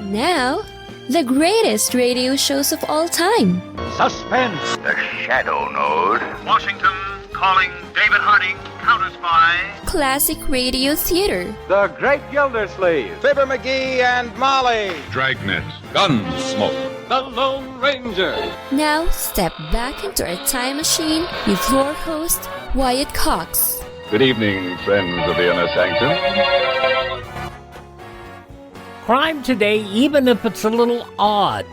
Now, the greatest radio shows of all time. Suspense. The Shadow Node. Washington calling David Harding, counter-spy. Classic radio theater. The Great Gildersleeve. Fibber McGee and Molly. Dragnet. Gunsmoke. The Lone Ranger. Now, step back into a time machine with your host, Wyatt Cox. Good evening, friends of the Inner Sanctum. Crime today, even if it's a little odd.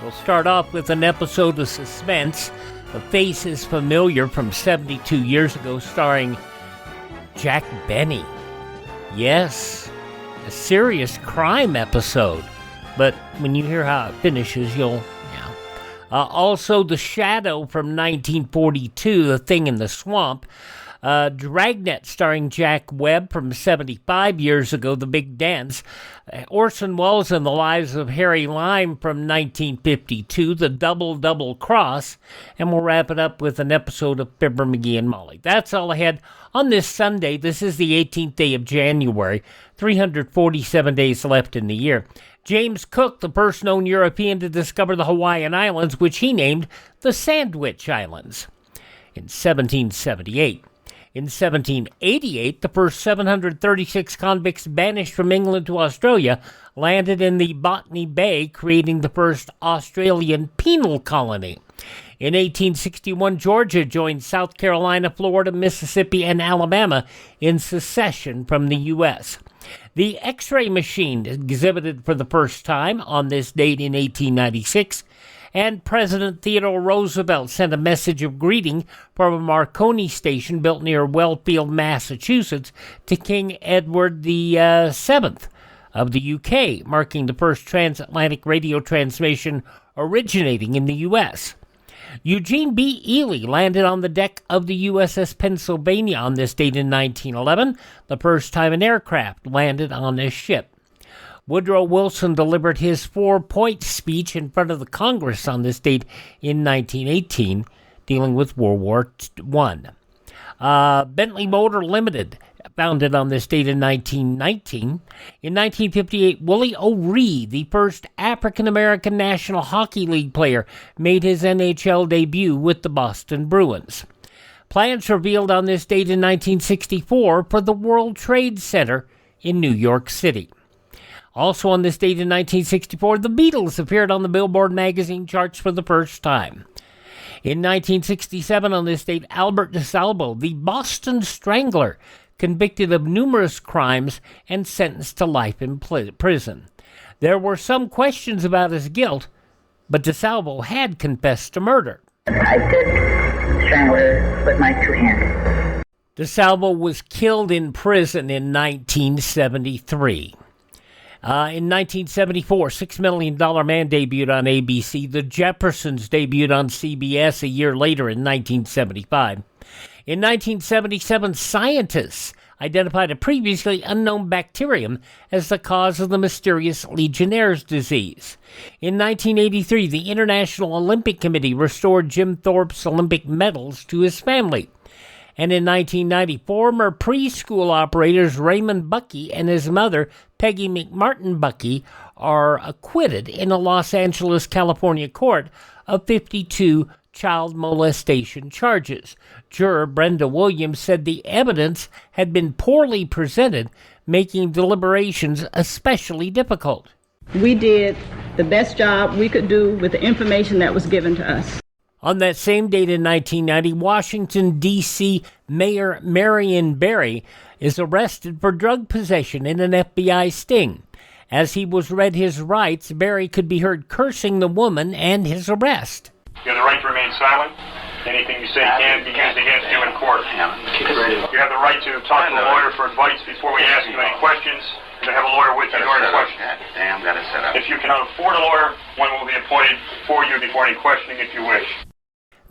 We'll start off with an episode of Suspense. The face is familiar from 72 years ago, starring Jack Benny. Yes, a serious crime episode. But when you hear how it finishes, you'll, also, The Shadow from 1942, The Thing in the Swamp. Dragnet, starring Jack Webb from 75 years ago, The Big Dance. Orson Welles and the Lives of Harry Lime from 1952, The Double Cross. And we'll wrap it up with an episode of Fibber McGee and Molly. That's all I had on this Sunday. This is the 18th day of January, 347 days left in the year. James Cook, the first known European to discover the Hawaiian Islands, which he named the Sandwich Islands, in 1778. In 1788, the first 736 convicts banished from England to Australia landed in the Botany Bay, creating the first Australian penal colony. In 1861, Georgia joined South Carolina, Florida, Mississippi, and Alabama in secession from the U.S. The X-ray machine exhibited for the first time on this date in 1896, and President Theodore Roosevelt sent a message of greeting from a Marconi station built near Wellfield, Massachusetts, to King Edward VII of the UK, marking the first transatlantic radio transmission originating in the U.S. Eugene B. Ely landed on the deck of the USS Pennsylvania on this date in 1911, the first time an aircraft landed on this ship. Woodrow Wilson delivered his 4-point speech in front of the Congress on this date in 1918, dealing with World War I. Bentley Motor Limited, founded on this date in 1919. In 1958, Willie O'Ree, the first African-American National Hockey League player, made his NHL debut with the Boston Bruins. Plans revealed on this date in 1964 for the World Trade Center in New York City. Also on this date in 1964, the Beatles appeared on the Billboard magazine charts for the first time. In 1967, on this date, Albert DeSalvo, the Boston Strangler, convicted of numerous crimes and sentenced to life in prison. There were some questions about his guilt, but DeSalvo had confessed to murder. I did strangle her with my 2 hands. DeSalvo was killed in prison in 1973. In 1974, $6 Million Man debuted on ABC. The Jeffersons debuted on CBS a year later in 1975. In 1977, scientists identified a previously unknown bacterium as the cause of the mysterious Legionnaire's disease. In 1983, the International Olympic Committee restored Jim Thorpe's Olympic medals to his family. And in 1990, former preschool operators Raymond Buckey and his mother, Peggy McMartin Buckey, are acquitted in a Los Angeles, California court of 52 child molestation charges. Juror Brenda Williams said the evidence had been poorly presented, making deliberations especially difficult. We did the best job we could do with the information that was given to us. On that same date in 1990, Washington, D.C. Mayor Marion Barry is arrested for drug possession in an FBI sting. As he was read his rights, Barry could be heard cursing the woman and his arrest. You have the right to remain silent. Anything you say can be used against you in court. You have the right to talk to a lawyer for advice before we ask you any questions, and to have a lawyer with you during the question. If you cannot afford a lawyer, one will be appointed for you before any questioning if you wish.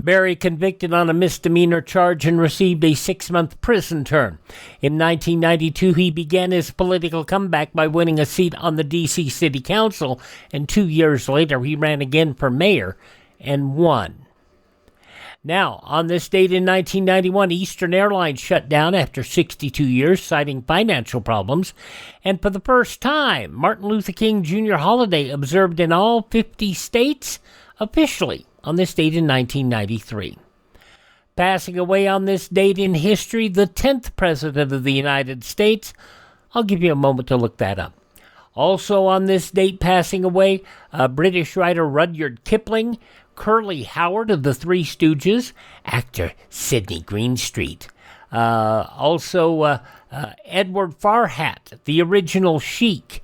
Barry convicted on a misdemeanor charge and received a 6-month prison term. In 1992, he began his political comeback by winning a seat on the D.C. City Council, and 2 years later he ran again for mayor and won. Now, on this date in 1991, Eastern Airlines shut down after 62 years, citing financial problems. And for the first time, Martin Luther King Jr. holiday observed in all 50 states officially on this date in 1993. Passing away on this date in history, the 10th President of the United States. I'll give you a moment to look that up. Also on this date passing away, British writer Rudyard Kipling, Curly Howard of the Three Stooges, actor Sidney Greenstreet. Also Edward Farhat, the original Sheik.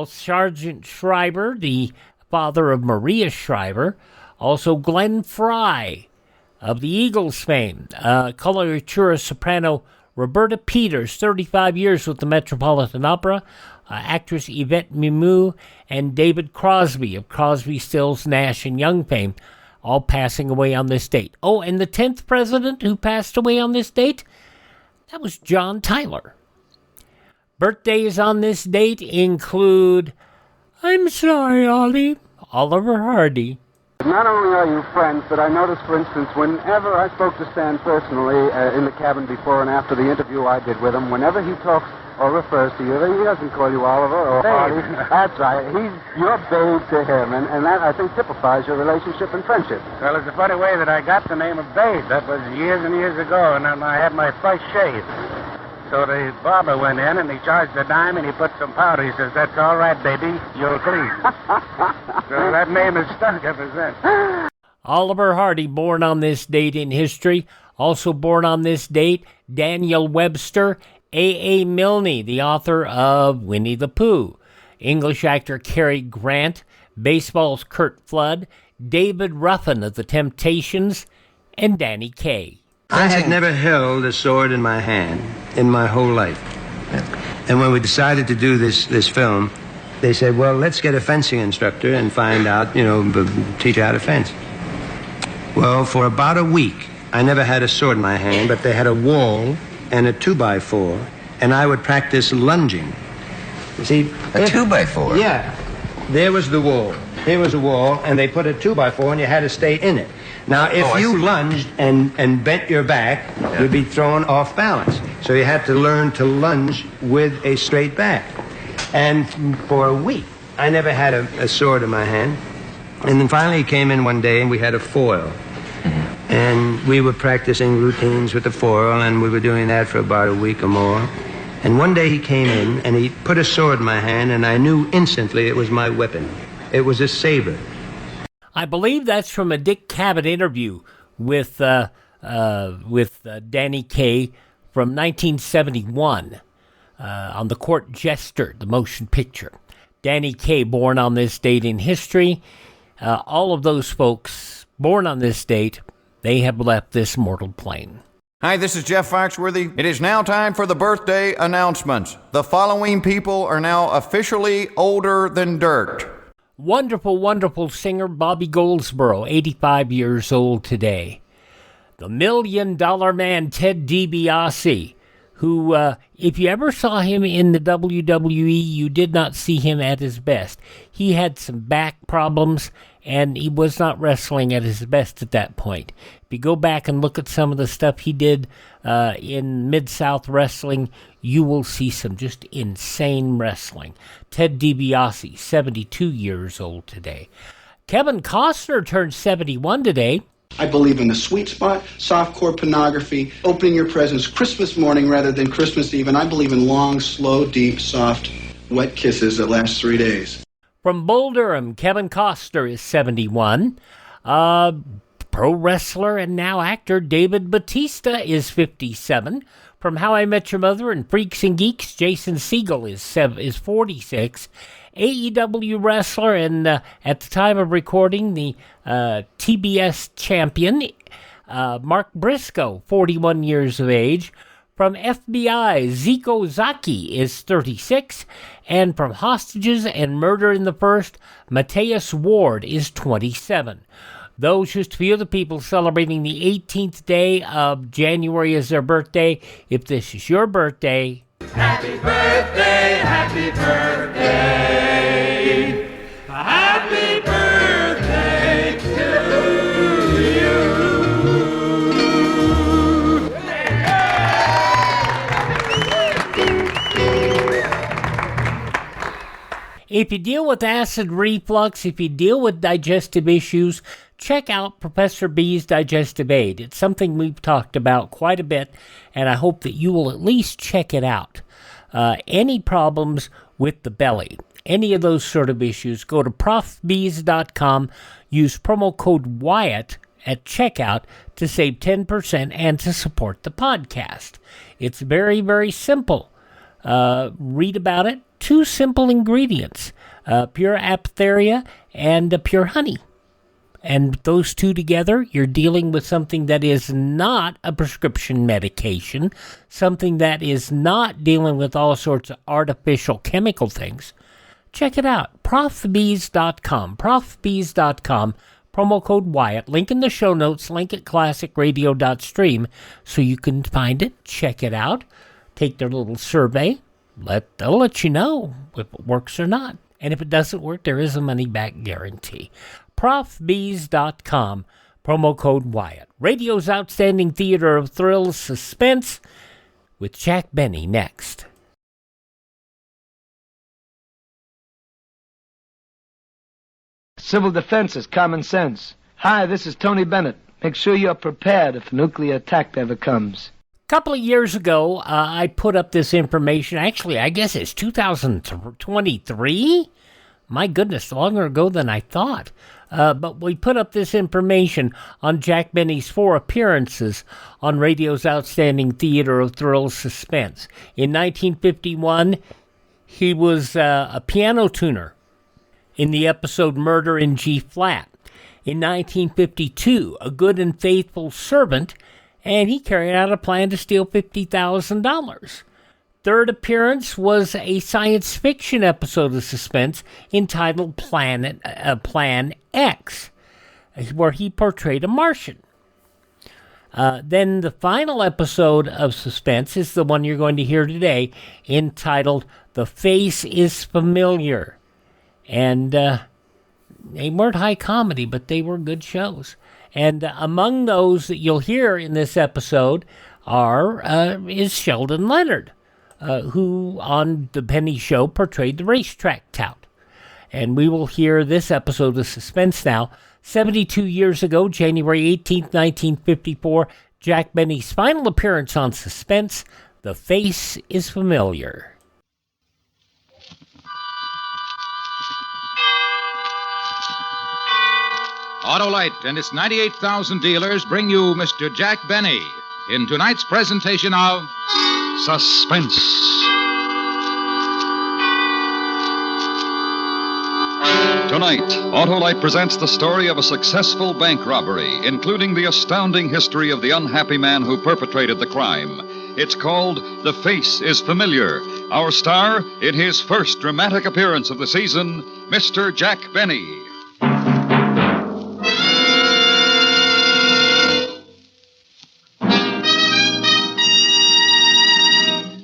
Sergeant Schreiber, the father of Maria Shriver. Also Glenn Fry of the Eagles fame. Coloratura soprano Roberta Peters, 35 years with the Metropolitan Opera. Actress Yvette Mimieux and David Crosby of Crosby, Stills, Nash, and Young fame, all passing away on this date. Oh, and the 10th president who passed away on this date, that was John Tyler. Birthdays on this date include, I'm sorry, Ollie, Oliver Hardy. Not only are you friends, but I noticed, for instance, whenever I spoke to Stan personally in the cabin before and after the interview I did with him, whenever he talks or refers to you, he doesn't call you Oliver or Hardy. That's right. You're babe to him, and that, I think, typifies your relationship and friendship. Well, it's a funny way that I got the name of Babe. That was years and years ago, and then I had my first shave. So the barber went in, and he charged a dime, and he put some powder. He says, that's all right, baby. You're clean. So that name is stuck ever since. Oliver Hardy, born on this date in history. Also born on this date, Daniel Webster. A. Milne, the author of Winnie the Pooh. English actor Cary Grant. Baseball's Curt Flood. David Ruffin of The Temptations. And Danny Kaye. I had never held a sword in my hand in my whole life. And when we decided to do this film, they said, well, let's get a fencing instructor and find out, teach you how to fence. Well, for about a week, I never had a sword in my hand, but they had a wall and a 2x4, and I would practice lunging. You see? A 2x4? Yeah. There was the wall. Here was a wall, and they put a 2x4, and you had to stay in it. Now, if you lunged and bent your back, you'd be thrown off balance. So you had to learn to lunge with a straight back. And for a week, I never had a sword in my hand. And then finally he came in one day, and we had a foil. And we were practicing routines with the foil, and we were doing that for about a week or more. And one day he came in, and he put a sword in my hand, and I knew instantly it was my weapon. It was a saber. I believe that's from a Dick Cavett interview with Danny Kaye from 1971 on The Court Jester, the motion picture. Danny Kaye, born on this date in history. All of those folks born on this date, they have left this mortal plane. Hi, this is Jeff Foxworthy. It is now time for the birthday announcements. The following people are now officially older than dirt. Wonderful, wonderful singer Bobby Goldsboro, 85 years old today. The $1 Million Man Ted DiBiase, who, if you ever saw him in the WWE, you did not see him at his best. He had some back problems, and he was not wrestling at his best at that point. If you go back and look at some of the stuff he did in Mid-South Wrestling, you will see some just insane wrestling. Ted DiBiase, 72 years old today. Kevin Costner turned 71 today. I believe in the sweet spot, softcore pornography, opening your presents Christmas morning rather than Christmas Eve, and I believe in long, slow, deep, soft, wet kisses that last 3 days. From Bull Durham, Kevin Costner is 71. Pro wrestler and now actor David Bautista is 57. From How I Met Your Mother and Freaks and Geeks, Jason Segel is 46. AEW wrestler and at the time of recording, the TBS champion, Mark Briscoe, 41 years of age. From FBI, Zico Zaki is 36. And from Hostages and Murder in the First, Mateus Ward is 27. Those just a few of the people celebrating the 18th day of January as their birthday. If this is your birthday, happy birthday, happy birthday, happy birthday to you. If you deal with acid reflux, if you deal with digestive issues, check out Professor B's Digestive Aid. It's something we've talked about quite a bit, and I hope that you will at least check it out. Any problems with the belly, any of those sort of issues, go to profbees.com, use promo code Wyatt at checkout to save 10% and to support the podcast. It's very, very simple. Read about it. 2 simple ingredients, pure apotheria and pure honey. And those 2 together, you're dealing with something that is not a prescription medication, something that is not dealing with all sorts of artificial chemical things. Check it out, profbees.com, profbees.com, promo code Wyatt, link in the show notes, link at classicradio.stream, so you can find it, check it out, take their little survey, they'll let you know if it works or not. And if it doesn't work, there is a money-back guarantee. profbees.com, promo code Wyatt. Radio's outstanding theater of thrills, Suspense, with Jack Benny next. Civil defense is common sense. Hi, this is Tony Bennett. Make sure you're prepared if a nuclear attack ever comes. A couple of years ago, I put up this information. Actually, I guess it's 2023? My goodness, longer ago than I thought. But we put up this information on Jack Benny's 4 appearances on radio's outstanding theater of thrills, Suspense. In 1951, he was a piano tuner in the episode Murder in G-Flat. In 1952, a good and faithful servant, and he carried out a plan to steal $50,000. Third appearance was a science fiction episode of Suspense entitled Plan X, where he portrayed a Martian. Then the final episode of Suspense is the one you're going to hear today, entitled The Face is Familiar. And they weren't high comedy, but they were good shows. And among those that you'll hear in this episode is Sheldon Leonard, who on The Penny Show portrayed the racetrack tout. And we will hear this episode of Suspense now. 72 years ago, January 18th, 1954, Jack Benny's final appearance on Suspense, The Face is Familiar. Autolite and its 98,000 dealers bring you Mr. Jack Benny in tonight's presentation of Suspense. Tonight, Autolite presents the story of a successful bank robbery, including the astounding history of the unhappy man who perpetrated the crime. It's called The Face is Familiar. Our star, in his first dramatic appearance of the season, Mr. Jack Benny.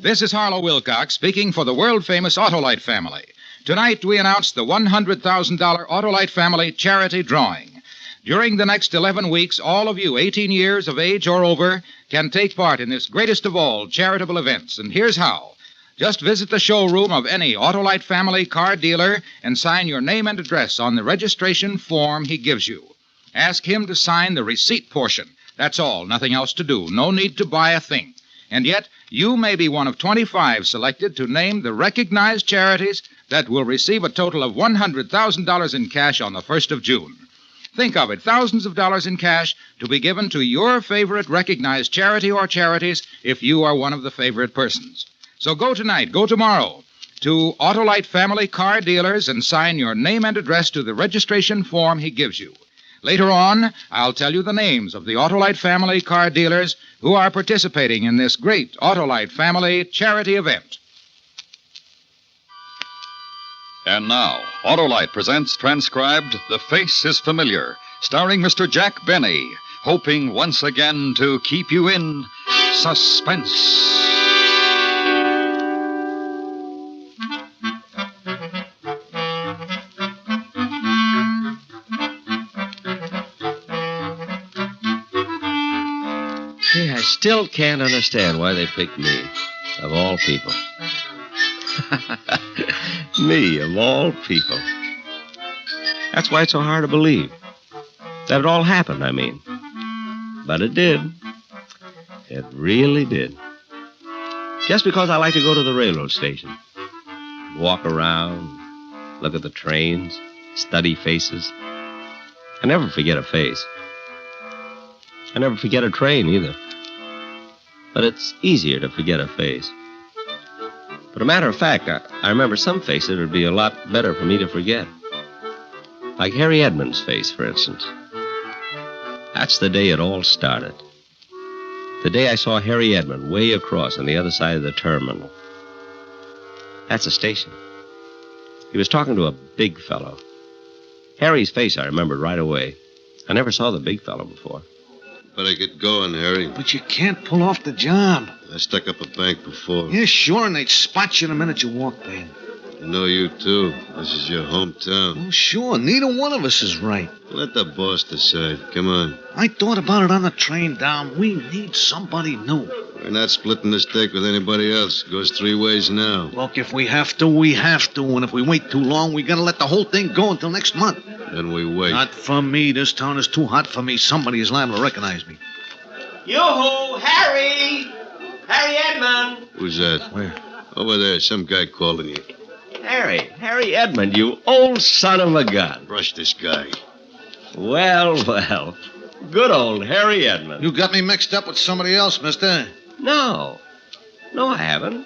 This is Harlow Wilcox speaking for the world-famous Autolite family. Tonight, we announce the $100,000 Autolite family charity drawing. During the next 11 weeks, all of you 18 years of age or over can take part in this greatest of all charitable events. And here's how. Just visit the showroom of any Autolite family car dealer and sign your name and address on the registration form he gives you. Ask him to sign the receipt portion. That's all. Nothing else to do. No need to buy a thing. And yet, you may be one of 25 selected to name the recognized charities that will receive a total of $100,000 in cash on the 1st of June. Think of it, thousands of dollars in cash to be given to your favorite recognized charity or charities if you are one of the favorite persons. So go tonight, go tomorrow to Autolite family car dealers and sign your name and address to the registration form he gives you. Later on, I'll tell you the names of the Autolite family car dealers who are participating in this great Autolite family charity event. And now, Autolite presents transcribed The Face is Familiar, starring Mr. Jack Benny, hoping once again to keep you in suspense. Hey, I still can't understand why they picked me, of all people. Me, of all people. That's why it's so hard to believe. That it all happened, I mean. But it did. It really did. Just because I like to go to the railroad station. Walk around, look at the trains, study faces. I never forget a face. I never forget a train, either. But it's easier to forget a face. But a matter of fact, I remember some faces that would be a lot better for me to forget. Like Harry Edmonds' face, for instance. That's the day it all started. The day I saw Harry Edmond way across on the other side of the terminal. That's the station. He was talking to a big fellow. Harry's face I remembered right away. I never saw the big fellow before. Better get going, Harry. But you can't pull off the job. I stuck up a bank before. Yeah, sure, and they'd spot you the minute you walked in. I know you, too. This is your hometown. Oh, sure. Neither one of us is right. Let the boss decide. Come on. I thought about it on the train down. We need somebody new. We're not splitting the stake with anybody else. It goes 3 ways now. Look, if we have to, we have to. And if we wait too long, we gotta let the whole thing go until next month. Then we wait. Not for me. This town is too hot for me. Somebody is liable to recognize me. Yoo-hoo! Harry! Harry Edmond! Who's that? Where? Over there. Some guy calling you. Harry Edmond, you old son of a gun. Brush this guy. Well. Good old Harry Edmond. You got me mixed up with somebody else, mister. No, I haven't.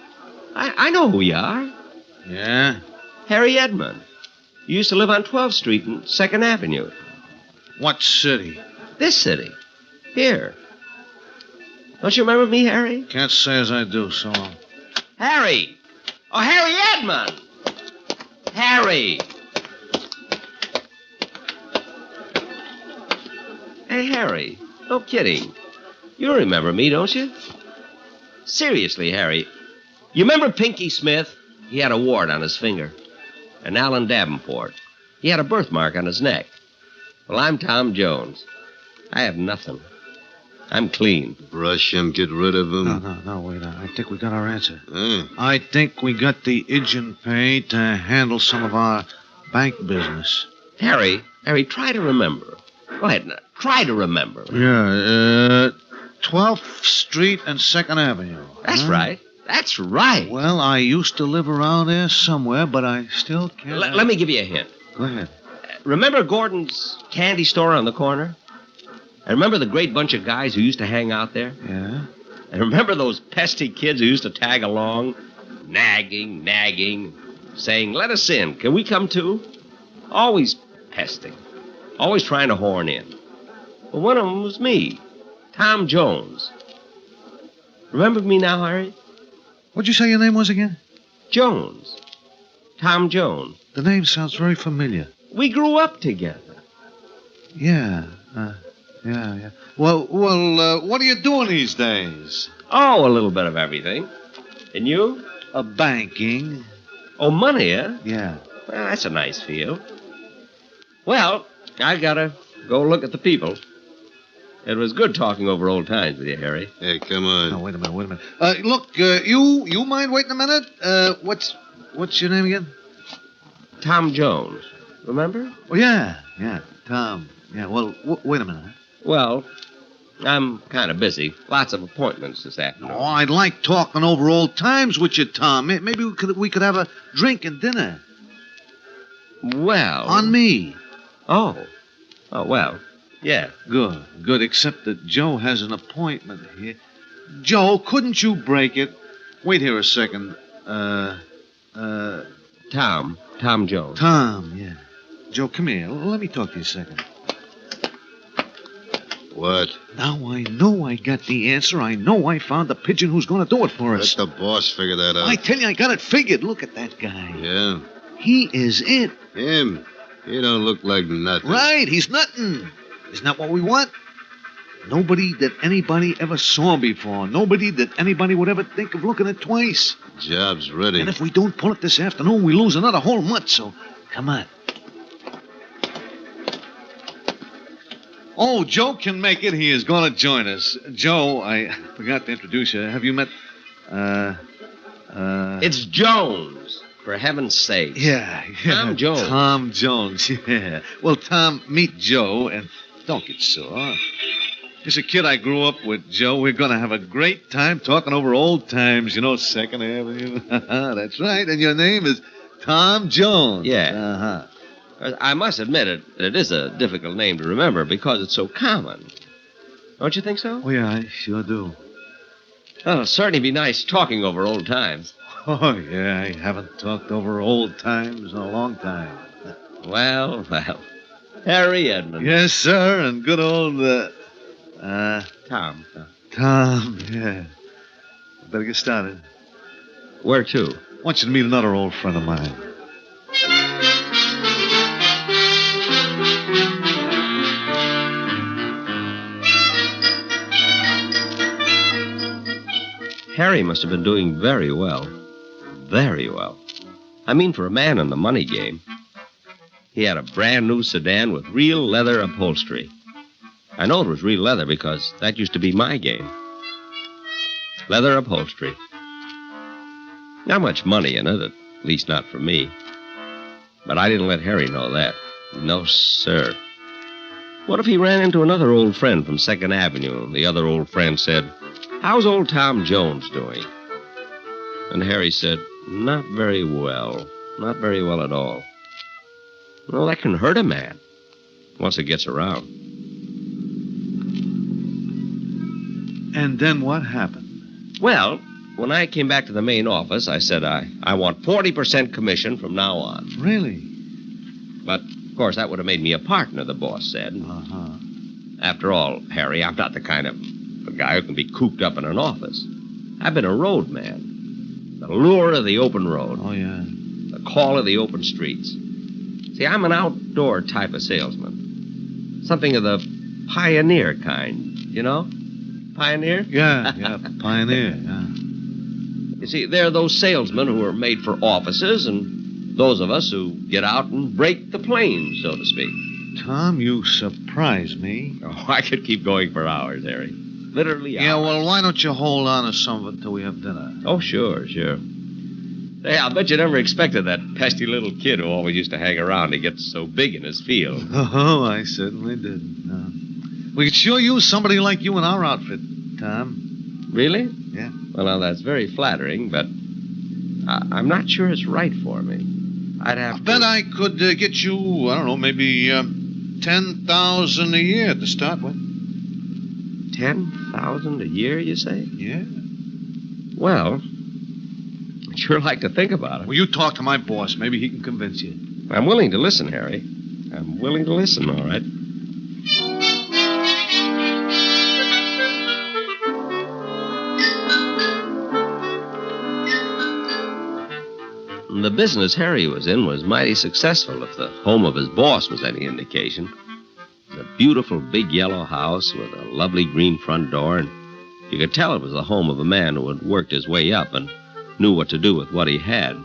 I know who you are. Yeah? Harry Edmond. You used to live on 12th Street and 2nd Avenue. What city? This city. Here. Don't you remember me, Harry? Can't say as I do, so long. Harry! Oh, Harry Edmond! Harry! Hey, Harry. No kidding. You remember me, don't you? Seriously, Harry. You remember Pinky Smith? He had a wart on his finger. And Alan Davenport. He had a birthmark on his neck. Well, I'm Tom Jones. I have nothing. I'm clean. Brush him, get rid of him. No, wait. I think we got our answer. Huh? I think we got the agent paid to handle some of our bank business. Harry, try to remember. Go ahead, now. Try to remember. Yeah, 12th Street and 2nd Avenue. That's right. That's right. Well, I used to live around there somewhere, but I still can't... Let me give you a hint. Go ahead. Remember Gordon's candy store on the corner? And remember the great bunch of guys who used to hang out there? Yeah? And remember those pesky kids who used to tag along? Nagging, saying, let us in. Can we come too? Always pesting. Always trying to horn in. Well, one of them was me. Tom Jones. Remember me now, Harry? What'd you say your name was again? Jones. Tom Jones. The name sounds very familiar. We grew up together. Yeah. Well, what are you doing these days? Oh, a little bit of everything. And you? Banking. Oh, money, huh? Yeah. Well, that's a nice field. Well, I gotta go look at the people. It was good talking over old times with you, Harry. Hey, come on. No, wait a minute. Look, you mind waiting a minute? What's your name again? Tom Jones. Remember? Oh, yeah, Tom. Yeah, well, wait a minute. Huh? Well, I'm kind of busy. Lots of appointments this afternoon. Oh, I'd like talking over old times with you, Tom. Maybe we could have a drink and dinner. Well... On me. Oh, well, yeah. Good, except that Joe has an appointment here. Joe, couldn't you break it? Wait here a second. Tom Jones. Tom, yeah. Joe, come here. Let me talk to you a second. What? Now I know I got the answer. I know I found the pigeon who's going to do it for us. Let the boss figure that out. I tell you, I got it figured. Look at that guy. Yeah? He is it. Him? He don't look like nothing. Right, he's nothing. Isn't that what we want? Nobody that anybody ever saw before. Nobody that anybody would ever think of looking at twice. Job's ready. And if we don't pull it this afternoon, we lose another whole month, so come on. Oh, Joe can make it. He is going to join us. Joe, I forgot to introduce you. Have you met, It's Jones. For heaven's sake. Yeah. Tom Jones. Tom Jones, yeah. Well, Tom, meet Joe, and don't get sore. He's a kid I grew up with, Joe. We're going to have a great time talking over old times, you know, 2nd Avenue. That's right. And your name is Tom Jones. Yeah. I must admit it is a difficult name to remember because it's so common. Don't you think so? Oh, yeah, I sure do. Oh, it'll certainly be nice talking over old times. Oh, yeah, I haven't talked over old times in a long time. Well. Harry Edmund. Yes, sir, and good old, Tom. Tom, yeah. Better get started. Where to? I want you to meet another old friend of mine. Harry must have been doing very well. Very well. I mean, for a man in the money game. He had a brand new sedan with real leather upholstery. I know it was real leather because that used to be my game. Leather upholstery. Not much money in it, at least not for me. But I didn't let Harry know that. No, sir. What if he ran into another old friend from 2nd Avenue and the other old friend said, "How's old Tom Jones doing?" And Harry said, "Not very well. Not very well at all." Well, that can hurt a man once it gets around. And then what happened? Well, when I came back to the main office, I said I want 40% commission from now on. Really? But, of course, that would have made me a partner, the boss said. Uh-huh. After all, Harry, I'm not the kind of a guy who can be cooped up in an office. I've been a road man. The lure of the open road. Oh, yeah. The call of the open streets. See, I'm an outdoor type of salesman. Something of the pioneer kind, you know? Pioneer? Yeah, pioneer, yeah. You see, there are those salesmen who are made for offices and those of us who get out and break the plains, so to speak. Tom, you surprise me. Oh, I could keep going for hours, Harry. Literally hours. Yeah, well, why don't you hold on to some of it till we have dinner? Oh, sure. Hey, I'll bet you never expected that pesky little kid who always used to hang around to get so big in his field. Oh, I certainly did. We could sure use somebody like you in our outfit, Tom. Really? Yeah. Well, now, that's very flattering, but I'm not sure it's right for me. I bet I could get you, I don't know, maybe $10,000 a year to start with. $10,000 a year, you say? Yeah. Well, I'd sure like to think about it. Well, you talk to my boss. Maybe he can convince you. I'm willing to listen, Harry. I'm willing to listen, all right. The business Harry was in was mighty successful, if the home of his boss was any indication. A beautiful big yellow house with a lovely green front door, and you could tell it was the home of a man who had worked his way up and knew what to do with what he had.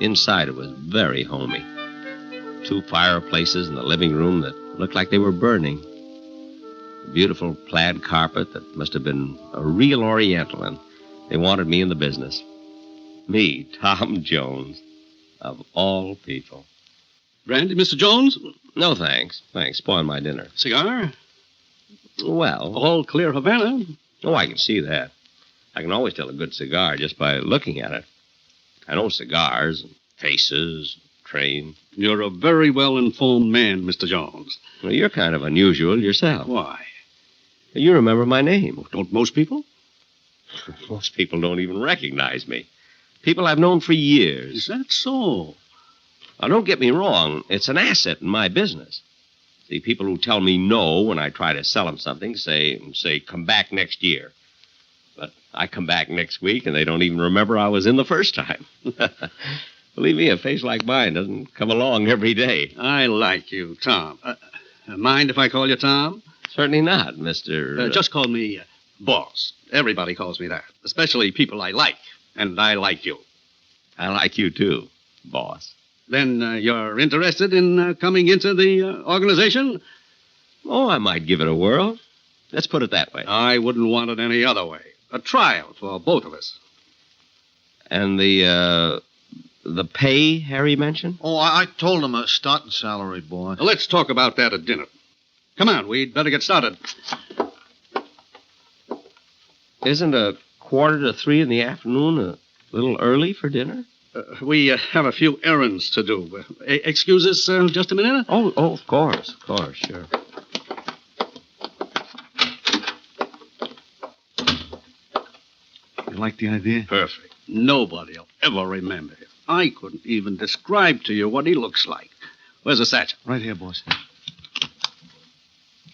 Inside it was very homey. 2 fireplaces in the living room that looked like they were burning. A beautiful plaid carpet that must have been a real Oriental, and they wanted me in the business. Me, Tom Jones, of all people. Brandy, Mr. Jones? No, thanks. Thanks. Spoiling my dinner. Cigar? Well. All clear Havana? Oh, I can see that. I can always tell a good cigar just by looking at it. I know cigars, and faces, train. You're a very well-informed man, Mr. Jones. Well, you're kind of unusual yourself. Why? You remember my name. Don't most people? Most people don't even recognize me. People I've known for years. Is that so? Now, don't get me wrong. It's an asset in my business. See, people who tell me no when I try to sell them something say, come back next year. But I come back next week, and they don't even remember I was in the first time. Believe me, a face like mine doesn't come along every day. I like you, Tom. Mind if I call you Tom? Certainly not, Mr. Just call me Boss. Everybody calls me that, especially people I like. And I like you. I like you, too, Boss. Then you're interested in coming into the organization? Oh, I might give it a whirl. Let's put it that way. I wouldn't want it any other way. A trial for both of us. And the The pay Harry mentioned? Oh, I told him a starting salary, boy. Now, let's talk about that at dinner. Come on, we'd better get started. Isn't 2:45 in the afternoon a little early for dinner? We have a few errands to do. Excuse us just a minute? Oh, of course, sure. You like the idea? Perfect. Nobody'll ever remember him. I couldn't even describe to you what he looks like. Where's the satchel? Right here, boss.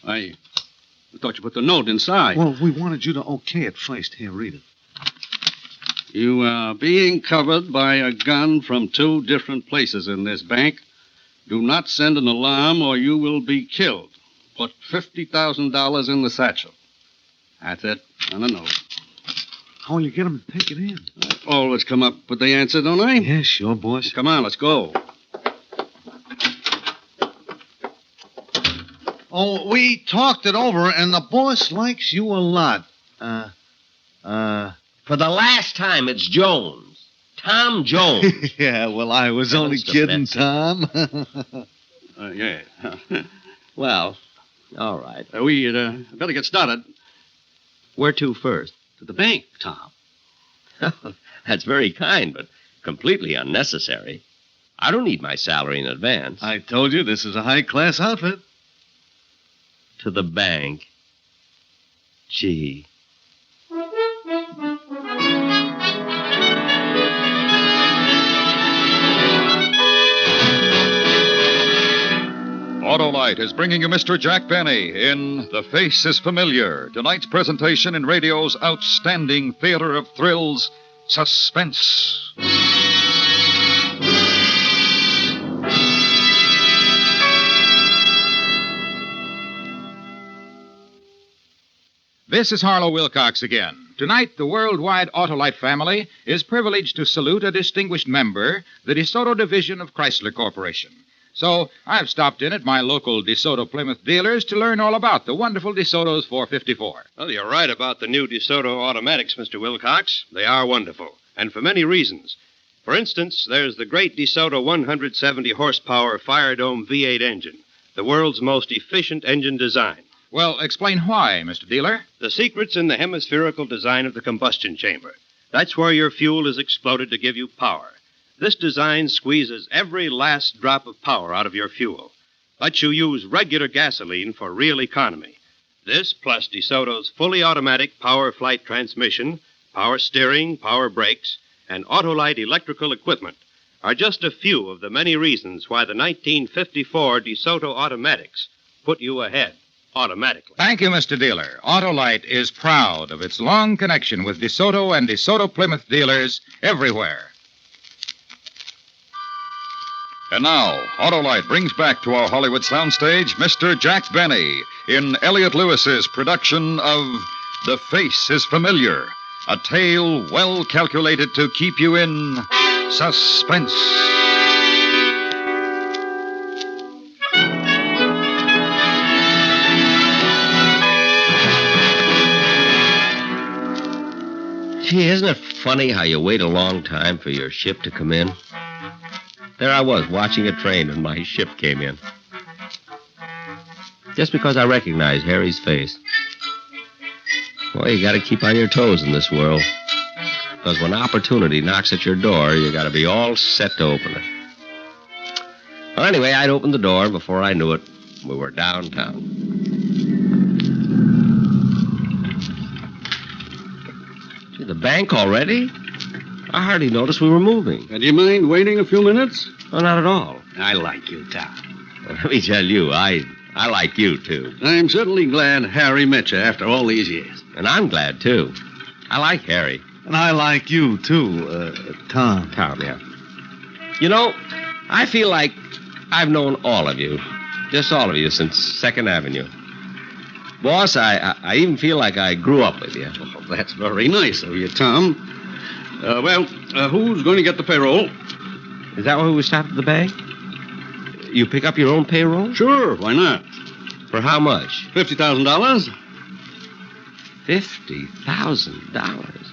I thought you put the note inside. Well, we wanted you to okay it first. Here, read it. You are being covered by a gun from 2 different places in this bank. Do not send an alarm or you will be killed. Put $50,000 in the satchel. That's it, and a note. How will you get him to take it in? I always come up with the answer, don't I? Yeah, sure, boss. Come on, let's go. Oh, we talked it over, and the boss likes you a lot. For the last time, it's Jones. Tom Jones. Yeah, well, I was only kidding, Tom. Yeah. Well, all right. We better get started. Where to first? To the bank, Tom. That's very kind, but completely unnecessary. I don't need my salary in advance. I told you this is a high-class outfit. To the bank. Gee. Autolite is bringing you Mr. Jack Benny in The Face is Familiar, tonight's presentation in radio's outstanding theater of thrills, Suspense. This is Harlow Wilcox again. Tonight, the worldwide Autolite family is privileged to salute a distinguished member, the DeSoto division of Chrysler Corporation. So I've stopped in at my local DeSoto Plymouth dealers to learn all about the wonderful DeSoto's 454. Well, you're right about the new DeSoto automatics, Mr. Wilcox. They are wonderful, and for many reasons. For instance, there's the great DeSoto 170 horsepower Firedome V8 engine, the world's most efficient engine design. Well, explain why, Mr. Dealer. The secret's in the hemispherical design of the combustion chamber. That's where your fuel is exploded to give you power. This design squeezes every last drop of power out of your fuel. Lets you use regular gasoline for real economy. This, plus DeSoto's fully automatic power flight transmission, power steering, power brakes, and Autolite electrical equipment are just a few of the many reasons why the 1954 DeSoto automatics put you ahead automatically. Thank you, Mr. Dealer. Autolite is proud of its long connection with DeSoto and DeSoto Plymouth dealers everywhere. And now, Autolite brings back to our Hollywood soundstage Mr. Jack Benny in Elliot Lewis's production of The Face is Familiar, a tale well calculated to keep you in suspense. Gee, isn't it funny how you wait a long time for your ship to come in? There I was, watching a train, and my ship came in. Just because I recognized Harry's face. Well, you gotta keep on your toes in this world. Because when opportunity knocks at your door, you gotta be all set to open it. Well, anyway, I'd opened the door, and before I knew it, we were downtown. Gee, the bank already? I hardly noticed we were moving. Do you mind waiting a few minutes? Oh, not at all. I like you, Tom. Well, let me tell you, I like you, too. I'm certainly glad Harry met you after all these years. And I'm glad, too. I like Harry. And I like you, too, Tom. Tom, yeah. You know, I feel like I've known all of you. Just all of you since 2nd Avenue. Boss, I even feel like I grew up with you. Well, that's very nice of you, Tom. Who's going to get the payroll? Is that why we stopped at the bank? You pick up your own payroll? Sure, why not? For how much? $50,000. $50,000?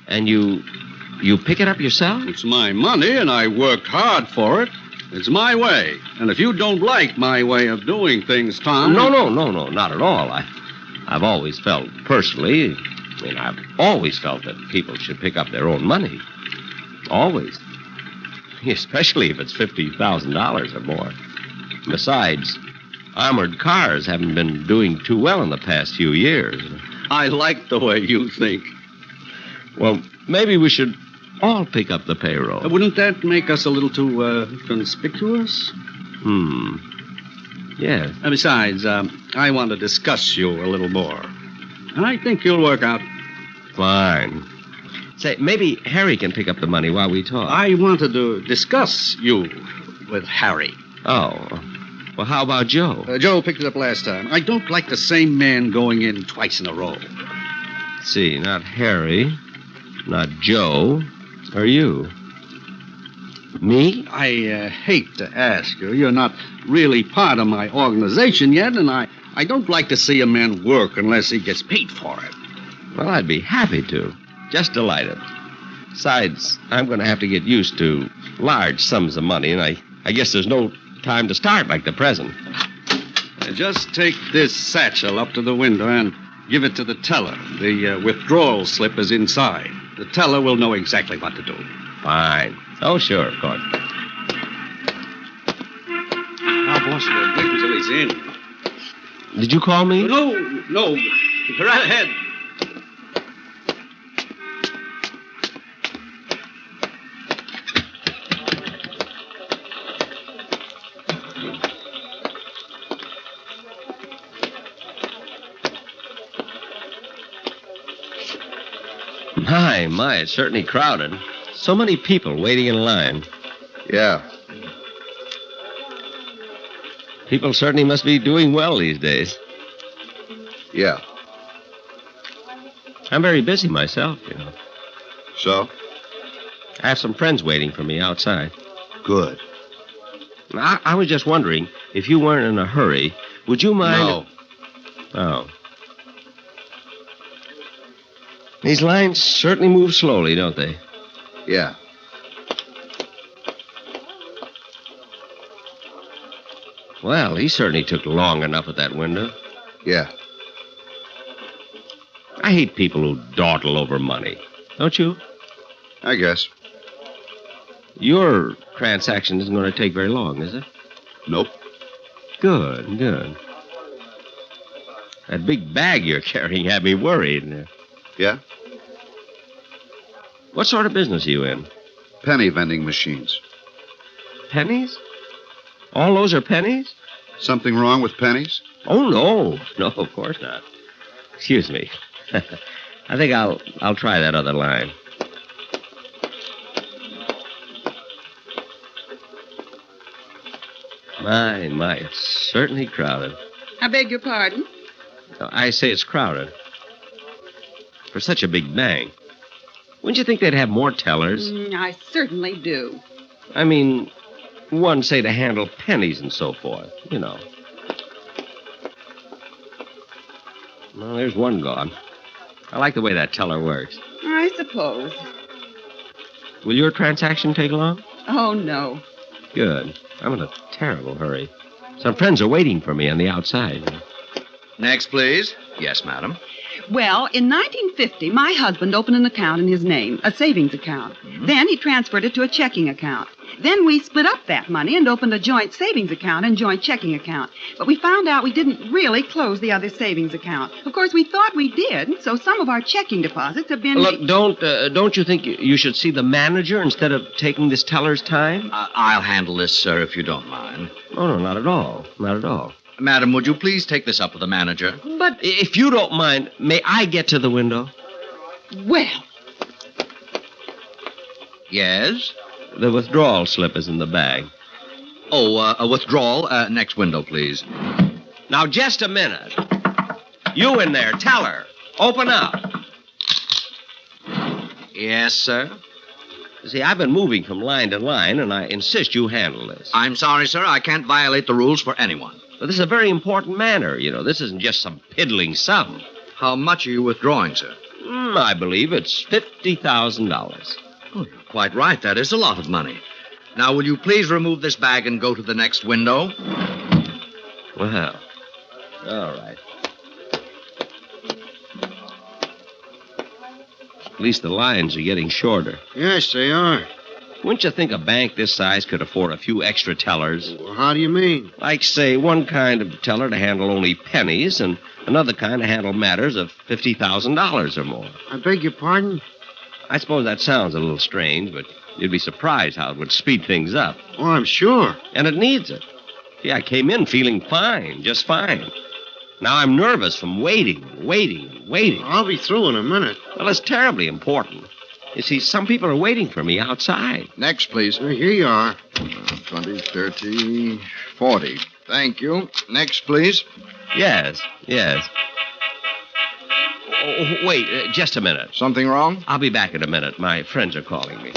And you you pick it up yourself? It's my money, and I worked hard for it. It's my way. And if you don't like my way of doing things, Tom... No, not at all. I've always felt personally, I've always felt that people should pick up their own money. Always. Especially if it's $50,000 or more. Besides, armored cars haven't been doing too well in the past few years. I like the way you think. Well, maybe we should all pick up the payroll. Wouldn't that make us a little too conspicuous? Yes. Besides, I want to discuss you a little more. I think you'll work out. Fine. Say, maybe Harry can pick up the money while we talk. I wanted to discuss you with Harry. Oh. Well, how about Joe? Joe picked it up last time. I don't like the same man going in twice in a row. See, not Harry, not Joe, or you. Me? I hate to ask you. You're not really part of my organization yet, and I don't like to see a man work unless he gets paid for it. Well, I'd be happy to. Just delighted. Besides, I'm going to have to get used to large sums of money, and I guess there's no time to start like the present. Just take this satchel up to the window and give it to the teller. The withdrawal slip is inside. The teller will know exactly what to do. Fine. Oh, sure, of course. Now, boss, we'll wait until he's in. Did you call me? No. Go right ahead. My, it's certainly crowded. So many people waiting in line. Yeah. People certainly must be doing well these days. Yeah. I'm very busy myself, So? I have some friends waiting for me outside. Good. I was just wondering, if you weren't in a hurry, would you mind... No. Oh. These lines certainly move slowly, don't they? Yeah. Well, he certainly took long enough at that window. Yeah. I hate people who dawdle over money. Don't you? I guess. Your transaction isn't going to take very long, is it? Nope. Good. That big bag you're carrying had me worried. Yeah? What sort of business are you in? Penny vending machines. Pennies? All those are pennies? Something wrong with pennies? Oh, no. No, of course not. Excuse me. I think I'll try that other line. My, it's certainly crowded. I beg your pardon? I say it's crowded. For such a big bank. Wouldn't you think they'd have more tellers? I certainly do. I mean, one, say, to handle pennies and so forth, Well, there's one gone. I like the way that teller works. I suppose. Will your transaction take long? Oh, no. Good. I'm in a terrible hurry. Some friends are waiting for me on the outside. Next, please. Yes, madam. Well, in 1950, my husband opened an account in his name, a savings account. Then he transferred it to a checking account. Then we split up that money and opened a joint savings account and joint checking account. But we found out we didn't really close the other savings account. Of course, we thought we did, so some of our checking deposits have been... Look, don't you think you should see the manager instead of taking this teller's time? I'll handle this, sir, if you don't mind. Oh, no, not at all. Not at all. Madam, would you please take this up with the manager? But if you don't mind, may I get to the window? Well. Yes? The withdrawal slip is in the bag. Oh, a withdrawal? Next window, please. Now, just a minute. You in there, teller. Open up. Yes, sir? See, I've been moving from line to line, and I insist you handle this. I'm sorry, sir. I can't violate the rules for anyone. But this is a very important matter, This isn't just some piddling sum. How much are you withdrawing, sir? I believe it's $50,000. Oh, you're quite right. That is a lot of money. Now, will you please remove this bag and go to the next window? Well, all right. At least the lines are getting shorter. Yes, they are. Wouldn't you think a bank this size could afford a few extra tellers? Well, how do you mean? Like, say, one kind of teller to handle only pennies and another kind to handle matters of $50,000 or more. I beg your pardon? I suppose that sounds a little strange, but you'd be surprised how it would speed things up. Oh, I'm sure. And it needs it. See, I came in feeling fine, just fine. Now I'm nervous from waiting. I'll be through in a minute. Well, it's terribly important. You see, some people are waiting for me outside. Next, please. Here you are. 20, 30, 40. Thank you. Next, please. Yes. Oh, wait, just a minute. Something wrong? I'll be back in a minute. My friends are calling me.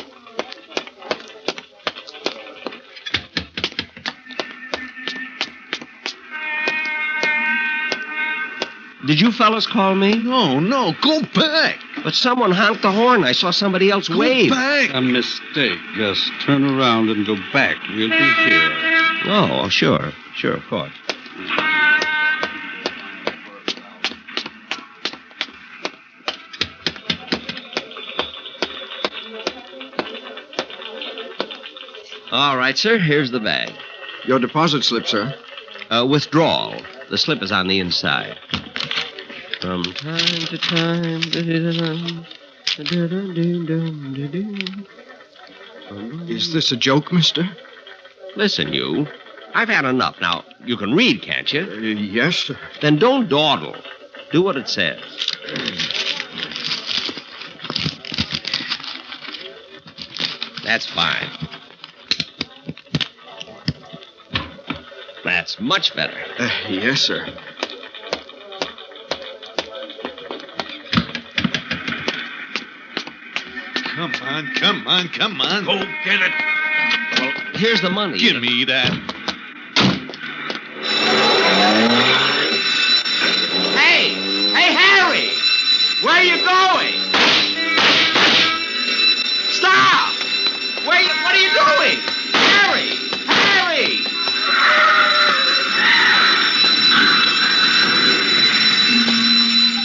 Did you fellas call me? No, go back. But someone honked the horn. I saw somebody else wave. Go back. A mistake. Just turn around and go back. We'll be here. Oh, sure, of course. All right, sir, here's the bag. Your deposit slip, sir. Withdrawal. The slip is on the inside. From time to time. Is this a joke, mister? Listen, you. I've had enough. Now, you can read, can't you? Yes, sir. Then don't dawdle. Do what it says. That's fine. That's much better. Yes, sir. Come on. Go get it. Well, here's the money. Give me that. Hey, Harry! Where are you going? Stop! What are you doing? Harry!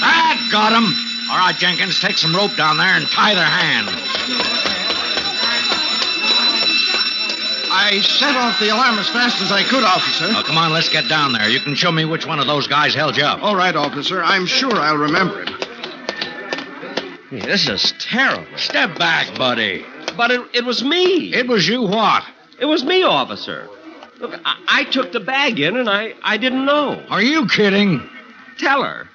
That got him. All right, Jenkins, take some rope down there and tie their hands. I set off the alarm as fast as I could, officer. Oh, come on, let's get down there. You can show me which one of those guys held you up. All right, officer. I'm sure I'll remember him. Yeah, this is terrible. Step back, buddy. But it was me. It was you what? It was me, officer. Look, I took the bag in and I didn't know. Are you kidding? Tell her,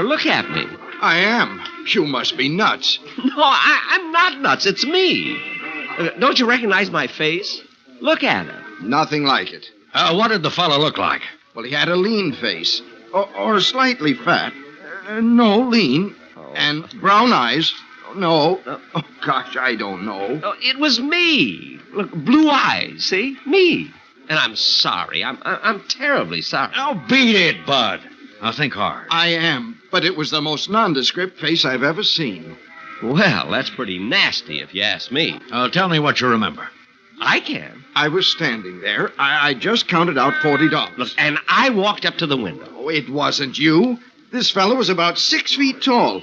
look at me. I am. You must be nuts. No, I'm not nuts. It's me. Don't you recognize my face? Look at it. Nothing like it. What did the fellow look like? Well, he had a lean face. Or slightly fat. No, lean. Oh. And brown eyes. No. Oh, gosh, I don't know. No, it was me. Look, blue eyes, see? Me. And I'm sorry. I'm terribly sorry. Now beat it, Bud. Now think hard. I am. But it was the most nondescript face I've ever seen. Well, that's pretty nasty if you ask me. Tell me what you remember. I can. I was standing there. I just counted out $40. Look, and I walked up to the window. Oh, it wasn't you. This fellow was about 6 feet tall.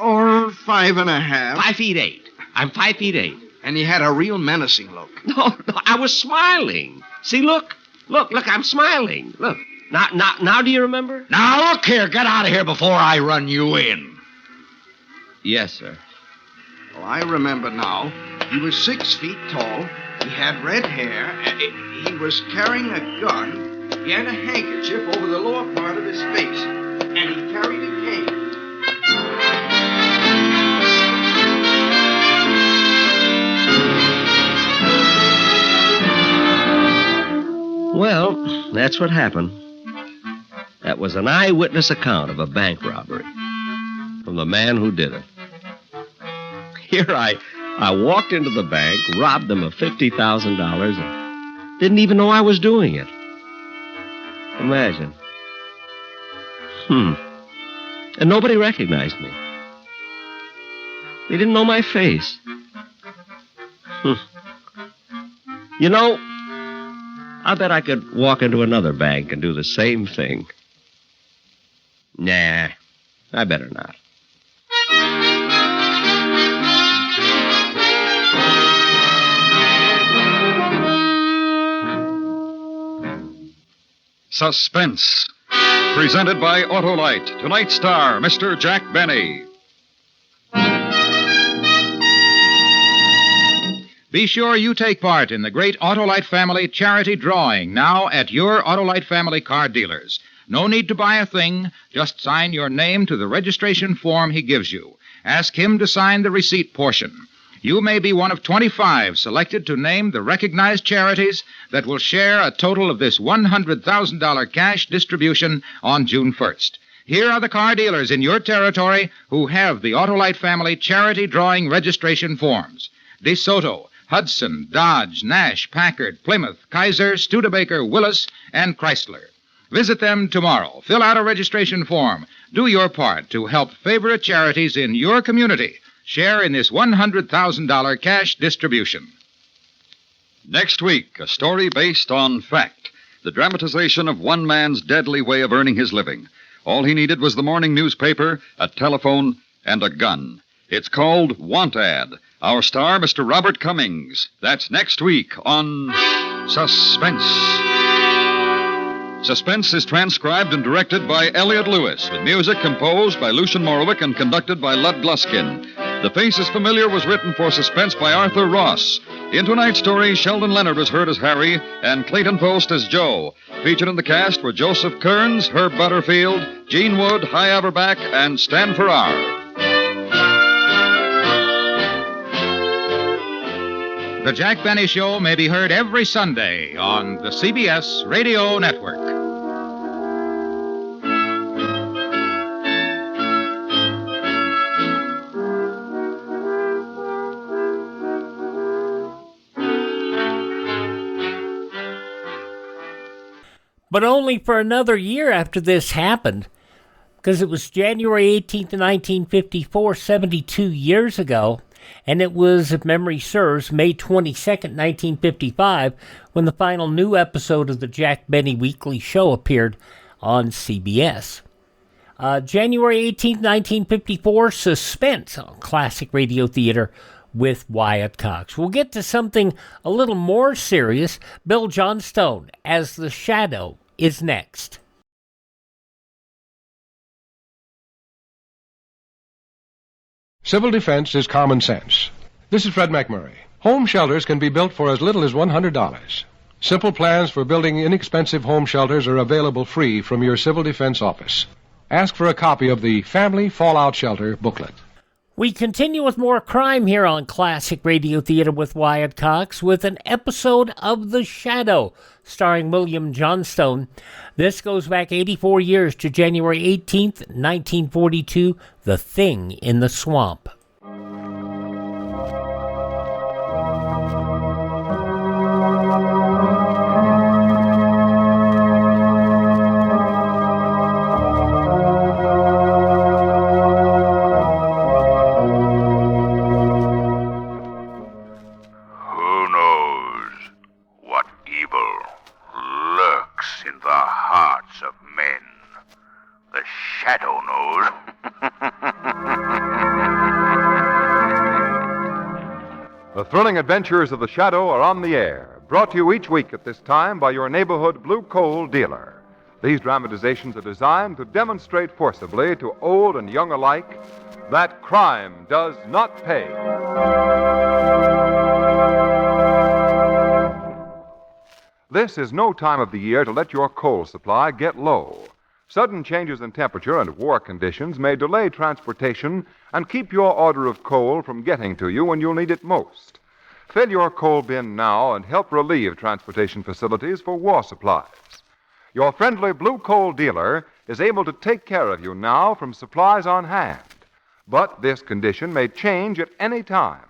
Or 5.5. 5'8". I'm 5'8". And he had a real menacing look. No, I was smiling. See, look, I'm smiling. Look. Now do you remember? Now, look here. Get out of here before I run you in. Yes, sir. Oh, I remember now. He was 6 feet tall. He had red hair. He was carrying a gun. He had a handkerchief over the lower part of his face. And he carried a cane. Well, that's what happened. That was an eyewitness account of a bank robbery from the man who did it. Here I walked into the bank, robbed them of $50,000, and didn't even know I was doing it. Imagine. And nobody recognized me. They didn't know my face. You know, I bet I could walk into another bank and do the same thing. Nah, I better not. Suspense, presented by Autolite. Tonight's star, Mr. Jack Benny. Be sure you take part in the great Autolite Family charity drawing now at your Autolite Family car dealers. No need to buy a thing. Just sign your name to the registration form he gives you. Ask him to sign the receipt portion. You may be one of 25 selected to name the recognized charities that will share a total of this $100,000 cash distribution on June 1st. Here are the car dealers in your territory who have the Autolite Family charity drawing registration forms. DeSoto, Hudson, Dodge, Nash, Packard, Plymouth, Kaiser, Studebaker, Willis, and Chrysler. Visit them tomorrow. Fill out a registration form. Do your part to help favorite charities in your community share in this $100,000 cash distribution. Next week, a story based on fact. The dramatization of one man's deadly way of earning his living. All he needed was the morning newspaper, a telephone, and a gun. It's called Want Ad. Our star, Mr. Robert Cummings. That's next week on Suspense. Suspense is transcribed and directed by Elliott Lewis, with music composed by Lucien Morowick and conducted by Lud Gluskin. The Face is Familiar was written for Suspense by Arthur Ross. In tonight's story, Sheldon Leonard was heard as Harry and Clayton Post as Joe. Featured in the cast were Joseph Kearns, Herb Butterfield, Gene Wood, Hy Averback, and Stan Farrar. The Jack Benny Show may be heard every Sunday on the CBS Radio Network. But only for another year after this happened, because it was January 18th, 1954, 72 years ago. And it was, if memory serves, May 22nd, 1955, when the final new episode of the Jack Benny Weekly Show appeared on CBS. January 18th, 1954, Suspense on Classic Radio Theater with Wyatt Cox. We'll get to something a little more serious. Bill Johnstone as the Shadow is next. Civil defense is common sense. This is Fred McMurray. Home shelters can be built for as little as $100. Simple plans for building inexpensive home shelters are available free from your civil defense office. Ask for a copy of the Family Fallout Shelter booklet. We continue with more crime here on Classic Radio Theater with Wyatt Cox with an episode of The Shadow starring William Johnstone. This goes back 84 years to January 18th, 1942, The Thing in the Swamp. The thrilling adventures of the Shadow are on the air, brought to you each week at this time by your neighborhood blue coal dealer. These dramatizations are designed to demonstrate forcibly to old and young alike that crime does not pay. This is no time of the year to let your coal supply get low. Sudden changes in temperature and war conditions may delay transportation and keep your order of coal from getting to you when you'll need it most. Fill your coal bin now and help relieve transportation facilities for war supplies. Your friendly blue coal dealer is able to take care of you now from supplies on hand. But this condition may change at any time,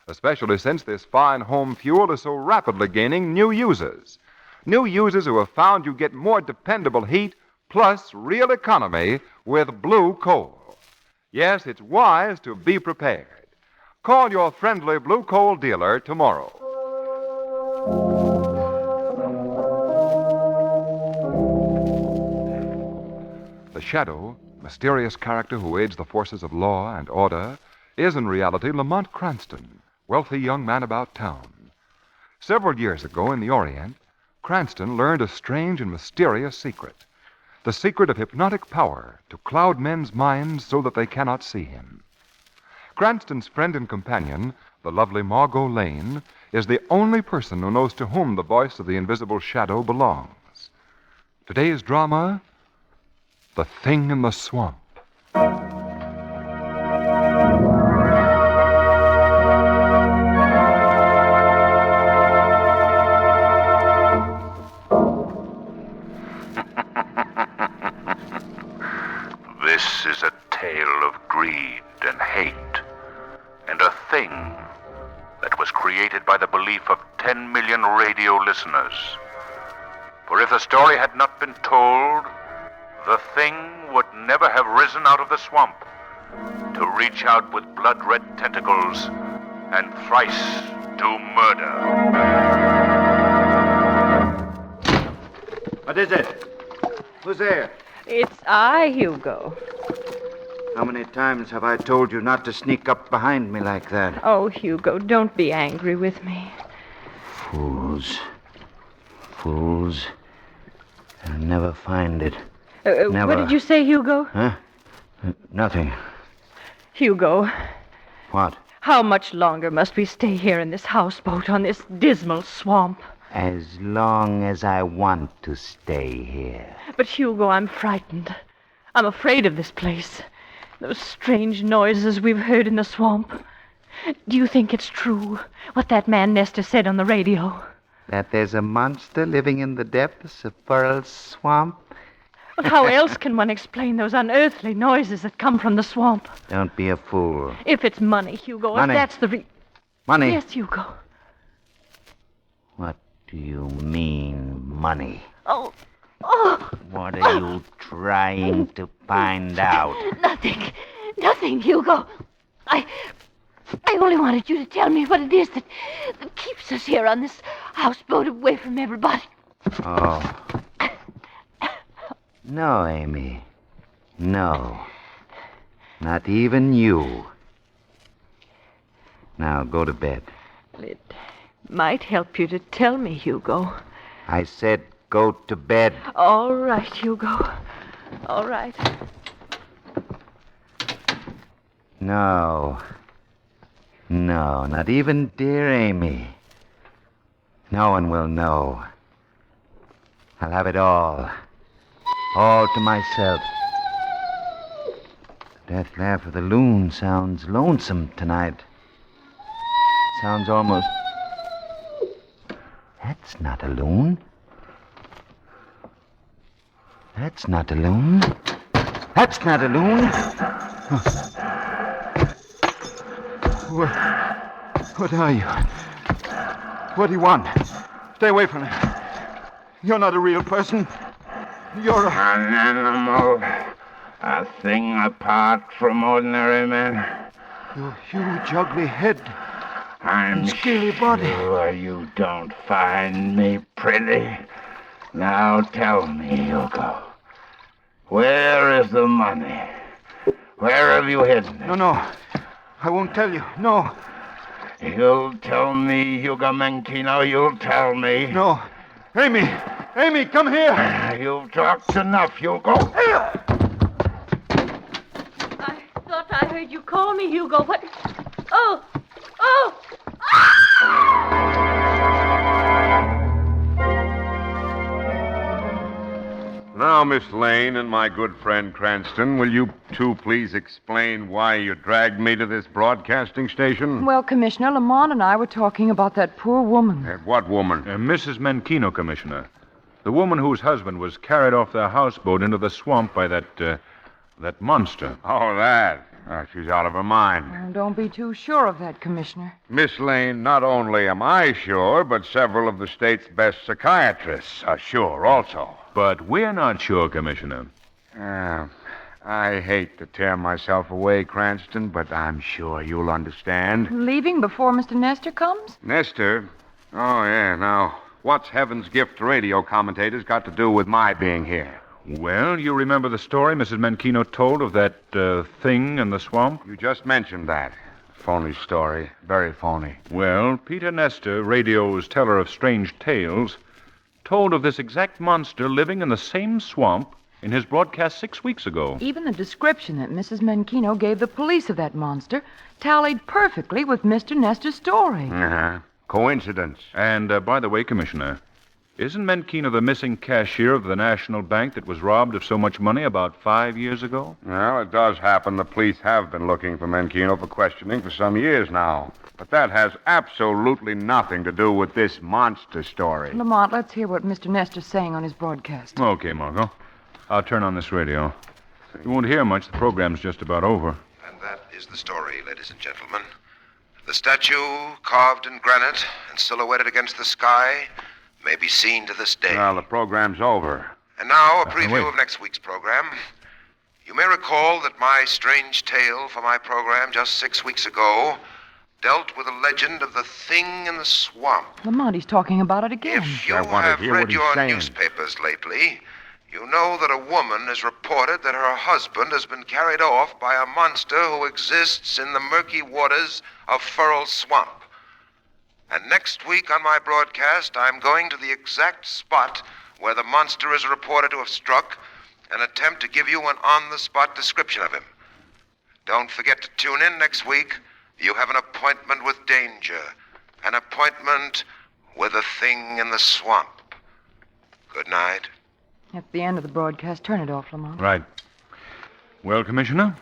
especially since this fine home fuel is so rapidly gaining new users. New users who have found you get more dependable heat plus real economy with blue coal. Yes, it's wise to be prepared. Call your friendly blue coal dealer tomorrow. The Shadow, mysterious character who aids the forces of law and order, is in reality Lamont Cranston, wealthy young man about town. Several years ago in the Orient, Cranston learned a strange and mysterious secret. The secret of hypnotic power to cloud men's minds so that they cannot see him. Cranston's friend and companion, the lovely Margot Lane, is the only person who knows to whom the voice of the invisible shadow belongs. Today's drama, The Thing in the Swamp. This is a tale of greed and hate, and a thing that was created by the belief of 10 million radio listeners. For if the story had not been told, the thing would never have risen out of the swamp to reach out with blood-red tentacles and thrice do murder. What is it? Who's there? It's I, Hugo. How many times have I told you not to sneak up behind me like that? Oh, Hugo, don't be angry with me. Fools. Fools. I'll never find it. Never. What did you say, Hugo? Huh? Nothing. Hugo, What? how much longer must we stay here in this houseboat on this dismal swamp? As long as I want to stay here. But, Hugo, I'm frightened. I'm afraid of this place. Those strange noises we've heard in the swamp. Do you think it's true, what that man Nestor said on the radio? That there's a monster living in the depths of Pearl's swamp? But how else can one explain those unearthly noises that come from the swamp? Don't be a fool. If it's money, Hugo, Money. if that's the Money? Yes, Hugo. What do you mean, money? Oh. What are you trying to find out? Nothing, Hugo. I only wanted you to tell me what it is that keeps us here on this houseboat away from everybody. Oh. No, Amy. No. Not even you. Now, go to bed. It might help you to tell me, Hugo. I said go to bed. All right, Hugo. All right. No. No, not even dear Amy. No one will know. I'll have it all. All to myself. The death laugh of the loon sounds lonesome tonight. Sounds almost... That's not a loon. That's not a loon. That's not a loon. What are you? What do you want? Stay away from me. You're not a real person. You're an animal. A thing apart from ordinary men. Your huge, ugly head. I'm scaly body. Sure you don't find me pretty. Now tell me, Hugo. Where is the money? Where have you hidden it? No. I won't tell you. No. You'll tell me, Hugo Menchino. You'll tell me. No. Amy! Amy, come here! You've talked enough, Hugo. I thought I heard you call me, Hugo. What? Oh! Now, Miss Lane and my good friend Cranston, will you two please explain why you dragged me to this broadcasting station? Well, Commissioner, Lamont and I were talking about that poor woman. What woman? Mrs. Menchino, Commissioner. The woman whose husband was carried off their houseboat into the swamp by that monster. Oh, that. She's out of her mind. Well, don't be too sure of that, Commissioner. Miss Lane, not only am I sure, but several of the state's best psychiatrists are sure also. But we're not sure, Commissioner. I hate to tear myself away, Cranston, but I'm sure you'll understand. Leaving before Mr. Nestor comes? Nestor? Oh, yeah. Now, what's Heaven's Gift to radio commentators got to do with my being here? Well, you remember the story Mrs. Menchino told of that thing in the swamp? You just mentioned that. Phony story. Very phony. Well, Peter Nestor, radio's teller of strange tales, told of this exact monster living in the same swamp in his broadcast 6 weeks ago. Even the description that Mrs. Menchino gave the police of that monster tallied perfectly with Mr. Nestor's story. Uh-huh. Coincidence. And, by the way, Commissioner, isn't Menchino the missing cashier of the National Bank that was robbed of so much money about 5 years ago? Well, it does happen the police have been looking for Menchino for questioning for some years now. But that has absolutely nothing to do with this monster story. Lamont, let's hear what Mr. Nestor's saying on his broadcast. Okay, Margot. I'll turn on this radio. You won't hear much. The program's just about over. And that is the story, ladies and gentlemen. The statue, carved in granite and silhouetted against the sky, may be seen to this day. Well, the program's over. And now, a preview of next week's program. You may recall that my strange tale for my program just 6 weeks ago dealt with the legend of the thing in the swamp. Lamont, he's talking about it again. If you have read your newspapers lately, you know that a woman has reported that her husband has been carried off by a monster who exists in the murky waters of Furrell Swamp. And next week on my broadcast, I'm going to the exact spot where the monster is reported to have struck and attempt to give you an on-the-spot description of him. Don't forget to tune in next week. You have an appointment with danger. An appointment with a thing in the swamp. Good night. At the end of the broadcast, turn it off, Lamont. Right. Well, Commissioner,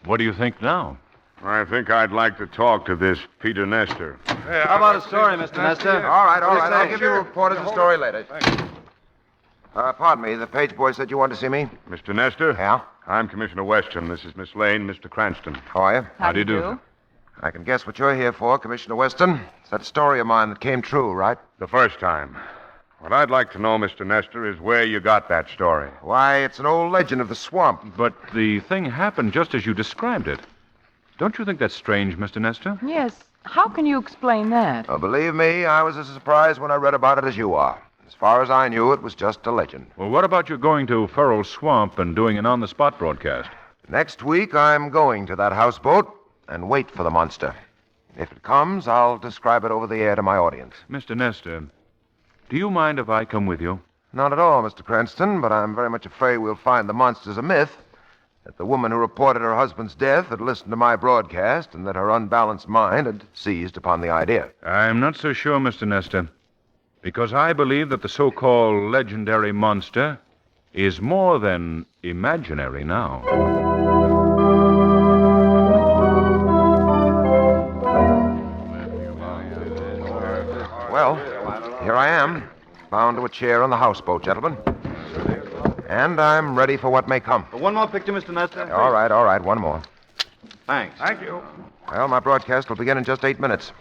what do you think now? I think I'd like to talk to this Peter Nestor. How about a story, Mr. Nestor? All right. I'll give you reporters a story later. Pardon me. The page boy said you wanted to see me. Mr. Nestor? Yeah? I'm Commissioner Weston. This is Miss Lane, Mr. Cranston. How are you? How do you do? I can guess what you're here for, Commissioner Weston. It's that story of mine that came true, right? The first time. What I'd like to know, Mr. Nestor, is where you got that story. Why, it's an old legend of the swamp. But the thing happened just as you described it. Don't you think that's strange, Mr. Nestor? Yes. How can you explain that? Oh, believe me, I was as surprised when I read about it as you are. As far as I knew, it was just a legend. Well, what about you going to Furrell Swamp and doing an on-the-spot broadcast? Next week, I'm going to that houseboat and wait for the monster. If it comes, I'll describe it over the air to my audience. Mr. Nestor, do you mind if I come with you? Not at all, Mr. Cranston, but I'm very much afraid we'll find the monster's a myth. That the woman who reported her husband's death had listened to my broadcast and that her unbalanced mind had seized upon the idea. I'm not so sure, Mr. Nestor, because I believe that the so-called legendary monster is more than imaginary now. Well, here I am, bound to a chair on the houseboat, gentlemen. And I'm ready for what may come. One more picture, Mr. Nestor. All right, one more. Thanks. Thank you. Well, my broadcast will begin in just 8 minutes.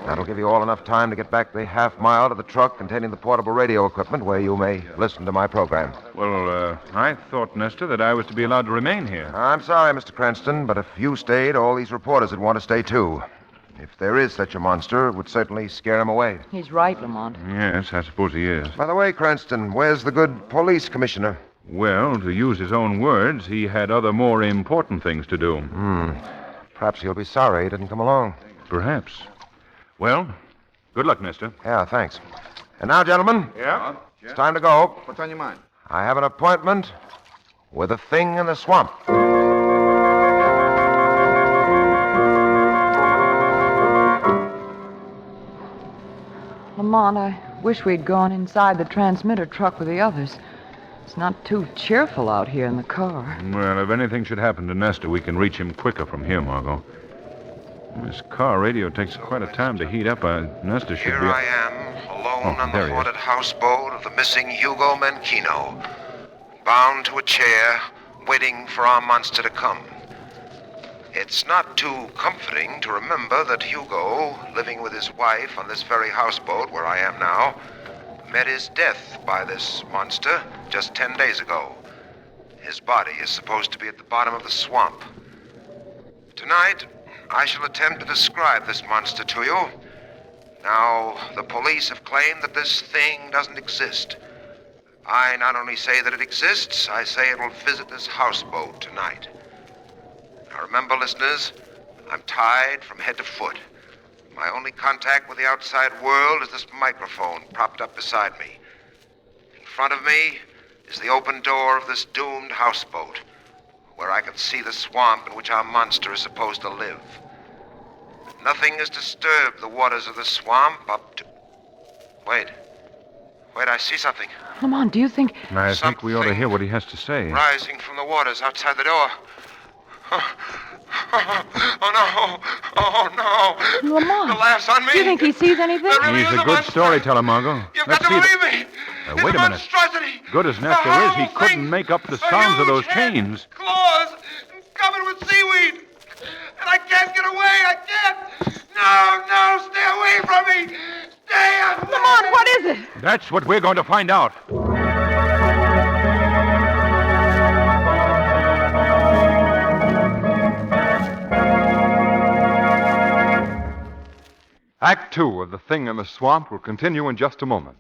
That'll give you all enough time to get back the half mile to the truck containing the portable radio equipment where you may listen to my program. Well, I thought, Nestor, that I was to be allowed to remain here. I'm sorry, Mr. Cranston, but if you stayed, all these reporters would want to stay, too. If there is such a monster, it would certainly scare him away. He's right, Lamont. Yes, I suppose he is. By the way, Cranston, where's the good police commissioner? Well, to use his own words, he had other more important things to do. Perhaps he'll be sorry he didn't come along. Perhaps. Well, good luck, Nestor. Yeah, thanks. And now, gentlemen. Yeah? It's time to go. What's on your mind? I have an appointment with a thing in the swamp. Lamont, I wish we'd gone inside the transmitter truck with the others. It's not too cheerful out here in the car. Well, if anything should happen to Nestor, we can reach him quicker from here, Margot. This car radio takes quite a time to heat up. Nestor should Here be... I am, alone on the haunted houseboat of the missing Hugo Menchino, bound to a chair, waiting for our monster to come. It's not too comforting to remember that Hugo, living with his wife on this very houseboat where I am now, met his death by this monster just 10 days ago. His body is supposed to be at the bottom of the swamp. Tonight, I shall attempt to describe this monster to you. Now, the police have claimed that this thing doesn't exist. I not only say that it exists, I say it will visit this houseboat tonight. Now remember, listeners, I'm tied from head to foot. My only contact with the outside world is this microphone propped up beside me. In front of me is the open door of this doomed houseboat, where I can see the swamp in which our monster is supposed to live. But nothing has disturbed the waters of the swamp up to... Wait, I see something. Lamont, do you think... I think we ought to hear what he has to say. Rising from the waters outside the door. Oh, no. Oh, no. Lamont. The laugh's on me. Do you think he sees anything? He's a good storyteller, Margot. You've Let's got to see believe me. Wait a minute. Monstrosity. Good as Nestor is, he couldn't make up the sounds of those chains. Claws covered with seaweed. And I can't get away. I can't. No, stay away from me. Stay away. Lamont, what is it? That's what we're going to find out. Act 2 of The Thing in the Swamp will continue in just a moment.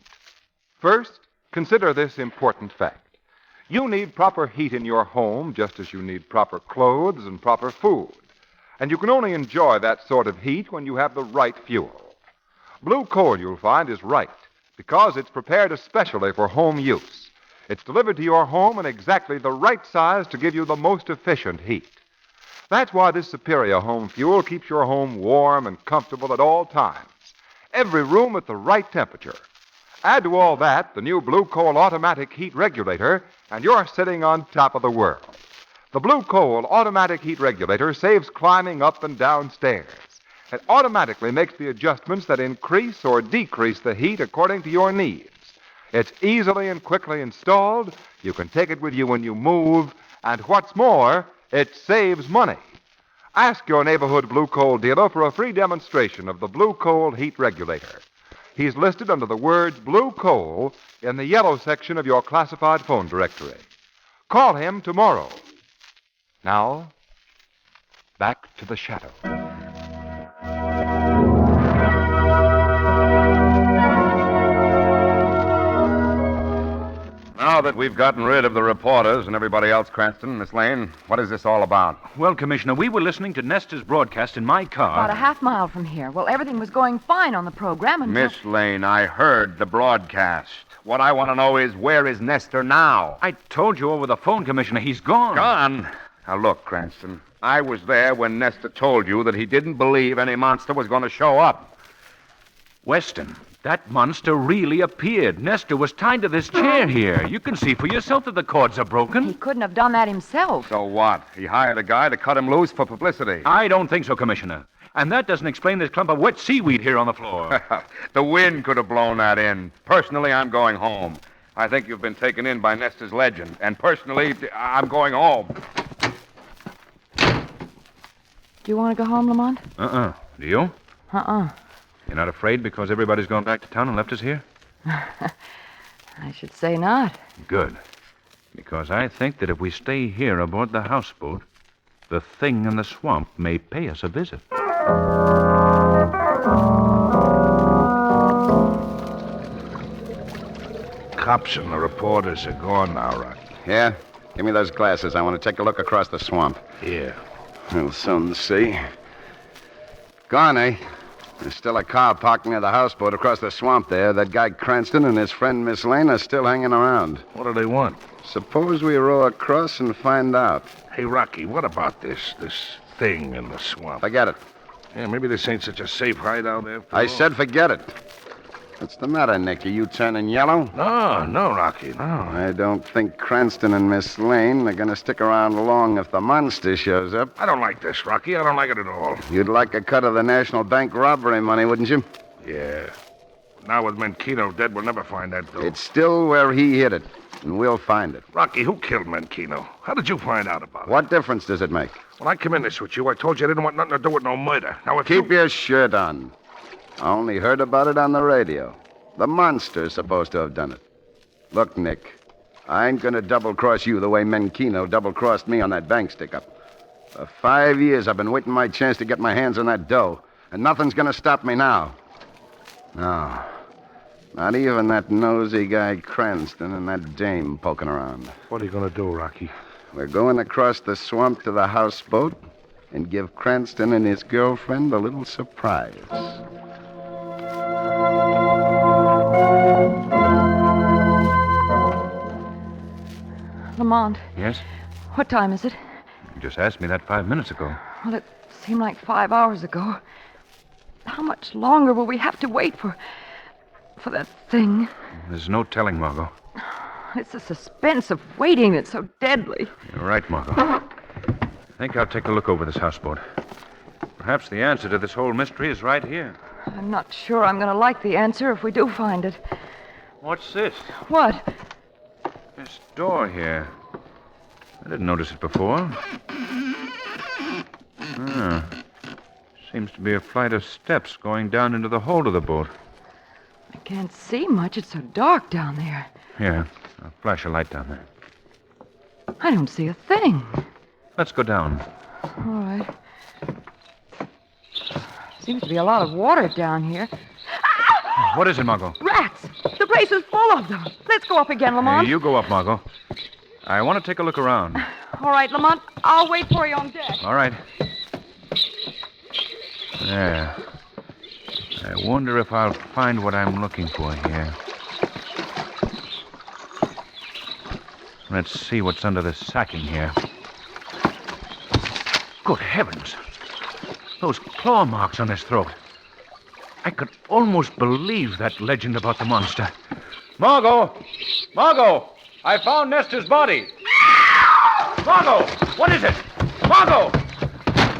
First, consider this important fact. You need proper heat in your home just as you need proper clothes and proper food. And you can only enjoy that sort of heat when you have the right fuel. Blue coal, you'll find, is right because it's prepared especially for home use. It's delivered to your home in exactly the right size to give you the most efficient heat. That's why this superior home fuel keeps your home warm and comfortable at all times. Every room at the right temperature. Add to all that the new Blue Coal automatic heat regulator, and you're sitting on top of the world. The Blue Coal automatic heat regulator saves climbing up and down stairs. It automatically makes the adjustments that increase or decrease the heat according to your needs. It's easily and quickly installed. You can take it with you when you move. And what's more, it saves money. Ask your neighborhood Blue Coal dealer for a free demonstration of the Blue Coal heat regulator. He's listed under the words Blue Coal in the yellow section of your classified phone directory. Call him tomorrow. Now, back to the shadow. Now that we've gotten rid of the reporters and everybody else, Cranston, Miss Lane, what is this all about? Well, Commissioner, we were listening to Nestor's broadcast in my car. About a half mile from here. Well, everything was going fine on the program until... Miss Lane, I heard the broadcast. What I want to know is, where is Nestor now? I told you over the phone, Commissioner. He's gone. Gone? Now, look, Cranston, I was there when Nestor told you that he didn't believe any monster was going to show up. Weston, that monster really appeared. Nestor was tied to this chair here. You can see for yourself that the cords are broken. He couldn't have done that himself. So what? He hired a guy to cut him loose for publicity. I don't think so, Commissioner. And that doesn't explain this clump of wet seaweed here on the floor. The wind could have blown that in. Personally, I'm going home. I think you've been taken in by Nestor's legend. And personally, I'm going home. Do you want to go home, Lamont? Do you? You're not afraid because everybody's gone back to town and left us here? I should say not. Good. Because I think that if we stay here aboard the houseboat, the thing in the swamp may pay us a visit. Cops and the reporters are gone now, Rock. Yeah? Give me those glasses. I want to take a look across the swamp. Here. Well, something to see. Gone, eh? There's still a car parked near the houseboat across the swamp there. That guy Cranston and his friend Miss Lane are still hanging around. What do they want? Suppose we row across and find out. Hey, Rocky, what about this thing in the swamp? Forget it. Yeah, maybe this ain't such a safe hideout after all. I said forget it. What's the matter, Nick? Are you turning yellow? No, Rocky, no. I don't think Cranston and Miss Lane are going to stick around long if the monster shows up. I don't like this, Rocky. I don't like it at all. You'd like a cut of the National Bank robbery money, wouldn't you? Yeah. Now with Menchino dead, we'll never find that dough. It's still where he hid it, and we'll find it. Rocky, who killed Menchino? How did you find out about it? What difference does it make? When I come in this with you, I told you I didn't want nothing to do with no murder. Now, if Keep your shirt on. I only heard about it on the radio. The monster's supposed to have done it. Look, Nick, I ain't gonna double-cross you the way Menchino double-crossed me on that bank stick-up. For 5 years, I've been waiting my chance to get my hands on that dough, and nothing's gonna stop me now. No. Not even that nosy guy Cranston and that dame poking around. What are you going to do, Rocky? We're going across the swamp to the houseboat and give Cranston and his girlfriend a little surprise. Lamont, Yes? what time is it? You just asked me that 5 minutes ago. Well, it seemed like 5 hours ago. How much longer will we have to wait for that thing? There's no telling, Margot. It's the suspense of waiting that's so deadly. You're right, Margot. I think I'll take a look over this houseboat. Perhaps the answer to this whole mystery is right here. I'm not sure I'm going to like the answer if we do find it. What's this? What? This door here. I didn't notice it before. Seems to be a flight of steps going down into the hold of the boat. I can't see much. It's so dark down there. Here, I'll flash a light down there. I don't see a thing. Let's go down. All right. Seems to be a lot of water down here. What is it, Margot? Rats! The place is full of them. Let's go up again, Lamont. You go up, Margot. I want to take a look around. All right, Lamont. I'll wait for you on deck. All right. There. I wonder if I'll find what I'm looking for here. Let's see what's under this sacking here. Good heavens. Those claw marks on his throat. I could almost believe that legend about the monster. Margot! Margot! I found Nestor's body. Margot! What is it? Margot!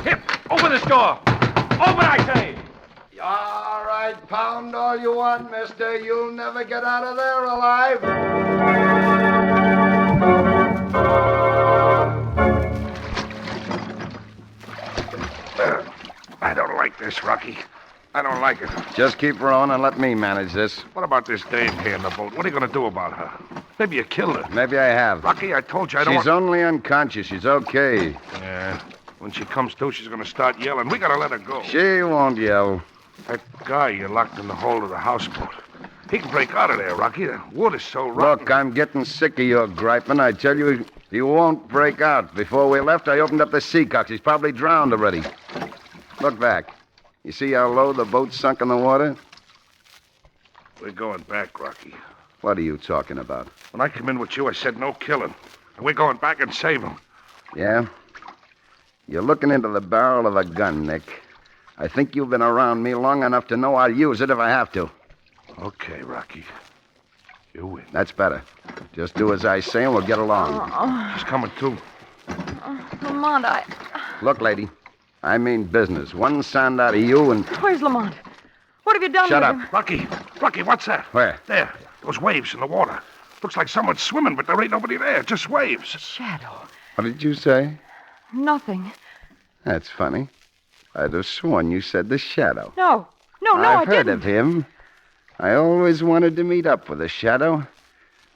Here, open this door. Open, I say! All right, pound all you want, mister. You'll never get out of there alive. I don't like this, Rocky. I don't like it. Just keep rowing and let me manage this. What about this dame here in the boat? What are you going to do about her? Maybe you killed her. Maybe I have. Rocky, I told you I don't She's only unconscious. She's okay. Yeah. When she comes to, she's going to start yelling. We got to let her go. She won't yell. That guy you locked in the hold of the houseboat. He can break out of there, Rocky. The wood is so rotten. Look, I'm getting sick of your griping. I tell you, he won't break out. Before we left, I opened up the seacocks. He's probably drowned already. Look back. You see how low the boat's sunk in the water? We're going back, Rocky. What are you talking about? When I came in with you, I said no killing. And we're going back and save him. Yeah? You're looking into the barrel of a gun, Nick. I think you've been around me long enough to know I'll use it if I have to. Okay, Rocky. You win. That's better. Just do as I say and we'll get along. She's coming, too. Lamont, Look, lady. I mean business. One sound out of you and... Where's Lamont? What have you done Shut with up. him? Rocky, what's that? Where? There. Those waves in the water. Looks like someone's swimming, but there ain't nobody there. Just waves. Shadow. What did you say? Nothing. That's funny. I'd have sworn you said the Shadow. No, I I've heard didn't. of him. I always wanted to meet up with the Shadow.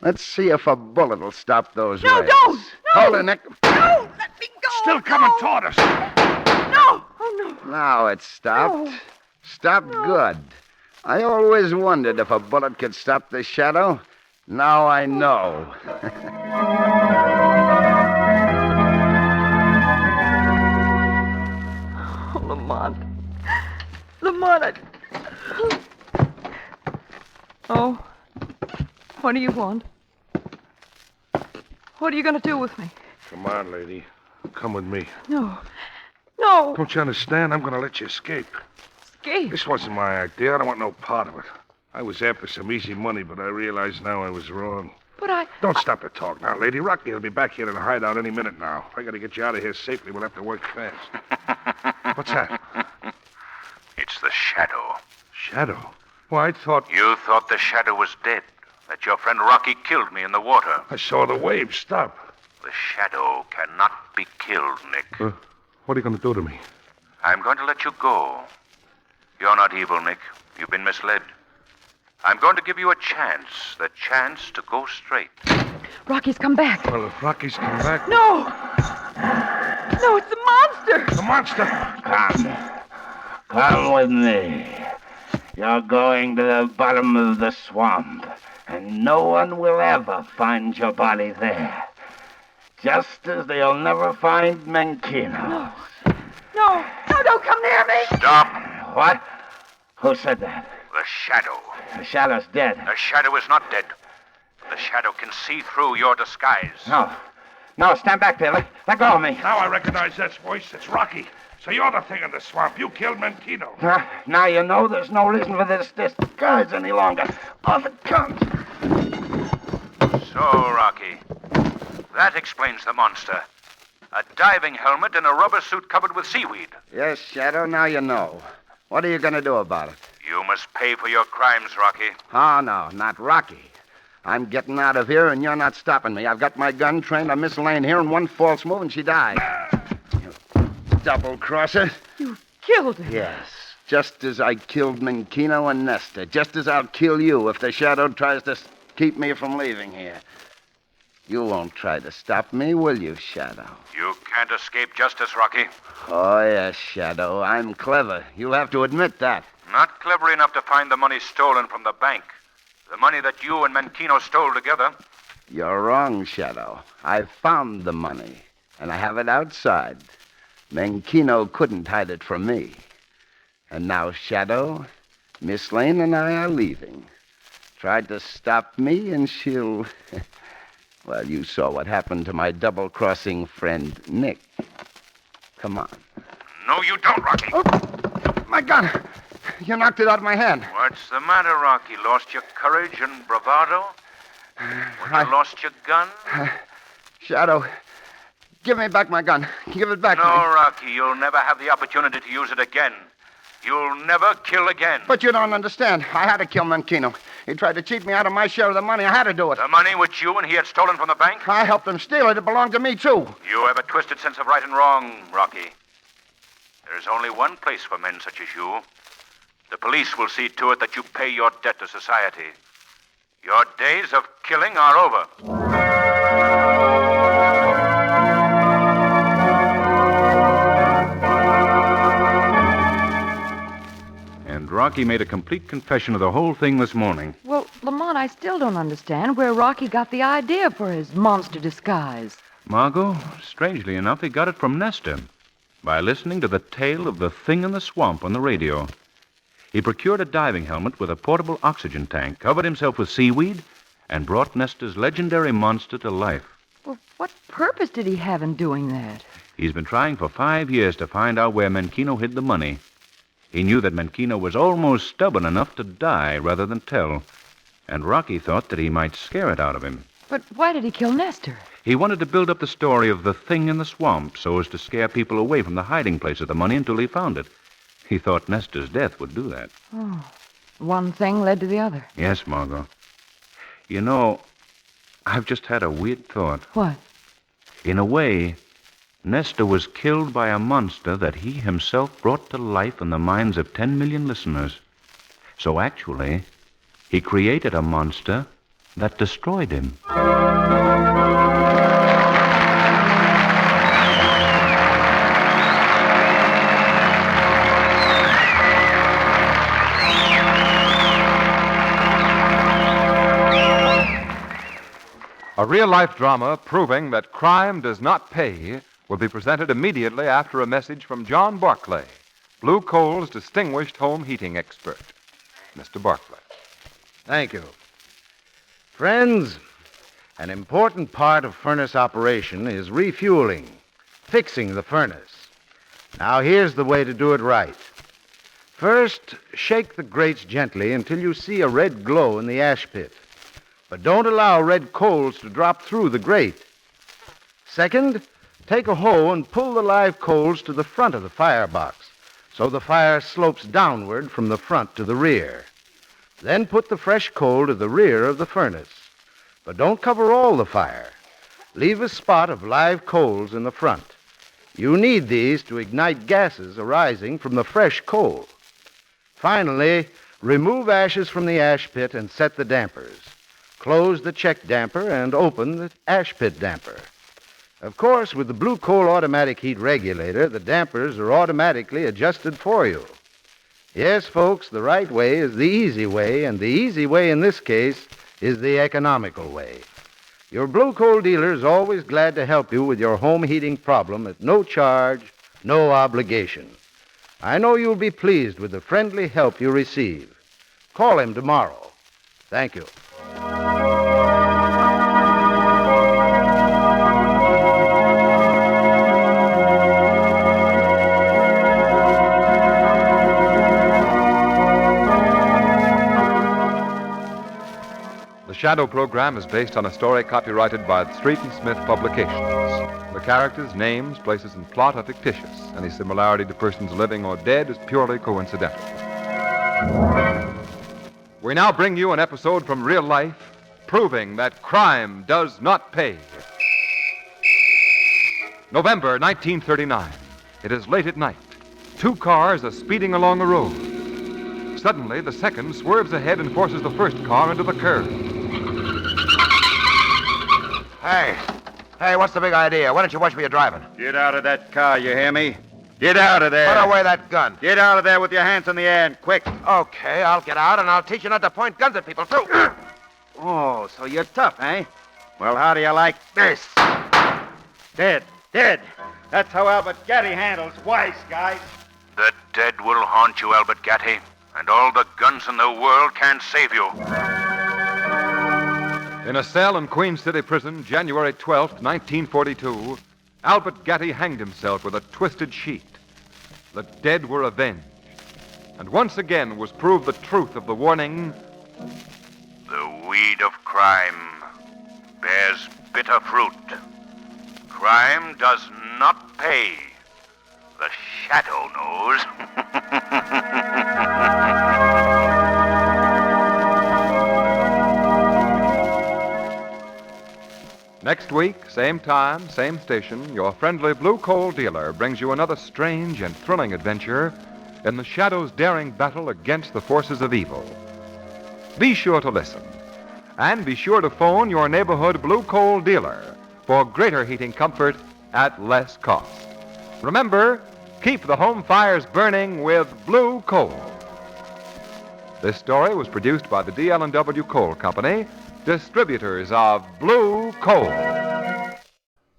Let's see if a bullet will stop those No, waves. don't! No! Hold it, Nick. No! Let me go! Still coming toward us. No! Oh, no. Now it's stopped. Stopped good. I always wondered if a bullet could stop the Shadow. Now I know. Oh, Lamont. Lamont, Oh, what do you want? What are you going to do with me? Come on, lady. Come with me. No. No. Don't you understand? I'm going to let you escape. Escape? This wasn't my idea. I don't want no part of it. I was after some easy money, but I realize now I was wrong. But I... Don't stop to talk now, lady. Rocky will be back here in the hideout any minute now. If I got to get you out of here safely, we'll have to work fast. What's that? It's the Shadow. Shadow? Well, I thought... You thought the Shadow was dead, that your friend Rocky killed me in the water. I saw the waves stop. The Shadow cannot be killed, Nick. What are you going to do to me? I'm going to let you go. You're not evil, Nick. You've been misled. I'm going to give you a chance, the chance to go straight. Rocky's come back. Well, if Rocky's come back... No! No, it's the monster! The monster! Come with me. You're going to the bottom of the swamp, and no one will ever find your body there. Just as they'll never find Menkino. No, don't come near me! Stop. What? Who said that? The shadow. The shadow's dead. The shadow is not dead. The shadow can see through your disguise. No, stand back there. Let go of me. Now I recognize that voice. It's Rocky. So you're the thing in the swamp. You killed Menkino. Now you know there's no reason for this disguise any longer. Off it comes. So, Rocky, that explains the monster. A diving helmet and a rubber suit covered with seaweed. Yes, Shadow, now you know. What are you going to do about it? You must pay for your crimes, Rocky. Oh, no, not Rocky. I'm getting out of here, and you're not stopping me. I've got my gun trained on Miss Lane here, and one false move, and she died. You double-crosser. You killed her. Yes, just as I killed Menkino and Nesta. Just as I'll kill you if the Shadow tries to keep me from leaving here. You won't try to stop me, will you, Shadow? You can't escape justice, Rocky. Oh, yes, Shadow. I'm clever. You'll have to admit that. Not clever enough to find the money stolen from the bank. The money that you and Menkino stole together. You're wrong, Shadow. I found the money, and I have it outside. Menkino couldn't hide it from me. And now, Shadow, Miss Lane and I are leaving. Tried to stop me, and she'll... Well, you saw what happened to my double-crossing friend, Nick. Come on. No, you don't, Rocky. Oh, my gun! You knocked it out of my hand. What's the matter, Rocky? Lost your courage and bravado? When you lost your gun? Shadow, give me back my gun. Give it back to me. No, Rocky, you'll never have the opportunity to use it again. You'll never kill again. But you don't understand. I had to kill Menkino. He tried to cheat me out of my share of the money. I had to do it. The money which you and he had stolen from the bank? I helped him steal it. It belonged to me, too. You have a twisted sense of right and wrong, Rocky. There's only one place for men such as you. The police will see to it that you pay your debt to society. Your days of killing are over. And Rocky made a complete confession of the whole thing this morning. Well, Lamont, I still don't understand where Rocky got the idea for his monster disguise. Margot, strangely enough, he got it from Nesta by listening to the tale of the thing in the swamp on the radio. He procured a diving helmet with a portable oxygen tank, covered himself with seaweed, and brought Nesta's legendary monster to life. Well, what purpose did he have in doing that? He's been trying for 5 years to find out where Menkino hid the money. He knew that Menkino was almost stubborn enough to die rather than tell, and Rocky thought that he might scare it out of him. But why did he kill Nestor? He wanted to build up the story of the thing in the swamp so as to scare people away from the hiding place of the money until he found it. He thought Nestor's death would do that. Oh, one thing led to the other. Yes, Margot. You know, I've just had a weird thought. What? In a way, Nestor was killed by a monster that he himself brought to life in the minds of 10 million listeners. So actually, he created a monster that destroyed him. A real-life drama proving that crime does not pay will be presented immediately after a message from John Barclay, Blue Coal's distinguished home heating expert. Mr. Barclay. Thank you. Friends, an important part of furnace operation is refueling, fixing the furnace. Now, here's the way to do it right. First, shake the grates gently until you see a red glow in the ash pit. But don't allow red coals to drop through the grate. Second, take a hoe and pull the live coals to the front of the firebox so the fire slopes downward from the front to the rear. Then put the fresh coal to the rear of the furnace. But don't cover all the fire. Leave a spot of live coals in the front. You need these to ignite gases arising from the fresh coal. Finally, remove ashes from the ash pit and set the dampers. close the check damper, and open the ash pit damper. Of course, with the Blue Coal automatic heat regulator, the dampers are automatically adjusted for you. Yes, folks, the right way is the easy way, and the easy way in this case is the economical way. Your Blue Coal dealer is always glad to help you with your home heating problem at no charge, no obligation. I know you'll be pleased with the friendly help you receive. Call him tomorrow. Thank you. The Shadow program is based on a story copyrighted by Street and Smith Publications. The characters, names, places, and plot are fictitious. Any similarity to persons living or dead is purely coincidental. We now bring you an episode from real life proving that crime does not pay. November 1939. It is late at night. Two cars are speeding along the road. Suddenly, the second swerves ahead and forces the first car into the curb. Hey, what's the big idea? Why don't you watch me driving? Get out of that car, you hear me? Get out of there. Put away that gun. Get out of there with your hands in the air and quick. Okay, I'll get out and I'll teach you not to point guns at people, too. Oh, so you're tough, eh? Well, how do you like this? Dead. That's how Albert Gatty handles wise guys. The dead will haunt you, Albert Gatty, and all the guns in the world can't save you. In a cell in Queen City Prison, January 12th, 1942, Albert Gatty hanged himself with a twisted sheet. The dead were avenged. And once again was proved the truth of the warning, The weed of crime bears bitter fruit. Crime does not pay. The Shadow knows. Next week, same time, same station, your friendly Blue Coal dealer brings you another strange and thrilling adventure in the Shadow's daring battle against the forces of evil. Be sure to listen. And be sure to phone your neighborhood Blue Coal dealer for greater heating comfort at less cost. Remember, keep the home fires burning with Blue Coal. This story was produced by the DL&W Coal Company, distributors of Blue Coal.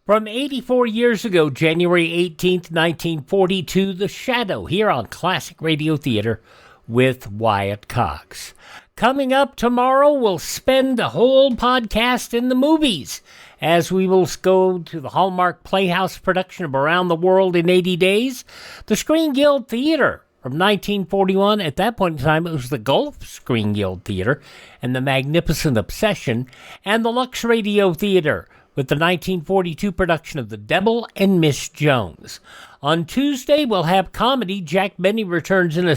From 84 years ago, January 18th, 1942, The Shadow, here on Classic Radio Theater with Wyatt Cox. Coming up tomorrow, we'll spend the whole podcast in the movies, as we will go to the Hallmark Playhouse production of Around the World in 80 Days, the Screen Guild Theater from 1941. At that point in time, it was the Gulf Screen Guild Theater and the Magnificent Obsession, and the Lux Radio Theater with the 1942 production of The Devil and Miss Jones. On Tuesday, we'll have comedy. Jack Benny returns in a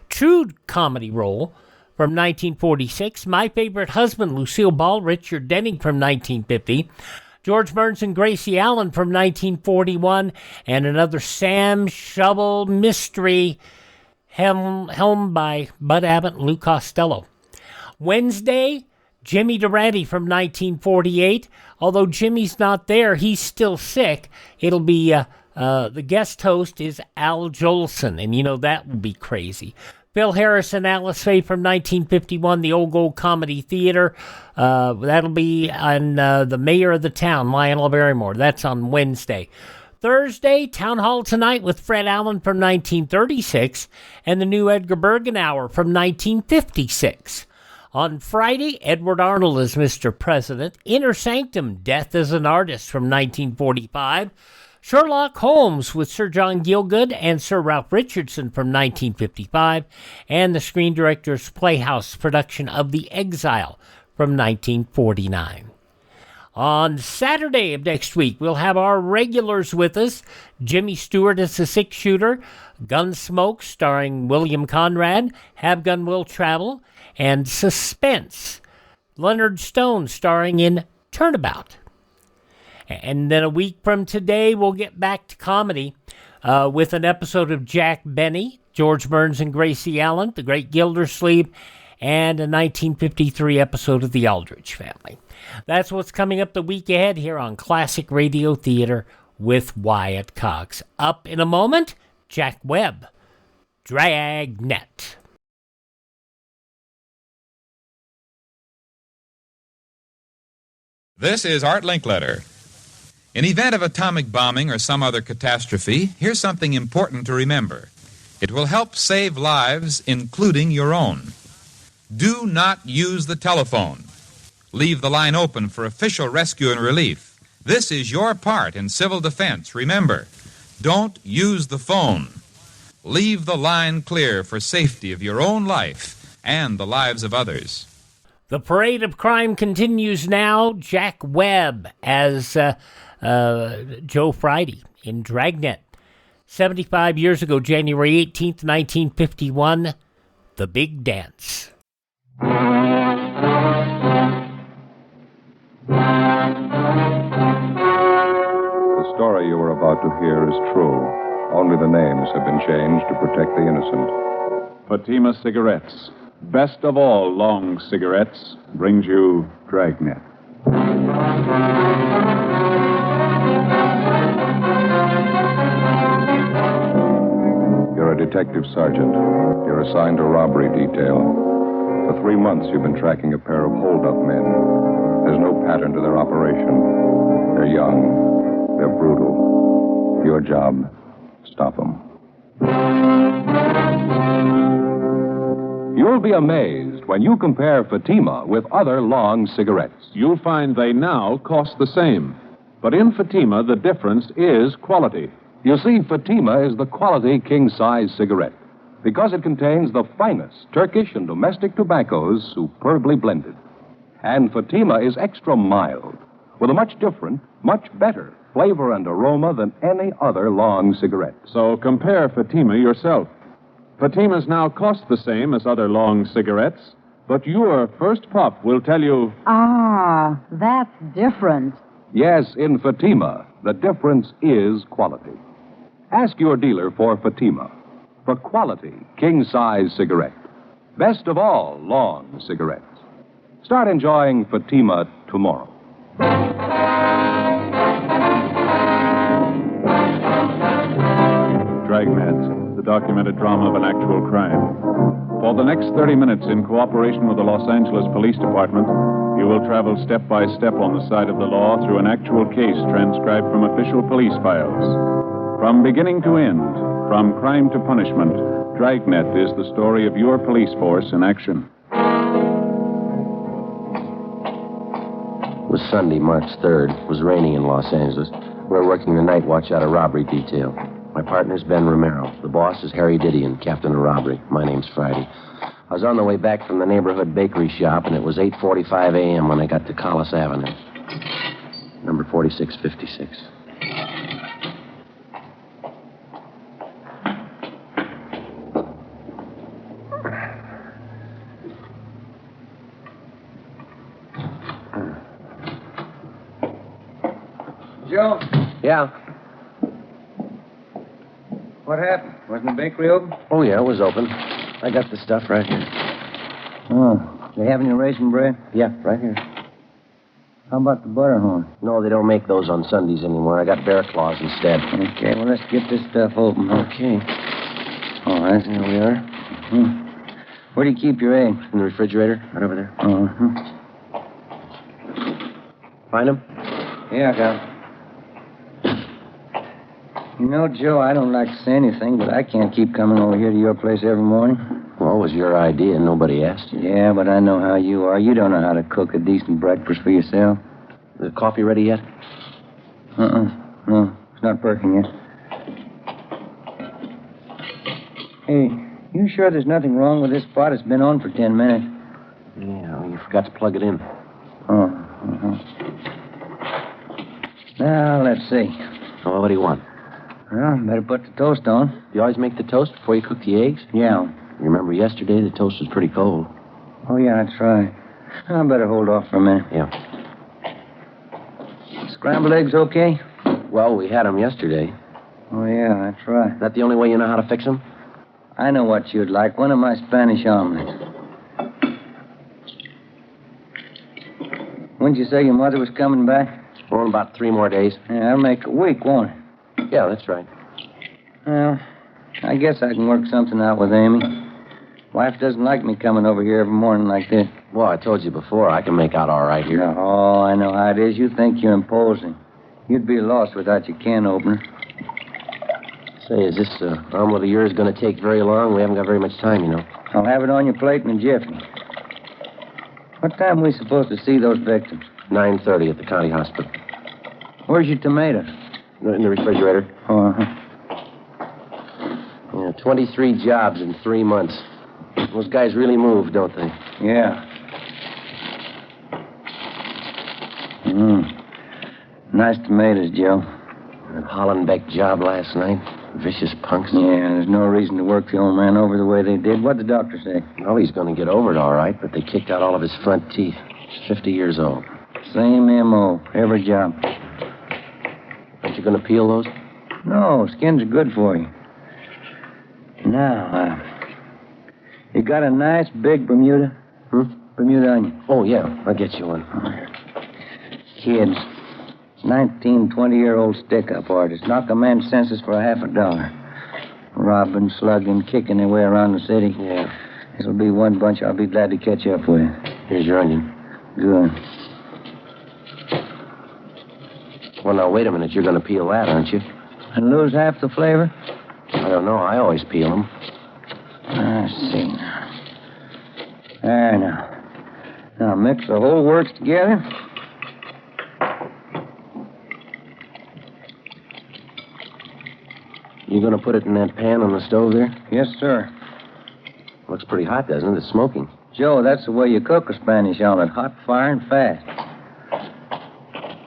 true comedy role from 1946. My Favorite Husband, Lucille Ball, Richard Denning from 1950. George Burns and Gracie Allen from 1941, and another Sam Shovel mystery helmed by Bud Abbott and Lou Costello. Wednesday, Jimmy Durante from 1948. Although Jimmy's not there, he's still sick. It'll be, the guest host is Al Jolson, and you know that will be crazy. Phil Harris and Alice Faye from 1951, the Old Gold Comedy Theater. That'll be on the mayor of the town, Lionel Barrymore. That's on Wednesday. Thursday, Town Hall Tonight with Fred Allen from 1936 and the new Edgar Bergen Hour from 1956. On Friday, Edward Arnold as Mr. President. Inner Sanctum, Death as an Artist from 1945. Sherlock Holmes with Sir John Gielgud and Sir Ralph Richardson from 1955, and the Screen Directors Playhouse production of The Exile from 1949. On Saturday of next week, we'll have our regulars with us. Jimmy Stewart as the six-shooter, Gunsmoke starring William Conrad, Have Gun Will Travel, and Suspense, Leonard Stone starring in Turnabout. And then a week from today, we'll get back to comedy with an episode of Jack Benny, George Burns and Gracie Allen, The Great Gildersleeve, and a 1953 episode of The Aldrich Family. That's what's coming up the week ahead here on Classic Radio Theater with Wyatt Cox. Up in a moment, Jack Webb, Dragnet. This is Art Linkletter. In event of atomic bombing or some other catastrophe, here's something important to remember. It will help save lives, including your own. Do not use the telephone. Leave the line open for official rescue and relief. This is your part in civil defense. Remember, don't use the phone. Leave the line clear for safety of your own life and the lives of others. The parade of crime continues now. Jack Webb as Joe Friday in Dragnet. 75 years ago, January 18th, 1951, The Big Dance. The story you are about to hear is true. Only the names have been changed to protect the innocent. Fatima Cigarettes, best of all long cigarettes, brings you Dragnet. You're a detective sergeant. You're assigned to robbery detail. For 3 months, you've been tracking a pair of hold-up men. There's no pattern to their operation. They're young. They're brutal. Your job, stop them. You'll be amazed when you compare Fatima with other long cigarettes. You'll find they now cost the same. But in Fatima, the difference is quality. You see, Fatima is the quality king-size cigarette because it contains the finest Turkish and domestic tobaccos superbly blended. And Fatima is extra mild with a much different, much better flavor and aroma than any other long cigarette. So compare Fatima yourself. Fatimas now cost the same as other long cigarettes, but your first puff will tell you... Ah, that's different. Yes, in Fatima, the difference is quality. Ask your dealer for Fatima, for quality king-size cigarette. Best of all long cigarettes. Start enjoying Fatima tomorrow. Dragnet, the documented drama of an actual crime. For the next 30 minutes, in cooperation with the Los Angeles Police Department, you will travel step by step on the side of the law through an actual case transcribed from official police files. From beginning to end, from crime to punishment, Dragnet is the story of your police force in action. It was Sunday, March 3rd. It was raining in Los Angeles. We were working the night watch out of robbery detail. My partner's Ben Romero. The boss is Harry Didion, captain of robbery. My name's Friday. I was on the way back from the neighborhood bakery shop, and it was 8:45 a.m. when I got to Collis Avenue. Number 4656. Joe? Yeah? What happened? Wasn't the bakery open? Oh, yeah, it was open. I got the stuff right here. Oh, they have any raisin bread? Yeah, right here. How about the butterhorn? No, they don't make those on Sundays anymore. I got bear claws instead. Okay, well, let's get this stuff open. Okay. All right, here we are. Hmm. Where do you keep your eggs? In the refrigerator, right over there. Uh-huh. Find them? Yeah, I got them. You know, Joe, I don't like to say anything, but I can't keep coming over here to your place every morning. Well, it was your idea. Nobody asked you. Yeah, but I know how you are. You don't know how to cook a decent breakfast for yourself. The coffee ready yet? No, it's not perking yet. Hey, you sure there's nothing wrong with this pot? It's been on for 10 minutes. Yeah, well, you forgot to plug it in. Oh, uh-huh. Now, let's see. Well, what do you want? Well, better put the toast on. You always make the toast before you cook the eggs? Yeah. You remember yesterday the toast was pretty cold. Oh, yeah, that's right. I better hold off for a minute. Yeah. Scrambled eggs okay? Well, we had them yesterday. Oh, yeah, that's right. Is that the only way you know how to fix them? I know what you'd like. One of my Spanish omelets. When'd you say your mother was coming back? Well, in about 3 more days. Yeah, that'll make a week, won't it? Yeah, that's right. Well, I guess I can work something out with Amy. Wife doesn't like me coming over here every morning like this. Well, I told you before, I can make out all right here. Oh, I know how it is. You think you're imposing. You'd be lost without your can opener. Say, is this omelet of yours going to take very long? We haven't got very much time, you know. I'll have it on your plate in a jiffy. What time are we supposed to see those victims? 9:30 at the county hospital. Where's your tomatoes? In the refrigerator. Oh, uh-huh. Yeah, 23 jobs in 3 months. Those guys really move, don't they? Yeah. Nice tomatoes, Joe. That Hollenbeck job last night. Vicious punks. Yeah, there's no reason to work the old man over the way they did. What'd the doctor say? Well, he's going to get over it all right, but they kicked out all of his front teeth. He's 50 years old. Same M.O. Every job. Aren't you going to peel those? No, skins are good for you. Now, you got a nice big Bermuda? Bermuda onion. Oh, yeah. I'll get you one. Kids. 19, 20-year-old stick-up artists. Knock a man's senses for $50. Robbing, slugging, kicking their way around the city. Yeah. This'll be one bunch I'll be glad to catch up with. Here's your onion. Good. Well, now, wait a minute. You're going to peel that, aren't you? And lose half the flavor? I don't know. I always peel them. I see now. There now. Now mix the whole works together. You going to put it in that pan on the stove there? Yes, sir. Looks pretty hot, doesn't it? It's smoking. Joe, that's the way you cook a Spanish omelet. Hot fire and fast.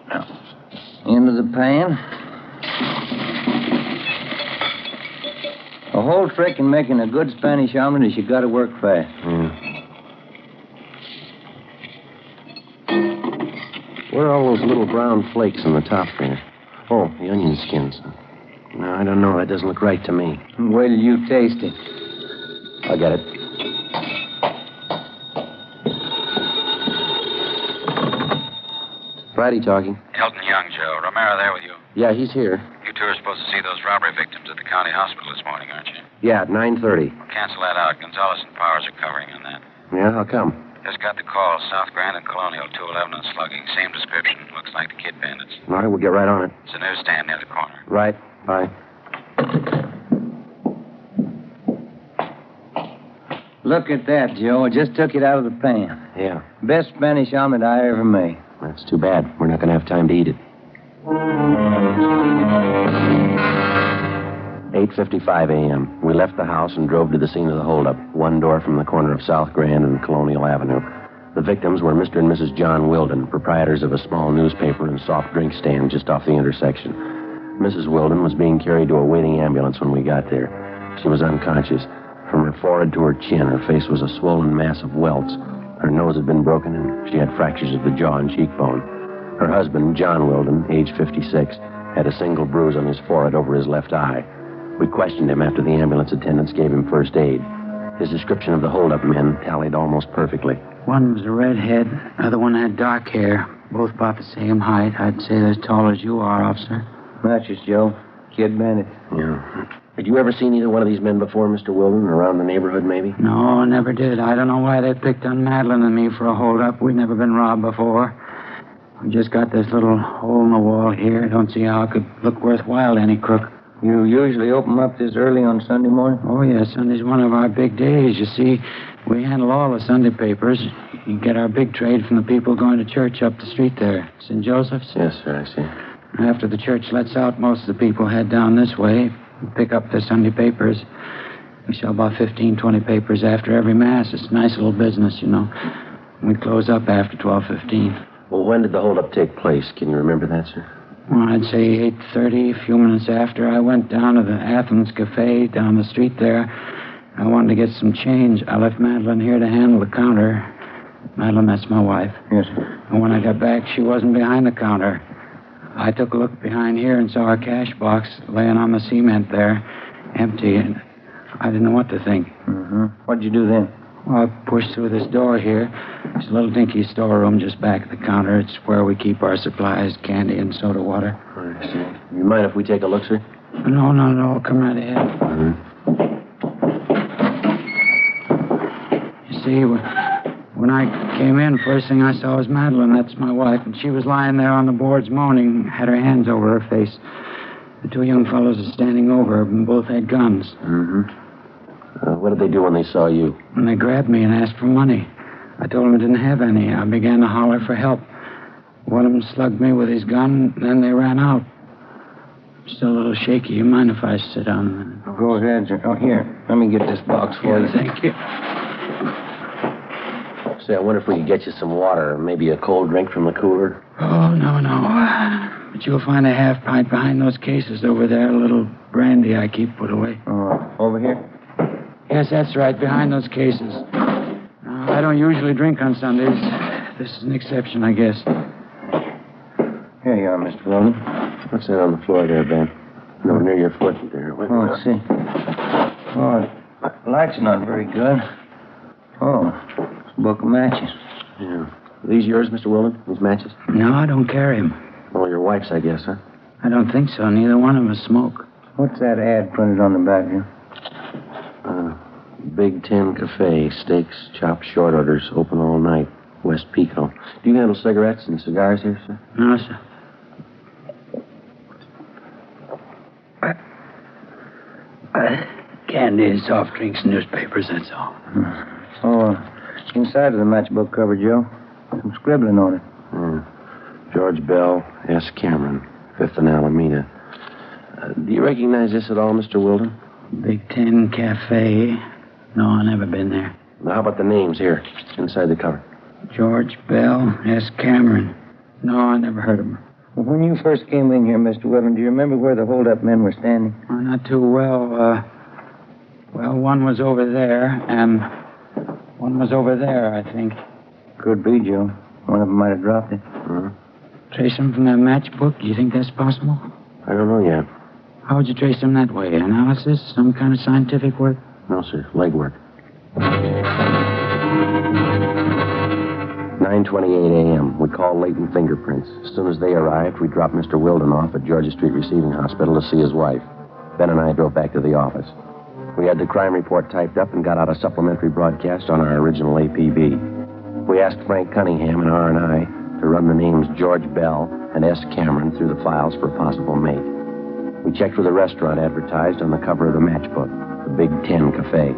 Now, into the pan. The whole trick in making a good Spanish omelet is you got to work fast. Where are all those little brown flakes on the top there? Oh, the onion skins. No, I don't know. That doesn't look right to me. Wait till you taste it. I'll get it. Friday talking. Elton Young, Joe. Romero there with you? Yeah, he's here. You two are supposed to see those robbery victims at the county hospital this morning, aren't you? Yeah, at 9:30. Cancel that out. Gonzalez and Powers are covering on that. Yeah, how come? Just got the call. South Grand and Colonial, 211 and slugging. Same description. Looks like the Kid Bandits. All right, we'll get right on it. It's a newsstand near the corner. Right. Bye. Look at that, Joe. I just took it out of the pan. Yeah. Best Spanish omelet I ever made. That's too bad. We're not going to have time to eat it. 8:55 a.m. We left the house and drove to the scene of the holdup, one door from the corner of South Grand and Colonial Avenue. The victims were Mr. and Mrs. John Wilden, proprietors of a small newspaper and soft drink stand just off the intersection. Mrs. Wilden was being carried to a waiting ambulance when we got there. She was unconscious. From her forehead to her chin, her face was a swollen mass of welts. Her nose had been broken, and she had fractures of the jaw and cheekbone. Her husband, John Wilden, age 56, had a single bruise on his forehead over his left eye. We questioned him after the ambulance attendants gave him first aid. His description of the holdup men tallied almost perfectly. One was a redhead, other one had dark hair, both about the same height. I'd say they're as tall as you are, officer. Matches, Joe. Kid Bandits. Yeah. Had you ever seen either one of these men before, Mr. Wilden, around the neighborhood, maybe? No, never did. I don't know why they picked on Madeline and me for a holdup. We'd never been robbed before. We just got this little hole in the wall here. I don't see how it could look worthwhile to any crook. You usually open up this early on Sunday morning? Oh, yeah, Sunday's one of our big days. You see, we handle all the Sunday papers. You get our big trade from the people going to church up the street there. St. Joseph's? Yes, sir, I see. After the church lets out, most of the people head down this way, pick up their Sunday papers. We sell about 15, 20 papers after every Mass. It's a nice little business, you know. We close up after 12:15. Well, when did the holdup take place? Can you remember that, sir? Well, I'd say 8:30, a few minutes after. I went down to the Athens Cafe down the street there. I wanted to get some change. I left Madeline here to handle the counter. Madeline, that's my wife. Yes, sir. And when I got back, she wasn't behind the counter. I took a look behind here and saw her cash box laying on the cement there, empty, and I didn't know what to think. Mm-hmm. What'd you do then? Well, I pushed through this door here. There's a little dinky storeroom just back of the counter. It's where we keep our supplies, candy and soda water. I see. You mind if we take a look, sir? No. Come right ahead. You see, when I came in, first thing I saw was Madeline. That's my wife. And she was lying there on the boards moaning, had her hands over her face. The two young fellows were standing over her, and both had guns. What did they do when they saw you? And they grabbed me and asked for money. I told them I didn't have any. I began to holler for help. One of them slugged me with his gun, then they ran out. I'm still a little shaky. You mind if I sit down a minute? Go ahead, sir. Oh, here. Let me get this box for you. Thank you. Say, I wonder if we could get you some water, or maybe a cold drink from the cooler. Oh, no. But you'll find a half pint behind those cases over there. A little brandy I keep put away. Over here? Yes, that's right. Behind those cases. I don't usually drink on Sundays. This is an exception, I guess. Here you are, Mr. Weldon. What's that on the floor there, Ben? No, near your foot there. Let's see. The light's not very good. It's a book of matches. Yeah. Are these yours, Mr. Weldon? These matches? No, I don't carry them. Well, your wife's, I guess, huh? I don't think so. Neither one of us smoke. What's that ad printed on the back here? Big Ten Cafe, steaks, chopped short orders, open all night, West Pico. Do you handle cigarettes and cigars here, sir? No, sir. Candy, soft drinks, newspapers, that's all. Inside of the matchbook cover, Joe. Some scribbling on it. George Bell, S. Cameron, 5th and Alameda. Do you recognize this at all, Mr. Weldon? Big Ten Cafe. No, I've never been there. Now, how about the names here, inside the cover? George Bell, S. Cameron. No, I never heard of him. Well, when you first came in here, Mr. Weldon, do you remember where the hold-up men were standing? Not too well. One was over there, and one was over there, I think. Could be, Joe. One of them might have dropped it. Trace them from that matchbook? Do you think that's possible? I don't know yet. How would you trace them that way? Analysis? Some kind of scientific work? No, sir. Legwork. 9:28 a.m. We called Leighton Fingerprints. As soon as they arrived, we dropped Mr. Weldon off at Georgia Street Receiving Hospital to see his wife. Ben and I drove back to the office. We had the crime report typed up and got out a supplementary broadcast on our original APB. We asked Frank Cunningham and R&I to run the names George Bell and S. Cameron through the files for a possible mate. We checked with the restaurant advertised on the cover of the matchbook, the Big Ten Cafe.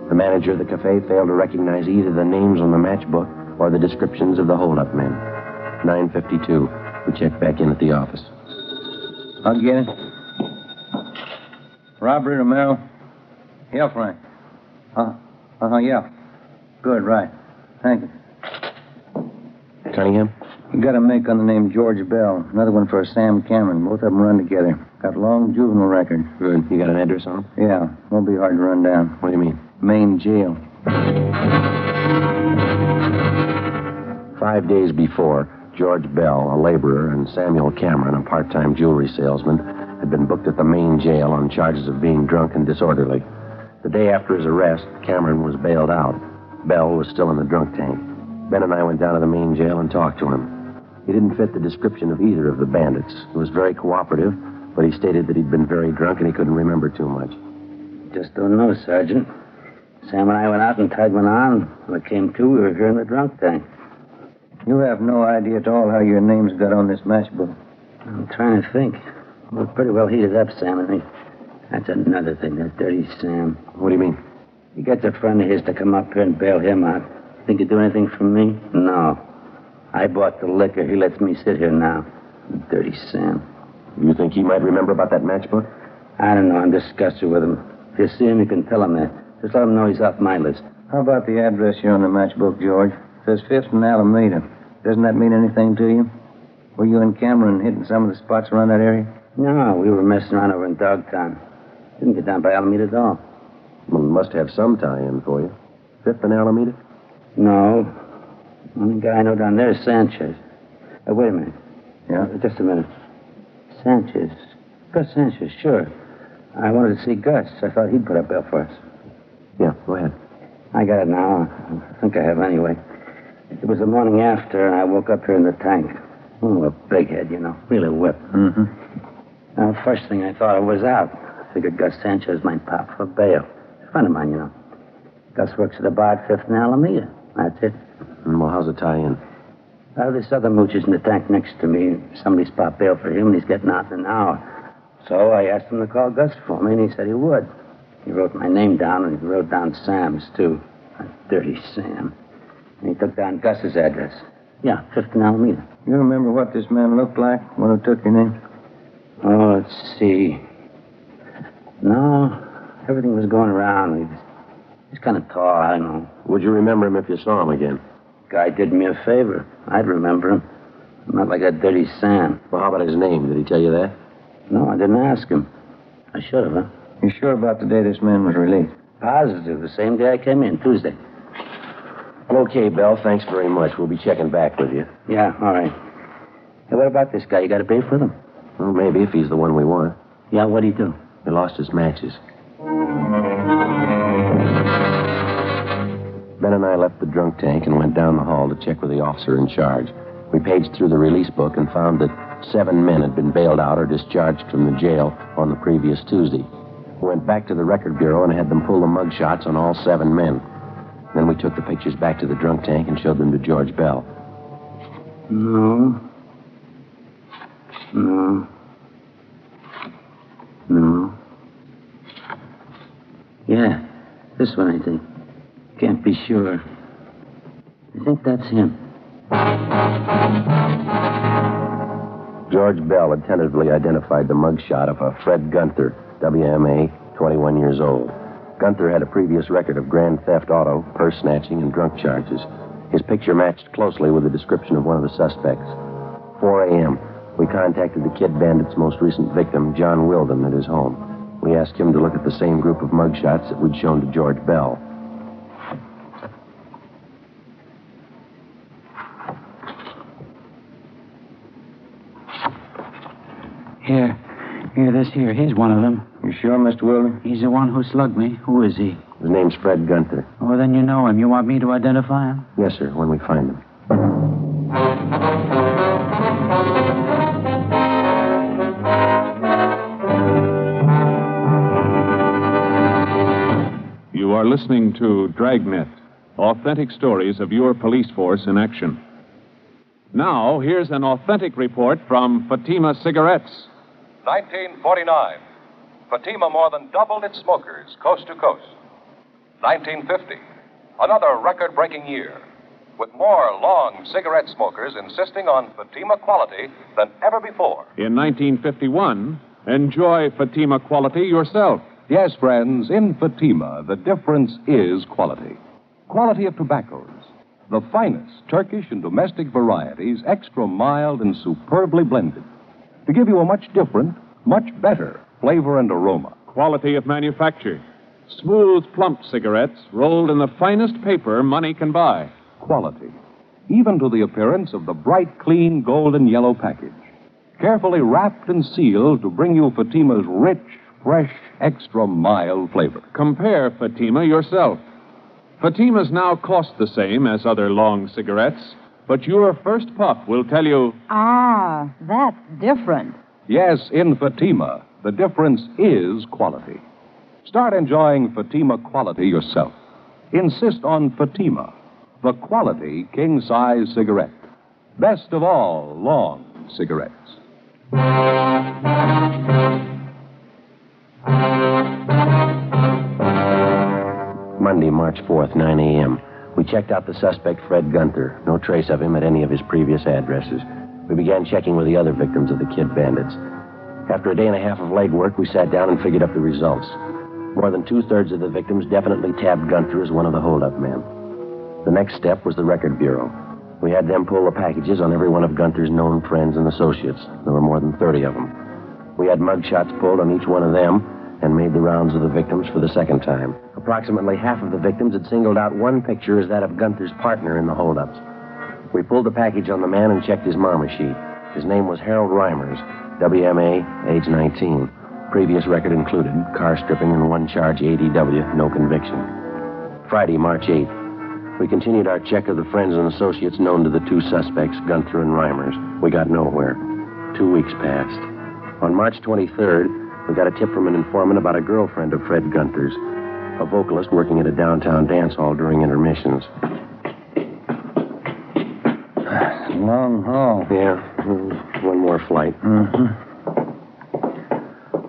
The manager of the cafe failed to recognize either the names on the matchbook or the descriptions of the hold-up men. 9:52. We checked back in at the office. I'll get it. Robbery, Romero. Yeah, Frank. Yeah. Good, right. Thank you. Cunningham? You got a make on the name George Bell. Another one for Sam Cameron. Both of them run together. Got a long juvenile record. Good. You got an address on them? Yeah. Won't be hard to run down. What do you mean? Main jail. 5 days before, George Bell, a laborer, and Samuel Cameron, a part-time jewelry salesman, had been booked at the main jail on charges of being drunk and disorderly. The day after his arrest, Cameron was bailed out. Bell was still in the drunk tank. Ben and I went down to the main jail and talked to him. He didn't fit the description of either of the bandits. He was very cooperative, but he stated that he'd been very drunk and he couldn't remember too much. Just don't know, Sergeant. Sam and I went out and tied one on. When it came to, we were here in the drunk tank. You have no idea at all how your names got on this matchbook. I'm trying to think. We're pretty well heated up, Sam and me. That's another thing, that dirty Sam. What do you mean? He gets a friend of his to come up here and bail him out. Think he'd do anything for me? No. I bought the liquor. He lets me sit here now. Dirty Sam. You think he might remember about that matchbook? I don't know. I'm disgusted with him. If you see him, you can tell him that. Just let him know he's off my list. How about the address here on the matchbook, George? It says 5th and Alameda. Doesn't that mean anything to you? Were you and Cameron hitting some of the spots around that area? No, we were messing around over in Dogtown. Didn't get down by Alameda at all. Well, it must have some tie-in for you. 5th and Alameda? No. The only guy I know down there is Sanchez. Wait a minute. Yeah? Just a minute. Sanchez. Gus Sanchez, sure. I wanted to see Gus. I thought he'd put up bail for us. Yeah, go ahead. I got it now. I think I have anyway. It was the morning after, and I woke up here in the tank. Oh, a big head, you know. Really whipped. Mm-hmm. First thing I thought I was out. I figured Gus Sanchez might pop for bail. A friend of mine, you know. Gus works at a bar at 5th and Alameda. That's it. Well, how's it tie in? This other mooch is in the tank next to me. Somebody's popped bail for him, and he's getting out in an hour. So I asked him to call Gus for me, and he said he would. He wrote my name down, and he wrote down Sam's, too. That dirty Sam. And he took down Gus's address. Yeah, 5th and Alameda. You remember what this man looked like, one who took your name? Oh, let's see. No, everything was going around. He's kind of tall, I don't know. Would you remember him if you saw him again? Guy did me a favor. I'd remember him. Not like that dirty Sam. Well, how about his name? Did he tell you that? No, I didn't ask him. I should have, huh? You sure about the day this man was released? Positive. The same day I came in, Tuesday. Well, okay, Bell. Thanks very much. We'll be checking back with you. Yeah, all right. Hey, what about this guy? You got a beef with him? Well, maybe if he's the one we want. Yeah, what'd he do? He lost his matches. Ben and I left the drunk tank and went down the hall to check with the officer in charge. We paged through the release book and found that 7 men had been bailed out or discharged from the jail on the previous Tuesday. We went back to the record bureau and had them pull the mug shots on all 7 men. Then we took the pictures back to the drunk tank and showed them to George Bell. No. Yeah, this one, I think. Can't be sure. I think that's him. George Bell had tentatively identified the mugshot of a Fred Guenther, WMA, 21 years old. Guenther had a previous record of grand theft auto, purse snatching, and drunk charges. His picture matched closely with the description of one of the suspects. 4 a.m., we contacted the Kid Bandits' most recent victim, John Wilden, at his home. We asked him to look at the same group of mugshots that we'd shown to George Bell. Here's one of them. You sure, Mr. Wilden? He's the one who slugged me. Who is he? His name's Fred Guenther. Oh, then you know him. You want me to identify him? Yes, sir, when we find him. You are listening to Dragnet, authentic stories of your police force in action. Now, here's an authentic report from Fatima Cigarettes. 1949. Fatima more than doubled its smokers coast to coast. 1950. Another record-breaking year, with more long cigarette smokers insisting on Fatima quality than ever before. In 1951, enjoy Fatima quality yourself. Yes, friends, in Fatima, the difference is quality. Quality of tobaccos. The finest Turkish and domestic varieties, extra mild and superbly blended, to give you a much different, much better flavor and aroma. Quality of manufacture. Smooth, plump cigarettes rolled in the finest paper money can buy. Quality. Even to the appearance of the bright, clean, golden yellow package. Carefully wrapped and sealed to bring you Fatima's rich, fresh, extra mild flavor. Compare Fatima yourself. Fatimas now cost the same as other long cigarettes, but your first puff will tell you... Ah, that's different. Yes, in Fatima, the difference is quality. Start enjoying Fatima quality yourself. Insist on Fatima, the quality king-size cigarette. Best of all long cigarettes. Monday, March 4th, 9 a.m. We checked out the suspect, Fred Guenther. No trace of him at any of his previous addresses. We began checking with the other victims of the Kid Bandits. After a day and a half of legwork, we sat down and figured up the results. More than 2/3 of the victims definitely tabbed Guenther as one of the hold-up men. The next step was the record bureau. We had them pull the packages on every one of Guenther's known friends and associates. There were more than 30 of them. We had mugshots pulled on each one of them and made the rounds of the victims for the second time. Approximately half of the victims had singled out one picture as that of Guenther's partner in the holdups. We pulled the package on the man and checked his mama sheet. His name was Harold Reimers, WMA, age 19. Previous record included car stripping and one charge ADW, no conviction. Friday, March 8th. We continued our check of the friends and associates known to the two suspects, Guenther and Reimers. We got nowhere. 2 weeks passed. On March 23rd, we got a tip from an informant about a girlfriend of Fred Guenther's, a vocalist working at a downtown dance hall during intermissions. Long haul. Yeah, one more flight. Mm-hmm.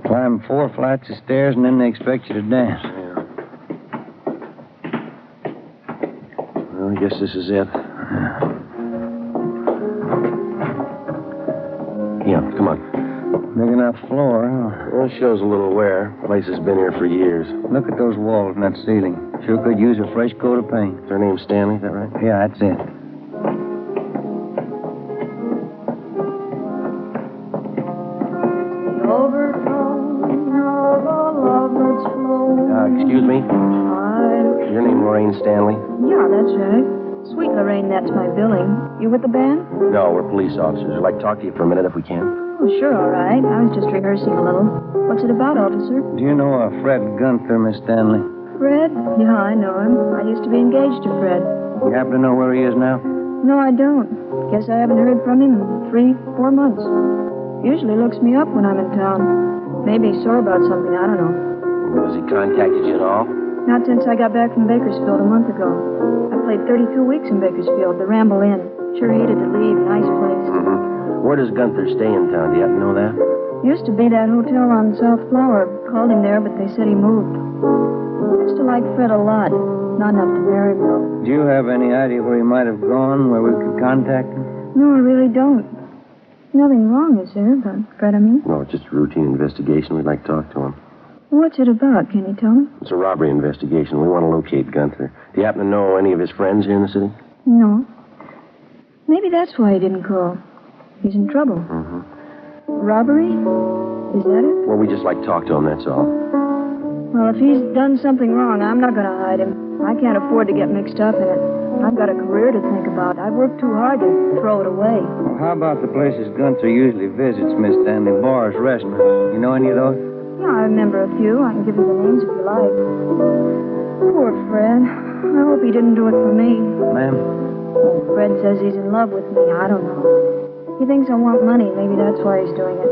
Climb 4 flights of stairs and then they expect you to dance. Well, I guess this is it. Yeah, come on. Big enough floor, huh? Well, it shows a little wear. Place has been here for years. Look at those walls and that ceiling. Sure could use a fresh coat of paint. Is her name Stanley, is that right? Yeah, that's it. Excuse me? Hi. Your name Lorraine Stanley? Yeah, that's right. Sweet Lorraine, that's my billing. You with the band? No, we're police officers. I'd like to talk to you for a minute if we can. Oh, sure, all right. I was just rehearsing a little. What's it about, officer? Do you know Fred Guenther, Miss Stanley? Fred? Yeah, I know him. I used to be engaged to Fred. You happen to know where he is now? No, I don't. Guess I haven't heard from him in 3-4 months. Usually looks me up when I'm in town. Maybe he's sore about something, I don't know. Has he contacted you at all? Not since I got back from Bakersfield a month ago. I played 32 weeks in Bakersfield, the Ramble Inn. Sure hated to leave. Nice place. Mm-hmm. Where does Guenther stay in town? Do you happen to know that? Used to be that hotel on South Flower. Called him there, but they said he moved. Used to like Fred a lot. Not enough to marry him, though. Do you have any idea where he might have gone, where we could contact him? No, I really don't. Nothing wrong, is there, about Fred, I mean? No, it's just a routine investigation. We'd like to talk to him. What's it about? Can you tell me? It's a robbery investigation. We want to locate Guenther. Do you happen to know any of his friends here in the city? No. Maybe that's why he didn't call. He's in trouble. Mm-hmm. Robbery? Is that it? Well, we just like to talk to him, that's all. Well, if he's done something wrong, I'm not going to hide him. I can't afford to get mixed up in it. I've got a career to think about. I've worked too hard to throw it away. Well, how about the places Guenther usually visits, Miss Stanley? Bars, restaurants. You know any of those? Yeah, I remember a few. I can give you the names if you like. Poor Fred. I hope he didn't do it for me. Ma'am? Oh, Fred says he's in love with me. I don't know. He thinks I want money. Maybe that's why he's doing it.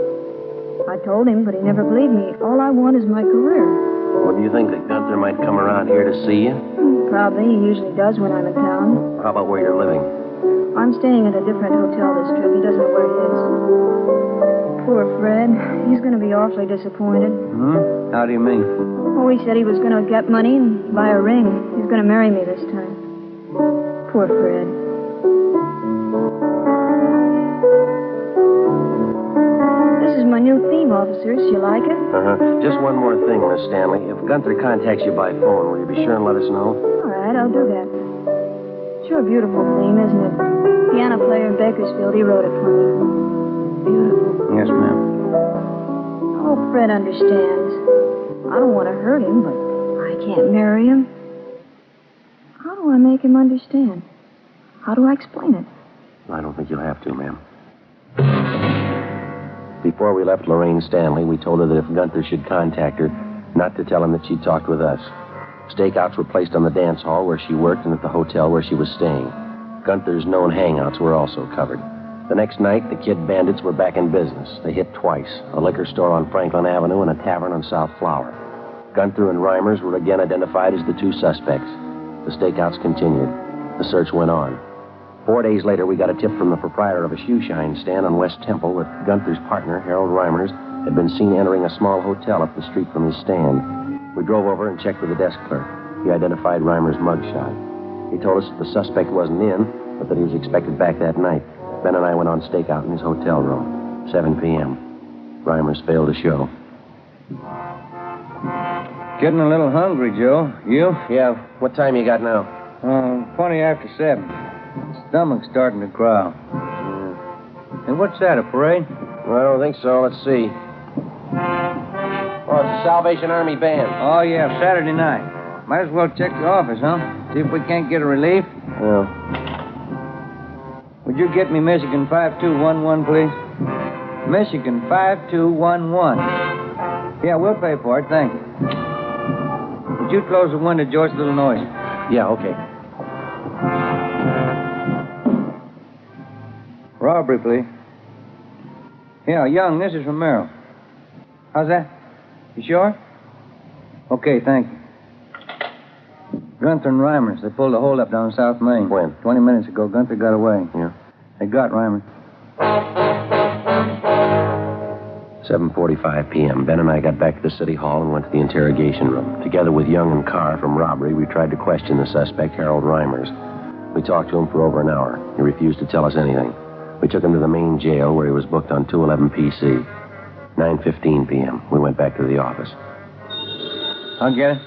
I told him, but he never believed me. All I want is my career. Well, do you think that Guenther might come around here to see you? Probably. He usually does when I'm in town. How about where you're living? I'm staying at a different hotel this trip. He doesn't know where he is. Poor Fred. He's going to be awfully disappointed. Hmm? How do you mean? Oh, he said he was going to get money and buy a ring. He's going to marry me this time. Poor Fred. This is my new theme, officers. You like it? Uh-huh. Just one more thing, Miss Stanley. If Guenther contacts you by phone, will you be sure and let us know? All right, I'll do that. Sure, beautiful theme, isn't it? Piano player in Bakersfield, he wrote it for me. Beautiful. Yes, ma'am. I hope Fred understands. I don't want to hurt him, but I can't marry him. How do I make him understand? How do I explain it? I don't think you'll have to, ma'am. Before we left Lorraine Stanley, we told her that if Guenther should contact her, not to tell him that she'd talked with us. Stakeouts were placed on the dance hall where she worked and at the hotel where she was staying. Guenther's known hangouts were also covered. The next night, the Kid Bandits were back in business. They hit twice, a liquor store on Franklin Avenue and a tavern on South Flower. Guenther and Reimers were again identified as the two suspects. The stakeouts continued. The search went on. 4 days later, we got a tip from the proprietor of a shoe shine stand on West Temple that Guenther's partner, Harold Reimers, had been seen entering a small hotel up the street from his stand. We drove over and checked with the desk clerk. He identified Reimers' mugshot. He told us that the suspect wasn't in, but that he was expected back that night. Ben and I went on stakeout in his hotel room. 7 p.m. Reimers failed to show. Getting a little hungry, Joe. You? Yeah. What time you got now? 20 after 7. Stomach's starting to growl. Hey, what's that, a parade? Well, I don't think so. Let's see. Oh, it's the Salvation Army Band. Oh, yeah, Saturday night. Might as well check the office, huh? See if we can't get a relief. Yeah. Would you get me Michigan 5211, please? Michigan 5211. Yeah, we'll pay for it, thank you. Would you close the window, Joyce? A little noise. Yeah, okay. Robbery, please. Yeah, Young, this is Romero. How's that? You sure? Okay, thank you. Guenther and Reimers, they pulled a hold-up down South Main. When? 20 minutes ago. Guenther got away. Yeah. They got Reimers. 7:45 p.m. Ben and I got back to the city hall and went to the interrogation room. Together with Young and Carr from robbery, we tried to question the suspect, Harold Reimers. We talked to him for over an hour. He refused to tell us anything. We took him to the main jail where he was booked on 211 PC. 9:15 p.m. We went back to the office. I'll get it.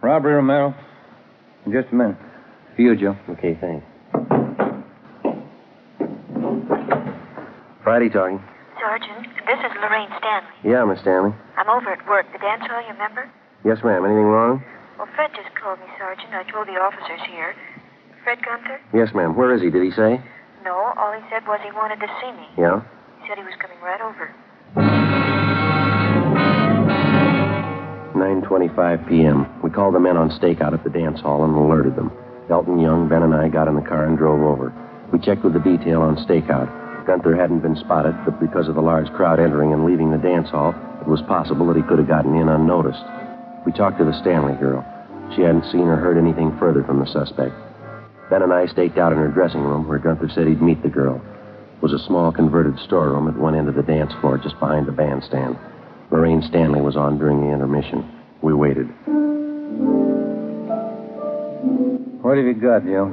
Robbery, Romero. In just a minute. For you, Joe. Okay, thanks. Friday talking. Sergeant, this is Lorraine Stanley. Yeah, Miss Stanley. I'm over at work. The dance hall, you remember? Yes, ma'am. Anything wrong? Well, Fred just called me, Sergeant. I told the officers here. Fred Guenther? Yes, ma'am. Where is he? Did he say? No, all he said was he wanted to see me. Yeah? He said he was coming right over. 9:25 p.m. We called the men on stakeout at the dance hall and alerted them. Elton, Young, Ben, and I got in the car and drove over. We checked with the detail on stakeout. Guenther hadn't been spotted, but because of the large crowd entering and leaving the dance hall, it was possible that he could have gotten in unnoticed. We talked to the Stanley girl. She hadn't seen or heard anything further from the suspect. Ben and I staked out in her dressing room where Guenther said he'd meet the girl. It was a small converted storeroom at one end of the dance floor just behind the bandstand. Lorraine Stanley was on during the intermission. We waited. What have you got, Joe?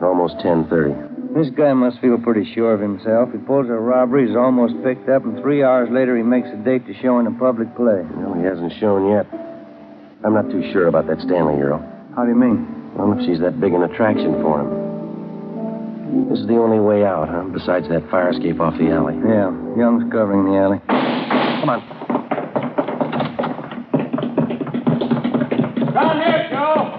Almost 10:30. This guy must feel pretty sure of himself. He pulls a robbery, he's almost picked up, and 3 hours later he makes a date to show in a public play. Well, he hasn't shown yet. I'm not too sure about that Stanley girl. How do you mean? Well, if she's that big an attraction for him. This is the only way out, huh? Besides that fire escape off the alley. Yeah, Young's covering the alley. Come on. Down here, Joe!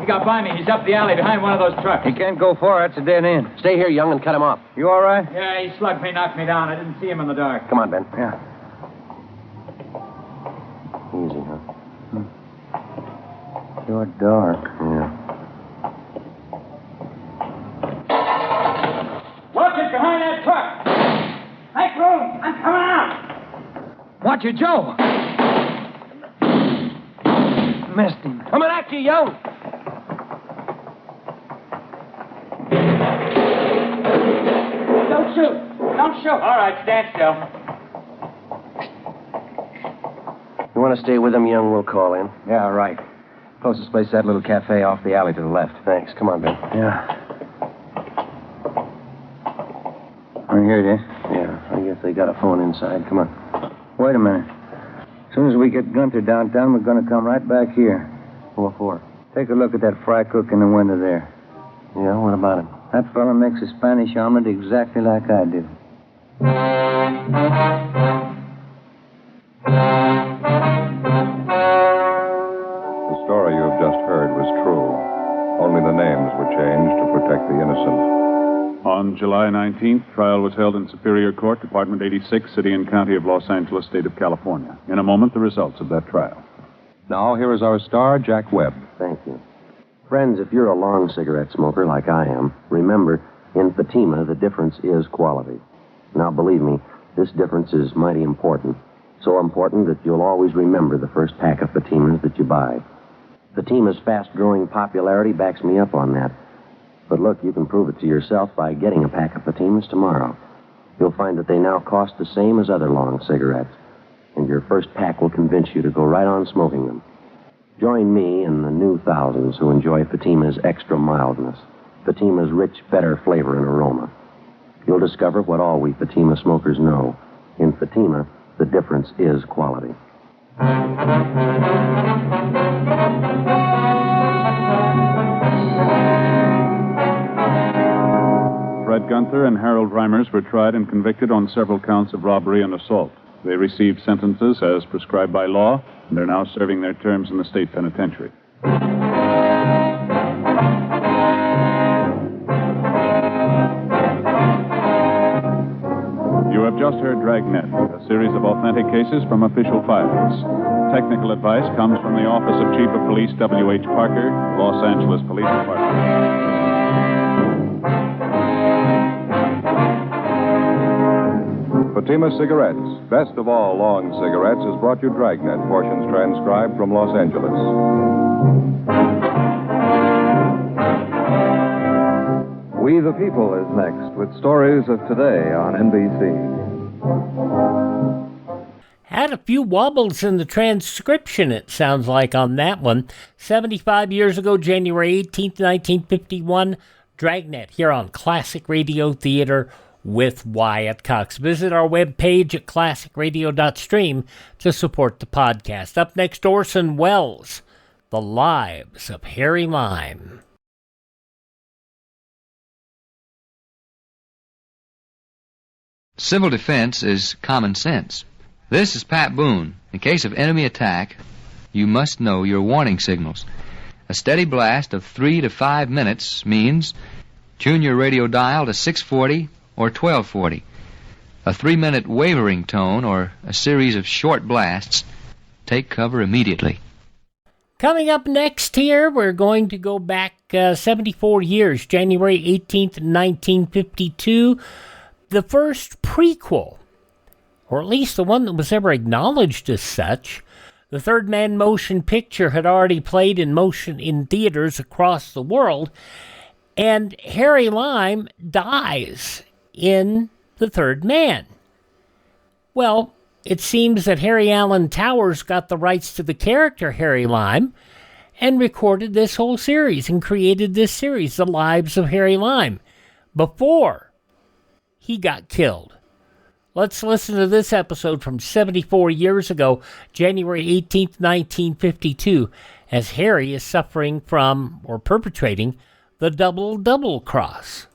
He got by me. He's up the alley behind one of those trucks. He can't go far. That's a dead end. Stay here, Young, and cut him off. You all right? Yeah, he slugged me, knocked me down. I didn't see him in the dark. Come on, Ben. Yeah. Easy, huh? Sure dark. Yeah. Watch it behind that truck. Make room. I'm coming out. Watch it, Joe. Missed him. Coming at you, Young. Don't shoot. Don't shoot. All right, stand still. You want to stay with him, Young? We'll call in. Yeah, right. Closest place, that little cafe off the alley to the left. Thanks. Come on, Ben. Yeah. Right here, dear. Yeah, I guess they got a phone inside. Come on. Wait a minute. As soon as we get Guenther downtown, we're going to come right back here. What for? Take a look at that fry cook in the window there. Yeah, what about him? That fella makes a Spanish omelet exactly like I do. The story you have just heard was true. Only the names were changed to protect the innocent. On July 19th, trial was held in Superior Court, Department 86, City and County of Los Angeles, State of California. In a moment, the results of that trial. Now, here is our star, Jack Webb. Thank you. Friends, if you're a long cigarette smoker like I am, remember, in Fatima, the difference is quality. Now, believe me, this difference is mighty important. So important that you'll always remember the first pack of Fatimas that you buy. Fatima's fast-growing popularity backs me up on that. But look, you can prove it to yourself by getting a pack of Fatimas tomorrow. You'll find that they now cost the same as other long cigarettes. And your first pack will convince you to go right on smoking them. Join me and the new thousands who enjoy Fatima's extra mildness, Fatima's rich, better flavor and aroma. You'll discover what all we Fatima smokers know. In Fatima, the difference is quality. Fred Guenther and Harold Reimers were tried and convicted on several counts of robbery and assault. They received sentences as prescribed by law, and are now serving their terms in the state penitentiary. You have just heard Dragnet, a series of authentic cases from official files. technical advice comes from the Office of Chief of Police W.H. Parker, Los Angeles Police Department. Fatima Cigarettes, best of all long cigarettes, has brought you Dragnet, portions transcribed from Los Angeles. We the People is next with stories of today on NBC. Had a few wobbles in the transcription, it sounds like, on that one. 75 years ago, January 18th, 1951, Dragnet here on Classic Radio Theater with Wyatt Cox. Visit our webpage at classicradio.stream to support the podcast. Up next, Orson Welles, The Lives of Harry Lime. Civil defense is common sense. This is Pat Boone. In case of enemy attack, you must know your warning signals. A steady blast of 3 to 5 minutes means tune your radio dial to 640 or 1240. A 3-minute wavering tone or a series of short blasts, take cover immediately. Coming up next here, we're going to go back 74 years, January 18th, 1952. The first prequel, or at least the one that was ever acknowledged as such. The Third Man motion picture had already played in theaters across the world, and Harry Lime dies in The Third Man. Well, it seems that Harry Alan Towers got the rights to the character Harry Lime and recorded this whole series and created this series, The Lives of Harry Lime, before he got killed. Let's listen to this episode from 74 years ago, January 18th, 1952, as Harry is suffering from, or perpetrating, the double cross.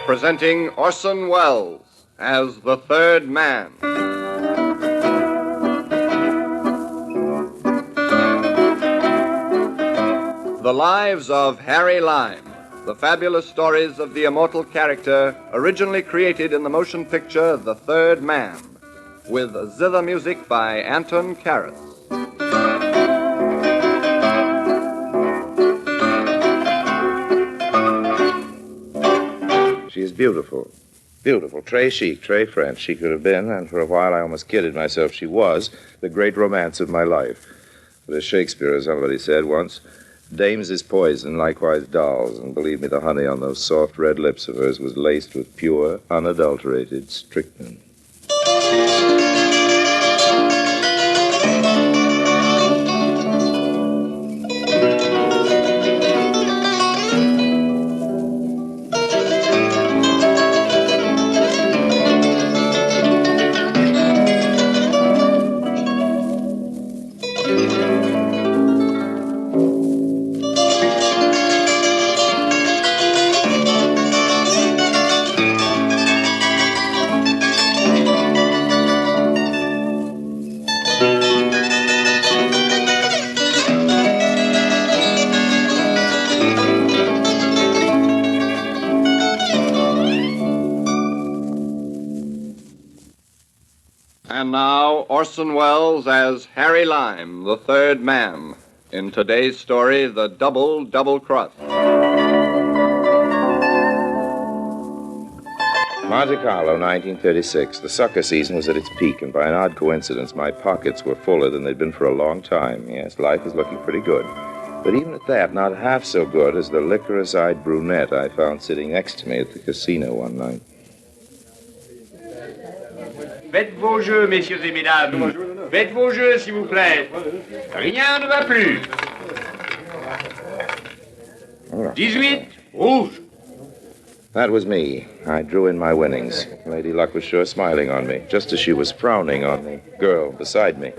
Presenting Orson Welles as the Third Man. The Lives of Harry Lime, the fabulous stories of the immortal character originally created in the motion picture The Third Man, with zither music by Anton Karas. She's beautiful. Beautiful. Très chic, très French. She could have been, and for a while I almost kidded myself she was, the great romance of my life. But as Shakespeare, as somebody said once, dames is poison, likewise dolls. And believe me, the honey on those soft red lips of hers was laced with pure, unadulterated strychnine. And now, Orson Welles as Harry Lime, the Third Man, in today's story, The Double Cross. Monte Carlo, 1936. The sucker season was at its peak, and by an odd coincidence, my pockets were fuller than they'd been for a long time. Yes, life was looking pretty good. But even at that, not half so good as the liquorous-eyed brunette I found sitting next to me at the casino one night. Faites vos jeux, messieurs et mesdames. Faites vos jeux, s'il vous plaît. Rien ne va plus. 18, rouge. That was me. I drew in my winnings. Lady Luck was sure smiling on me, just as she was frowning on the girl beside me.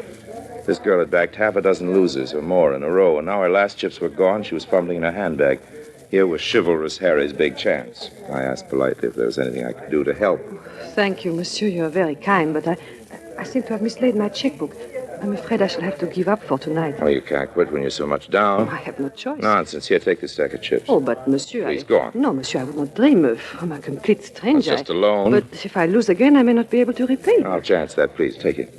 This girl had backed half a dozen losers or more in a row, and now her last chips were gone. She was fumbling in her handbag. Here was chivalrous Harry's big chance. I asked politely if there was anything I could do to help. Thank you, monsieur. You're very kind, but I seem to have mislaid my checkbook. I'm afraid I shall have to give up for tonight. Oh, you can't quit when you're so much down. I have no choice. Nonsense. Here, take this stack of chips. Oh, but monsieur... Please, go on. No, monsieur, I would not dream of. I'm a complete stranger. It's just a loan. But if I lose again, I may not be able to repay. I'll chance that. Please, take it.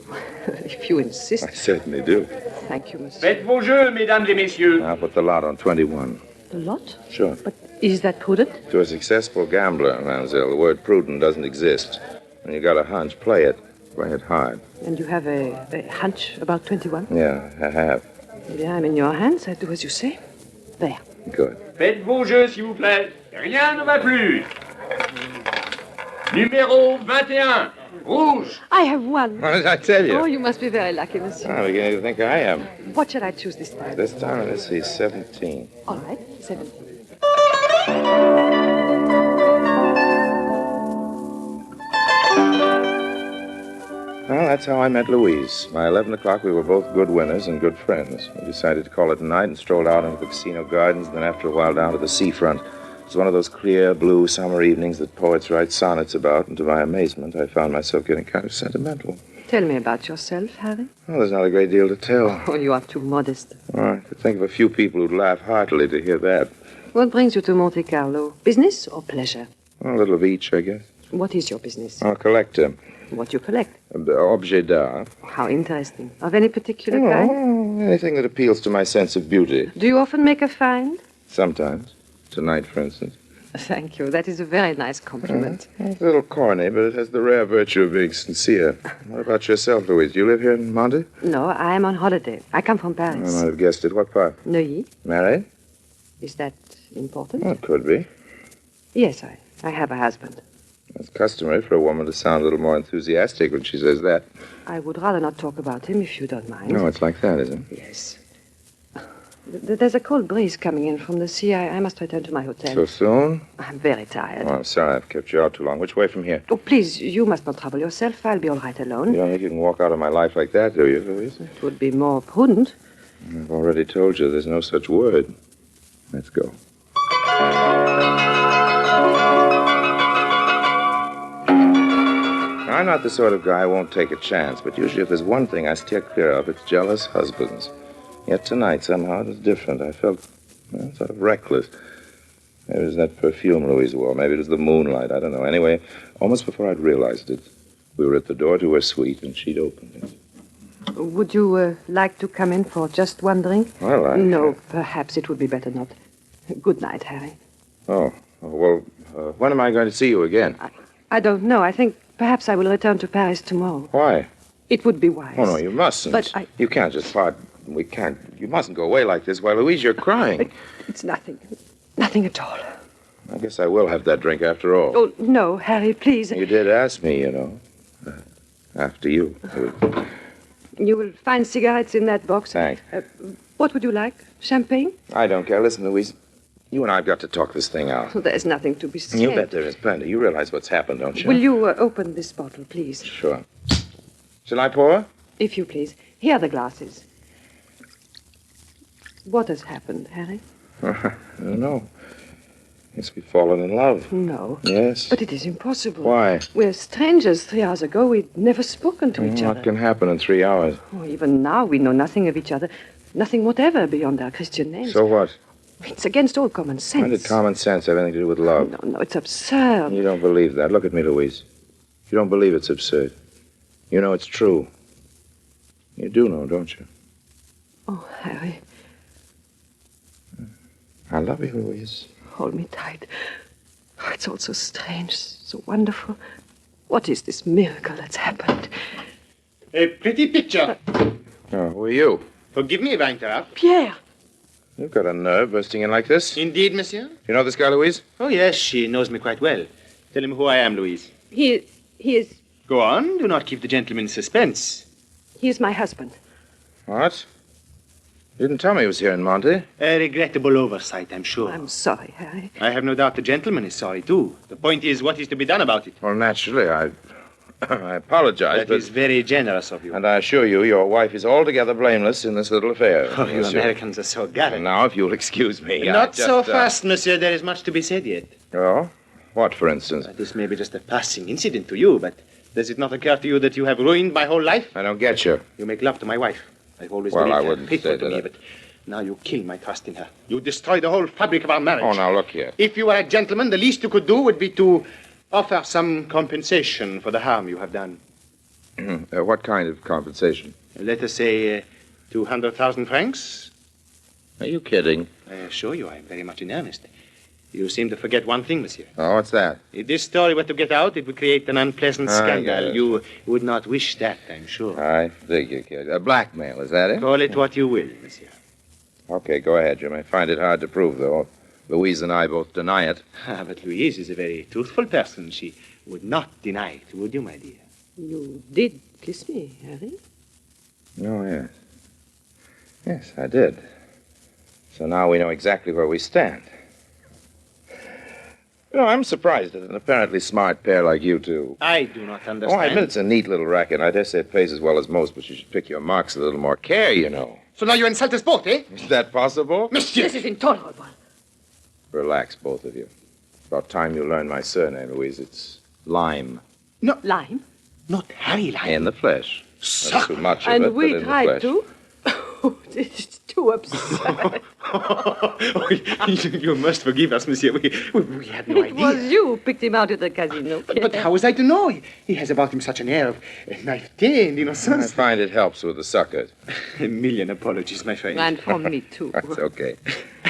If you insist. I certainly do. Thank you, monsieur. Faites vos jeux, mesdames et messieurs. I'll put the lot on 21. The lot? Sure. But is that prudent? To a successful gambler, mademoiselle, the word prudent doesn't exist. When you got a hunch, play it. Play it hard. And you have a hunch about 21? Yeah, I have. Maybe I'm in your hands. I do as you say. There. Good. Faites vos jeux, s'il vous plaît. Rien ne va plus. Numéro 21. Rouge. I have won. What did I tell you? Oh, you must be very lucky, monsieur. I'm beginning to think I am. What shall I choose this time? This time, let's see, 17. All right, 17. Well, that's how I met Louise. By 11 o'clock, we were both good winners and good friends. We decided to call it a night and strolled out into the casino gardens, and then after a while down to the seafront. It was one of those clear, blue summer evenings that poets write sonnets about, and to my amazement, I found myself getting kind of sentimental. Tell me about yourself, Harry. Well, there's not a great deal to tell. Oh, you are too modest. I could think of a few people who'd laugh heartily to hear that. What brings you to Monte Carlo? Business or pleasure? A little of each, I guess. What is your business? I'm a collector. What you collect? Objets d'art. How interesting. Of any particular kind? Anything that appeals to my sense of beauty. Do you often make a find? Sometimes. Tonight, for instance. Thank you. That is a very nice compliment. It's a little corny, but it has the rare virtue of being sincere. What about yourself, Louise? Do you live here in Monte? No, I am on holiday. I come from Paris. I might have guessed it. What part? Neuilly. Married? Is that important? Well, it could be. Yes, I have a husband. It's customary for a woman to sound a little more enthusiastic when she says that. I would rather not talk about him, if you don't mind. No, it's like that, isn't it? Yes. There's a cold breeze coming in from the sea. I must return to my hotel. So soon? I'm very tired. Oh, I'm sorry I've kept you out too long. Which way from here? Oh, please, you must not trouble yourself. I'll be all right alone. You don't think you can walk out of my life like that, do you, Louise? It would be more prudent. I've already told you there's no such word. Let's go. I'm not the sort of guy who won't take a chance, but usually if there's one thing I steer clear of, it's jealous husbands. Yet tonight, somehow, it was different. I felt sort of reckless. Maybe it was that perfume Louise wore. Maybe it was the moonlight. I don't know. Anyway, almost before I'd realized it, we were at the door to her suite, and she'd opened it. Would you like to come in for just one drink? Well, No, perhaps it would be better not. Good night, Harry. Well, when am I going to see you again? I don't know. I think perhaps I will return to Paris tomorrow. Why? It would be wise. Oh, no, you mustn't. But You can't just part. We can't. You mustn't go away like this. Why, Louise, you're crying. It's nothing. Nothing at all. I guess I will have that drink after all. Oh, no, Harry, please. You did ask me, you know. After you. You will find cigarettes in that box. Thanks. What would you like? Champagne? I don't care. Listen, Louise, you and I have got to talk this thing out. Oh, there's nothing to be said. You bet there is plenty. You realize what's happened, don't you? Will you open this bottle, please? Sure. Shall I pour? If you please. Here are the glasses. What has happened, Harry? I don't know. Guess we've fallen in love. No. Yes. But it is impossible. Why? We're strangers. 3 hours ago, we'd never spoken to each other. What can happen in 3 hours? Oh, even now, we know nothing of each other. Nothing whatever beyond our Christian names. So what? It's against all common sense. How did common sense have anything to do with love? No, it's absurd. You don't believe that. Look at me, Louise. You don't believe it's absurd. You know it's true. You do know, don't you? Oh, Harry. I love you, Louise. Hold me tight. Oh, it's all so strange, so wonderful. What is this miracle that's happened? A pretty picture. Oh, who are you? Forgive me if I interrupt. Pierre. You've got a nerve bursting in like this. Indeed, monsieur. You know this guy, Louise? Oh, yes, she knows me quite well. Tell him who I am, Louise. He is... Go on. Do not keep the gentleman in suspense. He is my husband. What? You didn't tell me he was here in Monte. A regrettable oversight, I'm sure. I'm sorry, Harry. I have no doubt the gentleman is sorry, too. The point is, what is to be done about it? Well, naturally, I apologize, That is very generous of you. And I assure you, your wife is altogether blameless in this little affair. Oh, you Americans are so gallant. And now, if you'll excuse me. Not so fast, monsieur. There is much to be said yet. Oh? What, for instance? This may be just a passing incident to you, but does it not occur to you that you have ruined my whole life? I don't get you. You make love to my wife. I've always Well, believed I her wouldn't faithful say to me, that. but now you kill my trust in her. You destroy the whole fabric of our marriage. Oh, now, look here. If you were a gentleman, the least you could do would be to offer some compensation for the harm you have done. What kind of compensation? Let us say 200,000 francs. Are you kidding? I assure you, I am very much in earnest. You seem to forget one thing, monsieur. Oh, what's that? If this story were to get out, it would create an unpleasant I get scandal. it. You would not wish that, I'm sure. I figure, kid. Blackmail, is that it? Call it what you will, monsieur. Okay, go ahead, Jim. I find it hard to prove, though. Louise and I both deny it. But Louise is a very truthful person. She would not deny it, would you, my dear? You did kiss me, Harry? Oh, yes. Yes, I did. So now we know exactly where we stand. You know, I'm surprised that an apparently smart pair like you two. I do not understand. Oh, I admit it's a neat little racket. I dare say it pays as well as most, but you should pick your marks with a little more care, you know. So now you insult us both, eh? Is that possible? Monsieur! This is intolerable. Relax, both of you. About time you learn my surname, Louise. It's Lime. No, Lime? Not Harry Lime. In the flesh. Not too much of And it, but we in the tried flesh. to. Oh, this is too absurd. You must forgive us, monsieur. We had no It idea. was you who picked him out at the casino. But how was I to know? He has about him such an air of naivete and I innocence. find it helps with the suckers. A million apologies, my friend. And from me, too. That's okay.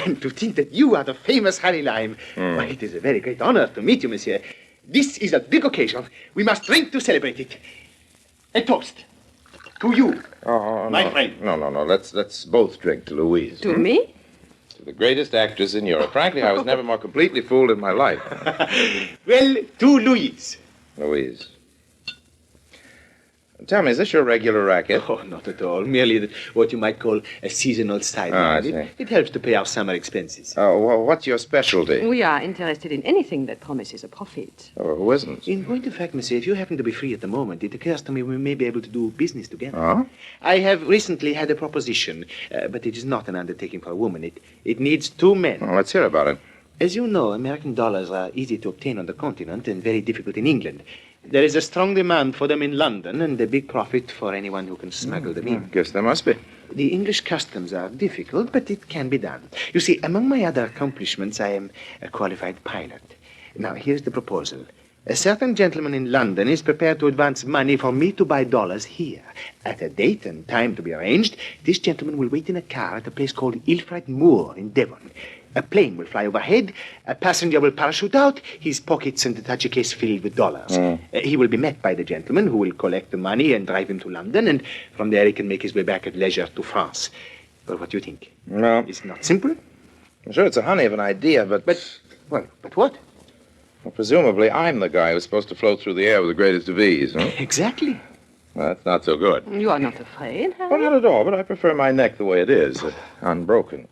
And to think that you are the famous Harry Lime. Why, it is a very great honor to meet you, monsieur. This is a big occasion. We must drink to celebrate it. A toast. To you, my friend. No. Let's both drink to Louise. To me? To the greatest actress in Europe. Frankly, I was never more completely fooled in my life. Well, to Louise. Louise. Tell me, is this your regular racket? Oh, not at all. Merely what you might call a seasonal sideline. I see. It helps to pay our summer expenses. Oh, well, what's your specialty? We are interested in anything that promises a profit. Oh, who isn't? In point of fact, monsieur, if you happen to be free at the moment, it occurs to me we may be able to do business together. Oh? I have recently had a proposition, but it is not an undertaking for a woman. It needs two men. Well, let's hear about it. As you know, American dollars are easy to obtain on the continent and very difficult in England. There is a strong demand for them in London and a big profit for anyone who can smuggle them in. Guess there must be. The English customs are difficult, but it can be done. You see, among my other accomplishments, I am a qualified pilot. Now, here's the proposal. A certain gentleman in London is prepared to advance money for me to buy dollars here. At a date and time to be arranged, this gentleman will wait in a car at a place called Ilfred Moor in Devon. A plane will fly overhead, a passenger will parachute out, his pockets and attache case filled with dollars. He will be met by the gentleman who will collect the money and drive him to London, and from there he can make his way back at leisure to France. Well, what do you think? No. It's not simple? I'm sure it's a honey of an idea, but... But what? Well, presumably I'm the guy who's supposed to float through the air with the greatest of ease, huh? Exactly. Well, that's not so good. You are not afraid, Harry? Well, not at all, but I prefer my neck the way it is, unbroken.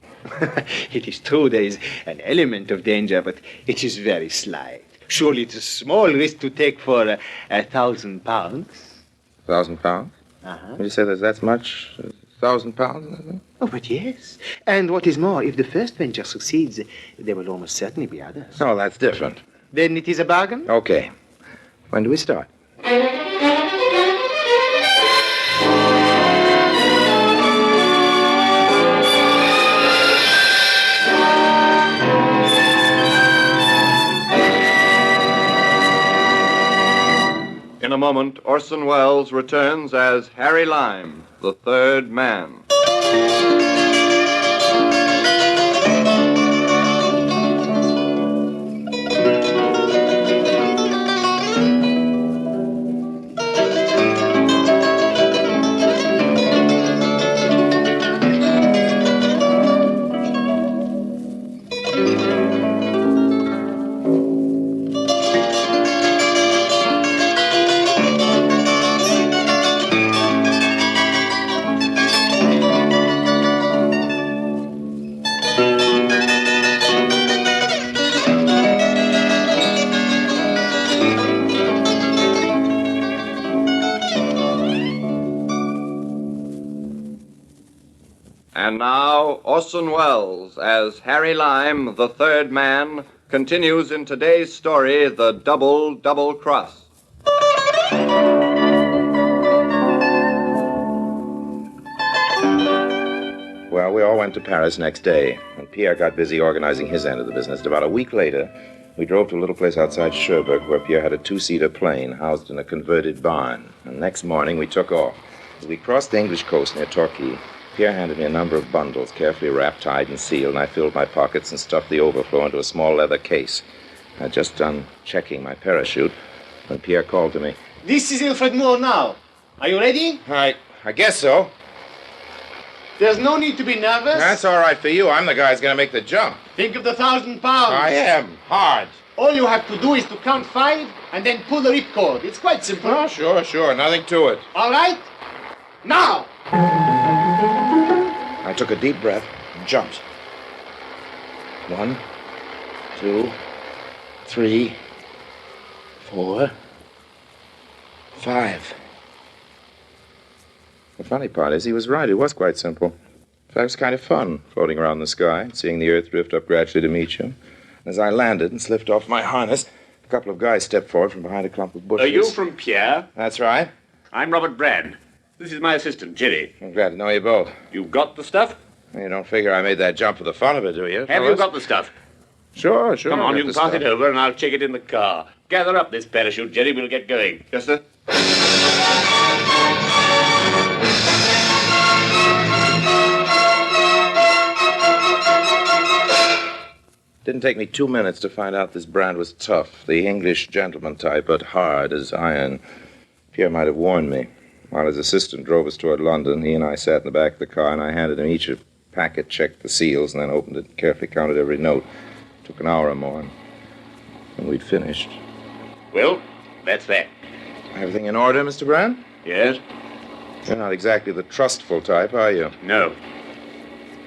It is true there is an element of danger, but it is very slight. Surely it's a small risk to take for 1,000 pounds. 1,000 pounds? Uh-huh. You say that's much? 1,000 pounds? Oh, but yes. And what is more, if the first venture succeeds, there will almost certainly be others. Oh, that's different. Then it is a bargain? Okay. When do we start? In a moment, Orson Welles returns as Harry Lime, the third man. And now, Orson Welles as Harry Lime, the third man, continues in today's story, The Double Cross. Well, we all went to Paris next day, and Pierre got busy organizing his end of the business. And about a week later, we drove to a little place outside Cherbourg where Pierre had a two-seater plane housed in a converted barn. And next morning, we took off. As we crossed the English coast near Torquay, Pierre handed me a number of bundles, carefully wrapped, tied, and sealed, and I filled my pockets and stuffed the overflow into a small leather case. I had just done checking my parachute when Pierre called to me. This is Alfred Moore now. Are you ready? I guess so. There's no need to be nervous. That's all right for you. I'm the guy who's going to make the jump. Think of the 1,000 pounds. I am. Hard. All you have to do is to count 5 and then pull the ripcord. It's quite simple. Oh, sure. Nothing to it. All right? Now! I took a deep breath and jumped. 1, 2, 3, 4, 5. The funny part is he was right. It was quite simple. In fact, it was kind of fun floating around the sky, seeing the earth drift up gradually to meet you. As I landed and slipped off my harness, a couple of guys stepped forward from behind a clump of bushes. Are you from Pierre? That's right. I'm Robert Brand. This is my assistant, Jerry. I'm glad to know you both. You've got the stuff? You don't figure I made that jump for the fun of it, do you? Have you got the stuff? Sure. Come on, you can pass it over and I'll check it in the car. Gather up this parachute, Jerry. We'll get going. Yes, sir. Didn't take me 2 minutes to find out this Brand was tough, the English gentleman type, but hard as iron. Pierre might have warned me. While his assistant drove us toward London, he and I sat in the back of the car, and I handed him each a packet, checked the seals, and then opened it and carefully counted every note. It took an hour or more, and we'd finished. Well, that's that. Everything in order, Mr. Brand? Yes? You're not exactly the trustful type, are you? No.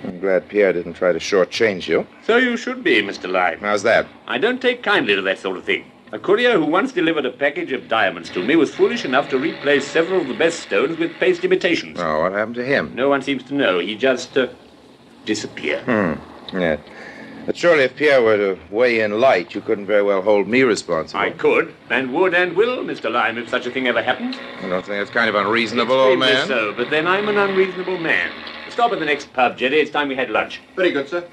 I'm glad Pierre didn't try to shortchange you. So you should be, Mr. Lime. How's that? I don't take kindly to that sort of thing. A courier who once delivered a package of diamonds to me was foolish enough to replace several of the best stones with paste imitations. Oh, what happened to him? No one seems to know. He just disappeared. Yeah. But surely if Pierre were to weigh in light, you couldn't very well hold me responsible. I could, and would, and will, Mr. Lime, if such a thing ever happened. I don't think that's kind of unreasonable, old man. Extremely so, but then I'm an unreasonable man. Stop at the next pub, Jerry. It's time we had lunch. Very good, sir.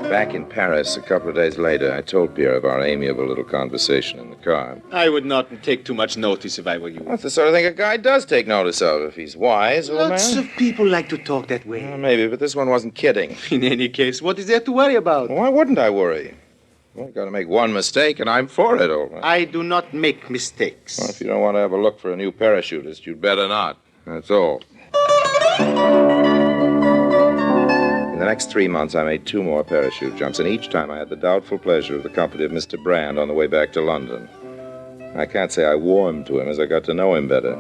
Back in Paris, a couple of days later, I told Pierre of our amiable little conversation in the car. I would not take too much notice if I were you. That's the sort of thing a guy does take notice of if he's wise, old man. Lots of people like to talk that way. Well, maybe, but this one wasn't kidding. In any case, what is there to worry about? Why wouldn't I worry? Well, you've got to make one mistake, and I'm for it, old man. I do not make mistakes. Well, if you don't want to have a look for a new parachutist, you'd better not. That's all. In the next 3 months, I made 2 more parachute jumps, and each time I had the doubtful pleasure of the company of Mr. Brand on the way back to London. I can't say I warmed to him as I got to know him better.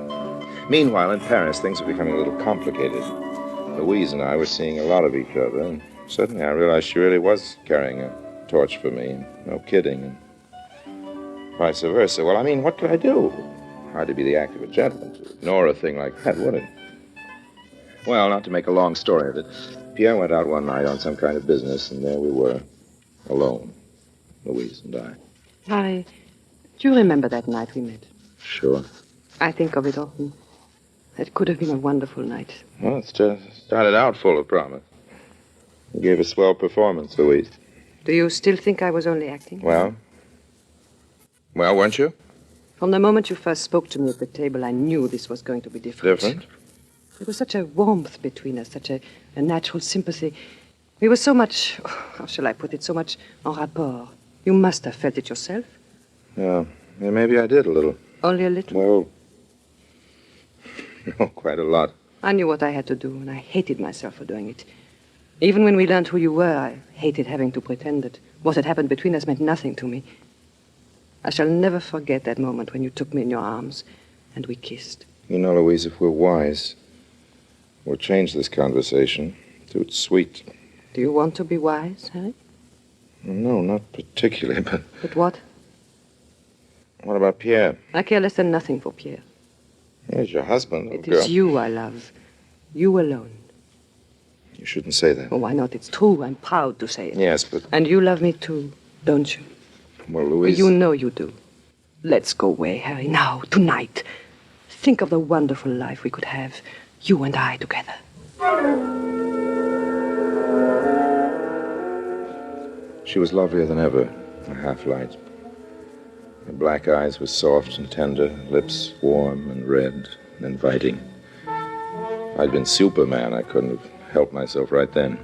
Meanwhile, in Paris, things were becoming a little complicated. Louise and I were seeing a lot of each other, and suddenly I realized she really was carrying a torch for me. No kidding, and vice versa. Well, I mean, what could I do? Hardly be the act of a gentleman to ignore a thing like that, would it? Well, not to make a long story of it, Pierre went out one night on some kind of business, and there we were, alone, Louise and I. Harry, do you remember that night we met? Sure. I think of it often. It could have been a wonderful night. Well, it started out full of promise. You gave a swell performance, Louise. Do you still think I was only acting? Well, weren't you? From the moment you first spoke to me at the table, I knew this was going to be different. Different? There was such a warmth between us, such a natural sympathy. We were so much, how shall I put it, so much en rapport. You must have felt it yourself. Yeah, maybe I did a little. Only a little? Well, no, quite a lot. I knew what I had to do, and I hated myself for doing it. Even when we learned who you were, I hated having to pretend that what had happened between us meant nothing to me. I shall never forget that moment when you took me in your arms and we kissed. You know, Louise, if we're wise, we'll change this conversation to it's sweet. Do you want to be wise, Harry? No, not particularly, but... But what? What about Pierre? I care less than nothing for Pierre. He's your husband, little It girl. is you I love. You alone. You shouldn't say that. Oh, why not? It's true. I'm proud to say it. Yes, but... And you love me too, don't you? Well, Louise... You know you do. Let's go away, Harry, now, tonight. Think of the wonderful life we could have, you and I together. She was lovelier than ever, a half-light. Her black eyes were soft and tender, lips warm and red and inviting. If I'd been Superman, I couldn't have helped myself right then.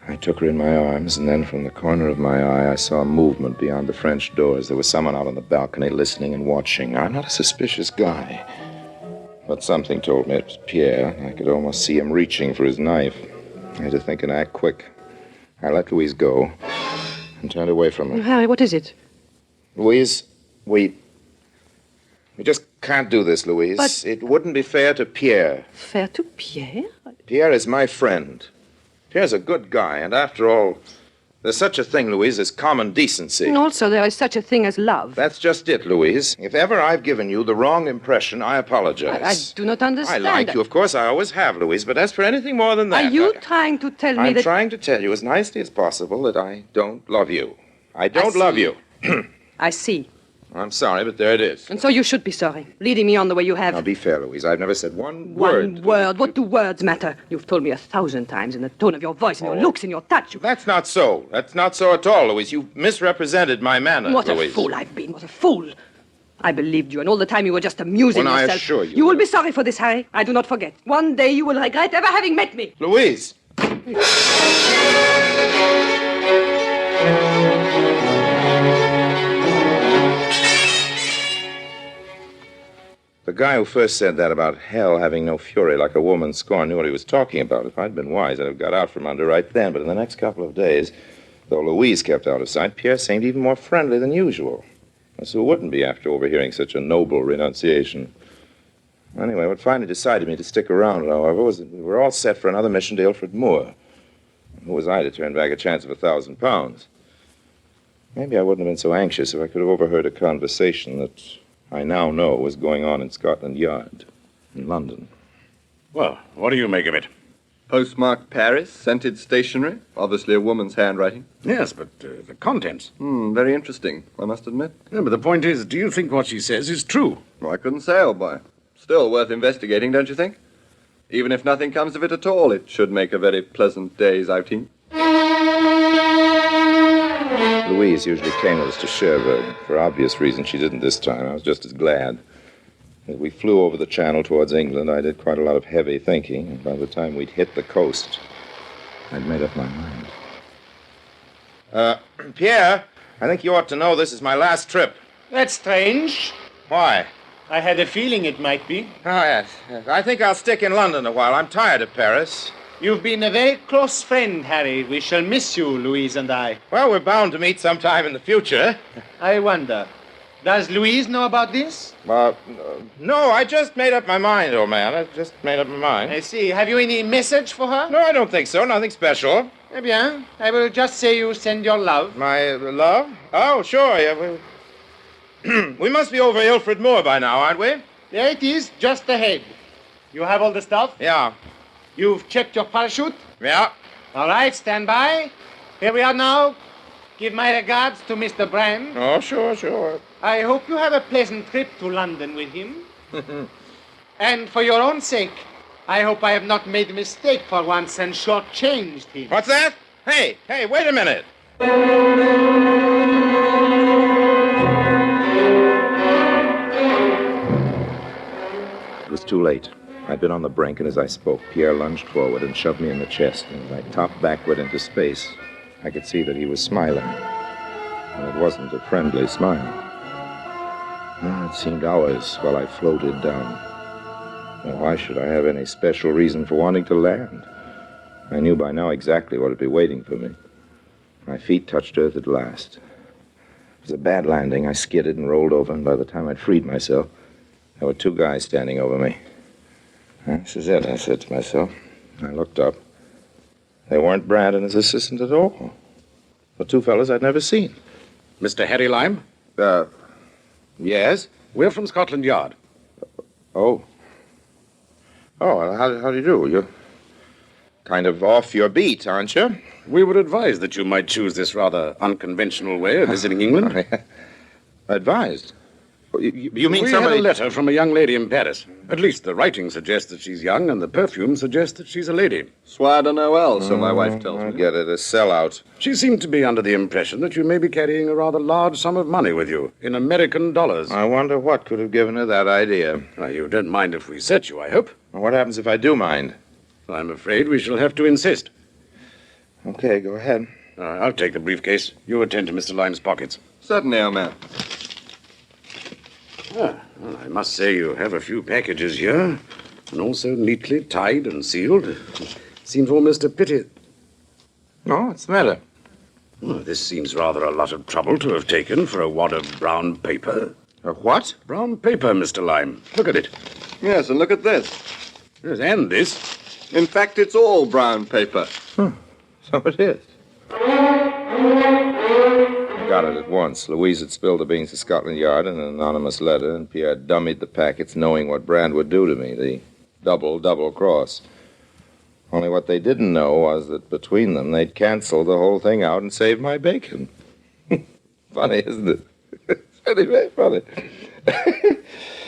I took her in my arms, and then from the corner of my eye, I saw a movement beyond the French doors. There was someone out on the balcony listening and watching. I'm not a suspicious guy. But something told me it was Pierre. I could almost see him reaching for his knife. I had to think and act quick. I let Louise go and turned away from her. Harry, what is it? Louise, we just can't do this, Louise. But... It wouldn't be fair to Pierre. Fair to Pierre? Pierre is my friend. Pierre's a good guy, and after all, there's such a thing, Louise, as common decency. And also, there is such a thing as love. That's just it, Louise. If ever I've given you the wrong impression, I apologize. I do not understand. I like you, of course, I always have, Louise, but as for anything more than that... Are you trying to tell me I'm that... trying to tell you as nicely as possible that I don't love you. I don't love you. I see. I'm sorry, but there it is. And so you should be sorry, leading me on the way you have. Now, be fair, Louise. I've never said one word. One word? What do words matter? You've told me 1,000 times in the tone of your voice, in your looks, in your touch. That's not so. That's not so at all, Louise. You misrepresented my manner, What Louise. a fool I've been. What a fool. I believed you, and all the time you were just amusing When yourself. I assure you... You will be sorry for this, Harry. I do not forget. One day you will regret ever having met me. Louise! The guy who first said that about hell having no fury like a woman's scorn knew what he was talking about. If I'd been wise, I'd have got out from under right then. But in the next couple of days, though Louise kept out of sight, Pierre seemed even more friendly than usual. As who wouldn't be after overhearing such a noble renunciation? Anyway, what finally decided me to stick around, however, was that we were all set for another mission to Ilford Moor. Who was I to turn back a chance of £1,000? Maybe I wouldn't have been so anxious if I could have overheard a conversation that I now know was going on in Scotland Yard, in London. Well, what do you make of it? Postmarked Paris, scented stationery, obviously a woman's handwriting. Yes, but the contents. Very interesting, I must admit. Yeah, but the point is, do you think what she says is true? Well, I couldn't say, old boy. Still worth investigating, don't you think? Even if nothing comes of it at all, it should make a very pleasant day's outing. Louise usually came with us to Cherbourg. For obvious reasons, she didn't this time. I was just as glad. As we flew over the channel towards England, I did quite a lot of heavy thinking, and by the time we'd hit the coast, I'd made up my mind. Pierre, I think you ought to know this is my last trip. That's strange. Why? I had a feeling it might be. Oh, yes. I think I'll stick in London a while. I'm tired of Paris. You've been a very close friend, Harry. We shall miss you, Louise and I. Well, we're bound to meet sometime in the future. I wonder, does Louise know about this? No, I just made up my mind, old man. I just made up my mind. I see. Have you any message for her? No, I don't think so. Nothing special. Eh bien, I will just say you send your love. My love? Oh, sure. Yeah, we must be over Ilford Moor by now, aren't we? There it is, just ahead. You have all the stuff? Yeah. You've checked your parachute? Yeah. All right, stand by. Here we are now. Give my regards to Mr. Brand. Oh, sure. I hope you have a pleasant trip to London with him. And for your own sake, I hope I have not made a mistake for once and shortchanged him. What's that? Hey, wait a minute. It was too late. I'd been on the brink, and as I spoke, Pierre lunged forward and shoved me in the chest. And as I topped backward into space, I could see that he was smiling. And it wasn't a friendly smile. Oh, it seemed hours while I floated down. Well, why should I have any special reason for wanting to land? I knew by now exactly what would be waiting for me. My feet touched earth at last. It was a bad landing. I skidded and rolled over, and by the time I'd freed myself, there were two guys standing over me. This is it, I said to myself. I looked up. They weren't Brad and his assistant at all. The two fellows I'd never seen. Mr. Harry Lime? Yes? We're from Scotland Yard. Oh. Oh, well, how do you do? You're kind of off your beat, aren't you? We would advise that you might choose this rather unconventional way of visiting England. Advised? You mean we somebody... had a letter from a young lady in Paris. At least the writing suggests that she's young, and the perfume suggests that she's a lady. Soir de Noël, so my wife tells me. I get it, a sellout. She seemed to be under the impression that you may be carrying a rather large sum of money with you, in American dollars. I wonder what could have given her that idea. Well, you don't mind if we search you, I hope? Well, what happens if I do mind? I'm afraid we shall have to insist. Okay, go ahead. I'll take the briefcase. You attend to Mr. Lime's pockets. Certainly, old man. Well, I must say you have a few packages here, and all so neatly tied and sealed. It seems almost a pity. Oh, what's the matter? Well, this seems rather a lot of trouble to have taken for a wad of brown paper. A what? Brown paper, Mr. Lime. Look at it. Yes, and look at this. Yes, and this. In fact, it's all brown paper. So it is. Got it at once. Louise had spilled the beans to Scotland Yard in an anonymous letter, and Pierre dummied the packets knowing what Brand would do to me, the double cross. Only what they didn't know was that between them, they'd cancel the whole thing out and save my bacon. Funny, isn't it? It's really very funny.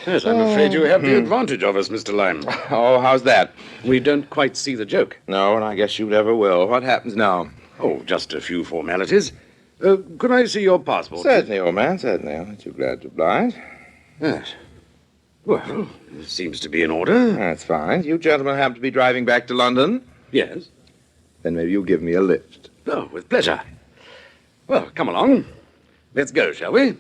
Yes, I'm afraid you have the advantage of us, Mr. Lime. Oh, how's that? We don't quite see the joke. No, and I guess you never will. What happens now? Oh, just a few formalities. Could I see your passport? Certainly, old man, certainly. I'm too glad to oblige. Yes. Well, it seems to be in order. That's fine. You gentlemen happen to be driving back to London? Yes. Then maybe you'll give me a lift. Oh, with pleasure. Well, come along. Let's go, shall we?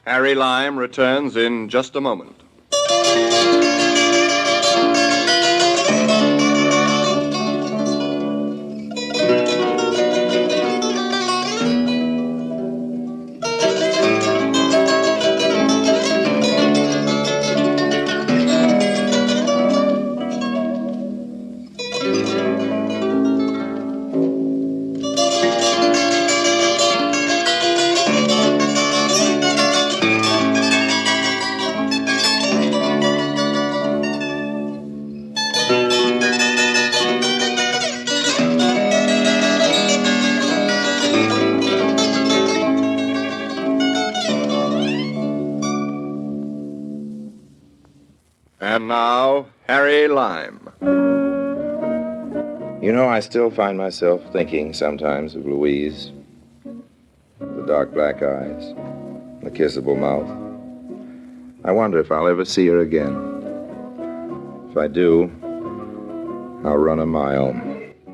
Harry Lime returns in just a moment. And now, Harry Lime. You know, I still find myself thinking sometimes of Louise. The dark black eyes, the kissable mouth. I wonder if I'll ever see her again. If I do, I'll run a mile.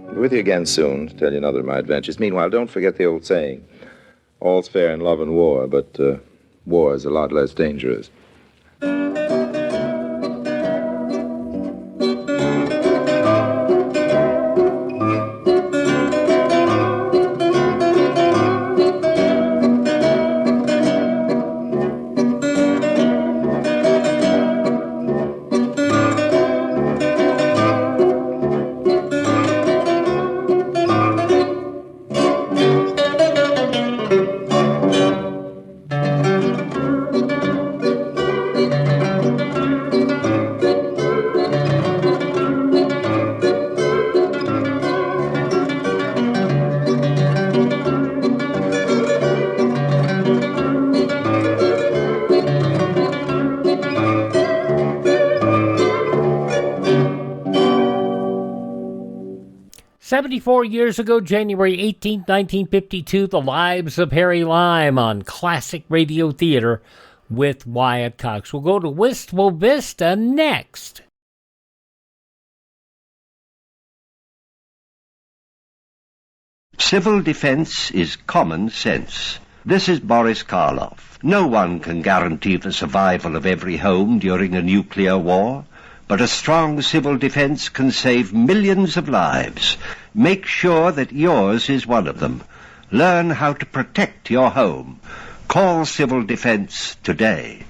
I'll be with you again soon to tell you another of my adventures. Meanwhile, don't forget the old saying, all's fair in love and war, but war is a lot less dangerous. Years ago, January 18, 1952, The Lives of Harry Lime on Classic Radio Theater with Wyatt Cox. We'll go to Wistful Vista next. Civil defense is common sense. This is Boris Karloff. No one can guarantee the survival of every home during a nuclear war, but a strong civil defense can save millions of lives. Make sure that yours is one of them. Learn how to protect your home. Call Civil Defense today.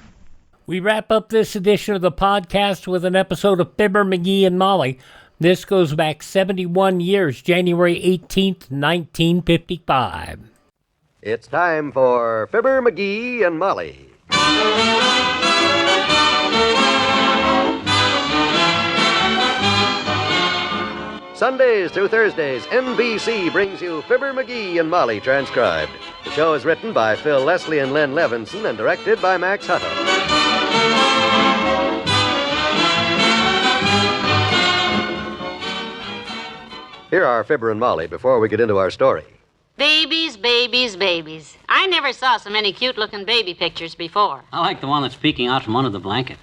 We wrap up this edition of the podcast with an episode of Fibber, McGee, and Molly. This goes back 71 years, January 18th, 1955. It's time for Fibber, McGee, and Molly. Sundays through Thursdays, NBC brings you Fibber, McGee, and Molly transcribed. The show is written by Phil Leslie and Len Levinson and directed by Max Hutto. Here are Fibber and Molly before we get into our story. Babies, babies, babies. I never saw so many cute-looking baby pictures before. I like the one that's peeking out from under the blanket.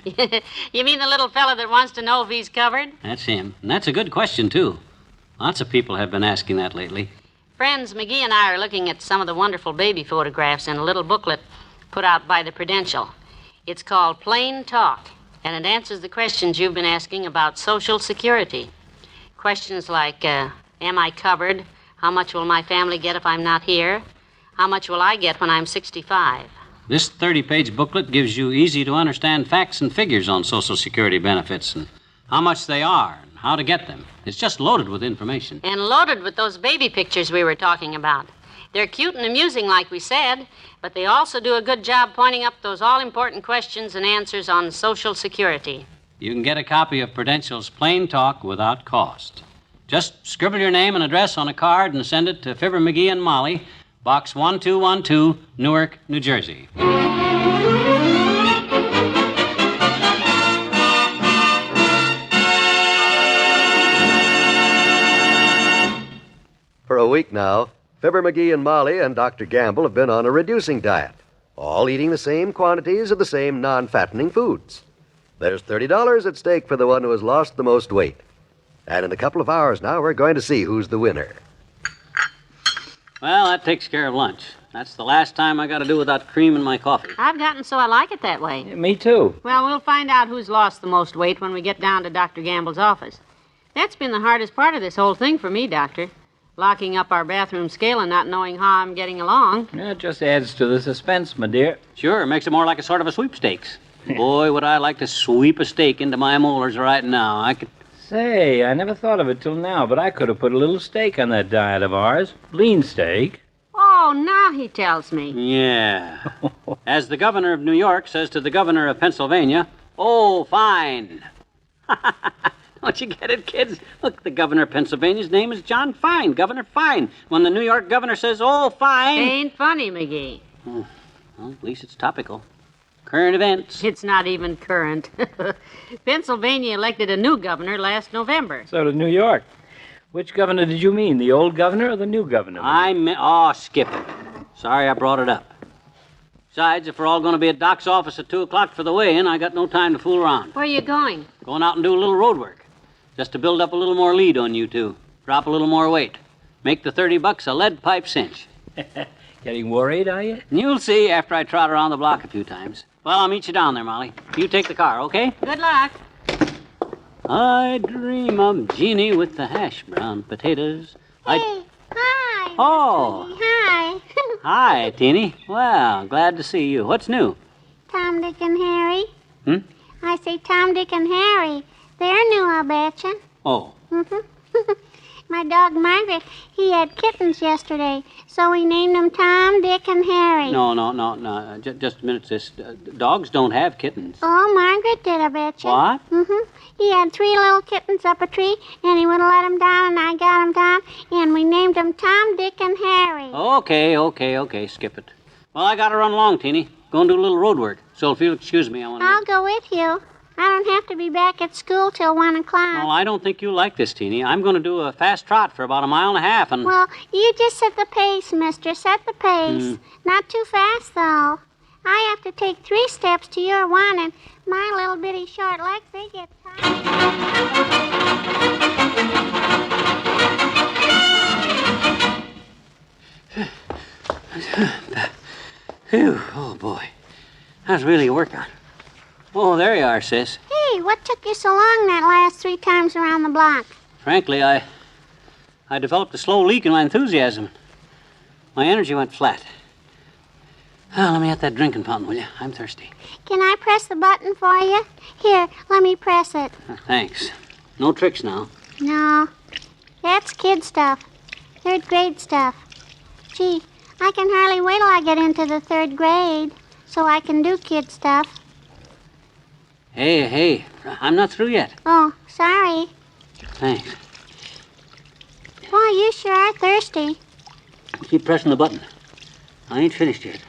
You mean the little fella that wants to know if he's covered? That's him. And that's a good question, too. Lots of people have been asking that lately. Friends, McGee and I are looking at some of the wonderful baby photographs in a little booklet put out by the Prudential. It's called Plain Talk, and it answers the questions you've been asking about Social Security. Questions like, am I covered? How much will my family get if I'm not here? How much will I get when I'm 65? This 30-page booklet gives you easy-to-understand facts and figures on Social Security benefits and how much they are and how to get them. It's just loaded with information. And loaded with those baby pictures we were talking about. They're cute and amusing, like we said, but they also do a good job pointing up those all-important questions and answers on Social Security. You can get a copy of Prudential's Plain Talk without cost. Just scribble your name and address on a card and send it to Fibber, McGee, and Molly, Box 1212, Newark, New Jersey. For a week now, Fibber, McGee, and Molly and Dr. Gamble have been on a reducing diet, all eating the same quantities of the same non-fattening foods. There's $30 at stake for the one who has lost the most weight. And in a couple of hours now, we're going to see who's the winner. Well, that takes care of lunch. That's the last time I got to do without cream in my coffee. I've gotten so I like it that way. Me too. Well, we'll find out who's lost the most weight when we get down to Dr. Gamble's office. That's been the hardest part of this whole thing for me, Doctor. Locking up our bathroom scale and not knowing how I'm getting along. Yeah, it just adds to the suspense, my dear. Sure, makes it more like a sort of a sweepstakes. Boy, would I like to sweep a steak into my molars right now. I could... Say, I never thought of it till now, but I could have put a little steak on that diet of ours. Lean steak. Oh, now he tells me. Yeah. As the governor of New York says to the governor of Pennsylvania, oh, fine. Don't you get it, kids? Look, the governor of Pennsylvania's name is John Fine, Governor Fine. When the New York governor says, oh, fine... Ain't funny, McGee. Oh, well, at least it's topical. Current events. It's not even current. Pennsylvania elected a new governor last November. So did New York. Which governor did you mean, the old governor or the new governor? Oh, skip it. Sorry I brought it up. Besides, if we're all going to be at Doc's office at 2 o'clock for the weigh-in, I got no time to fool around. Where are you going? Going out and do a little road work. Just to build up a little more lead on you two. Drop a little more weight. Make the $30 a lead pipe cinch. Getting worried, are you? You'll see after I trot around the block a few times. Well, I'll meet you down there, Molly. You take the car, okay? Good luck. I dream of Jeannie with the hash brown potatoes. Hey, hi. Oh. Hi. Hi, Teeny. Well, glad to see you. What's new? Tom, Dick, and Harry. Hmm? I say Tom, Dick, and Harry. They're new, I'll betcha. Oh. My dog Margaret, he had kittens yesterday, so we named them Tom, Dick, and Harry. No. Just a minute, sis. Dogs don't have kittens. Oh, Margaret did, I betcha. What? He had 3 little kittens up a tree, and he wouldn't let them down, and I got them down, and we named them Tom, Dick, and Harry. Okay. Skip it. Well, I gotta run along, Teeny. Go and do a little road work. So if you'll excuse me, I'll go with you. I don't have to be back at school till 1 o'clock. No, I don't think you'll like this, Teeny. I'm going to do a fast trot for about 1.5 miles and... Well, you just set the pace, mister. Set the pace. Not too fast, though. I have to take 3 steps to your 1, and my little bitty short legs, they get tired. Phew. Oh, boy. That was really a workout. Oh, there you are, sis. Hey, what took you so long that last 3 times around the block? Frankly, I developed a slow leak in my enthusiasm. My energy went flat. Oh, let me at that drinking fountain, will you? I'm thirsty. Can I press the button for you? Here, let me press it. Thanks. No tricks now. No, that's kid stuff. 3rd grade stuff. Gee, I can hardly wait till I get into the 3rd grade so I can do kid stuff. Hey, I'm not through yet. Oh, sorry. Thanks. Boy, you sure are thirsty. Keep pressing the button. I ain't finished yet.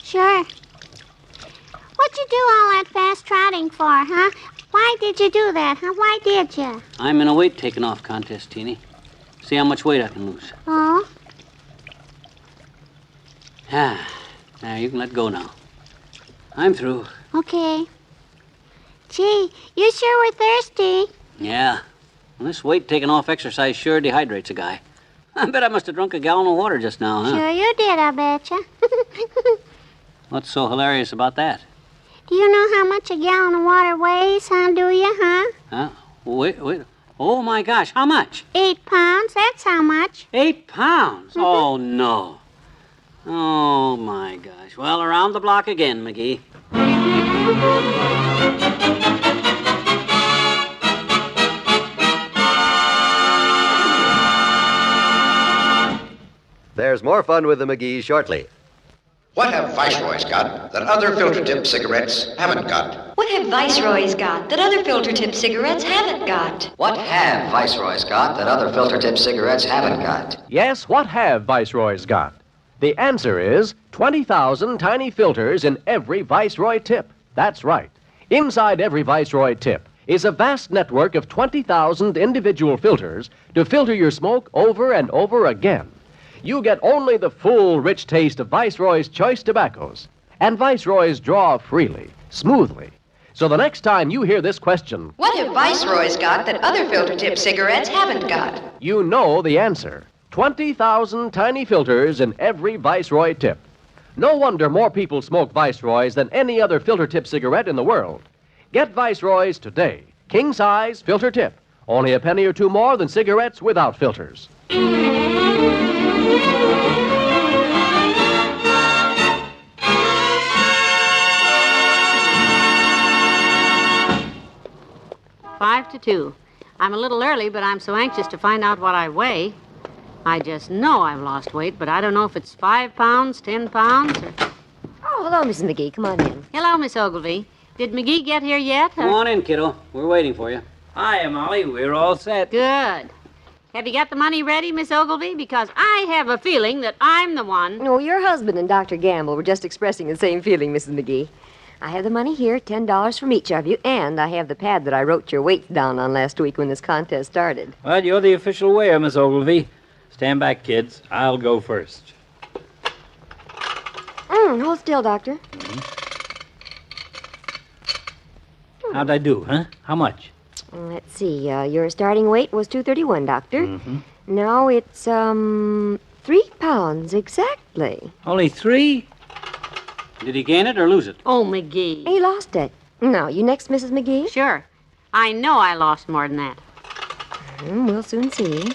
Sure. What'd you do all that fast trotting for, huh? Why did you do that, huh? Why did you? I'm in a weight taking off contest, Teeny. See how much weight I can lose. Oh? Now you can let go now. I'm through. Okay. Gee, you sure were thirsty. Yeah. Well, this weight taking off exercise sure dehydrates a guy. I bet I must have drunk a gallon of water just now, huh? Sure you did, I betcha. What's so hilarious about that? Do you know how much a gallon of water weighs, huh? Do you, huh? Huh? Wait. Oh, my gosh, how much? 8 pounds, that's how much. 8 pounds? Oh, no. Oh, my gosh. Well, around the block again, McGee. There's more fun with the McGees shortly. What have viceroys got that other filter-tip cigarettes haven't got? What have viceroys got that other filter-tip cigarettes haven't got? What have viceroys got that other filter-tip cigarettes haven't got? Yes, what have viceroys got? The answer is 20,000 tiny filters in every Viceroy tip. That's right. Inside every Viceroy tip is a vast network of 20,000 individual filters to filter your smoke over and over again. You get only the full, rich taste of Viceroy's choice tobaccos. And Viceroys draw freely, smoothly. So the next time you hear this question, What have viceroys got that other filter-tip cigarettes haven't got? You know the answer. 20,000 tiny filters in every Viceroy tip. No wonder more people smoke Viceroys than any other filter-tip cigarette in the world. Get Viceroys today. King-size filter tip. Only a penny or two more than cigarettes without filters. 5 to 2. I'm a little early, but I'm so anxious to find out what I weigh. I just know I've lost weight, but I don't know if it's 5 pounds, 10 pounds, or... Oh, hello, Mrs. McGee. Come on in. Hello, Miss Ogilvy. Did McGee get here yet? Come on in, kiddo. We're waiting for you. Hiya, Molly. We're all set. Good. Have you got the money ready, Miss Ogilvy? Because I have a feeling that I'm the one. No, your husband and Dr. Gamble were just expressing the same feeling, Mrs. McGee. I have the money here, $10 from each of you, and I have the pad that I wrote your weights down on last week when this contest started. Well, you're the official weigher, Miss Ogilvy. Stand back, kids. I'll go first. Hold still, Doctor. How'd I do, huh? How much? Let's see. Your starting weight was 231, Doctor. Mm-hmm. Now it's, 3 pounds exactly. Only 3? Did he gain it or lose it? Oh, McGee. He lost it. Now, you next, Mrs. McGee? Sure. I know I lost more than that. We'll soon see.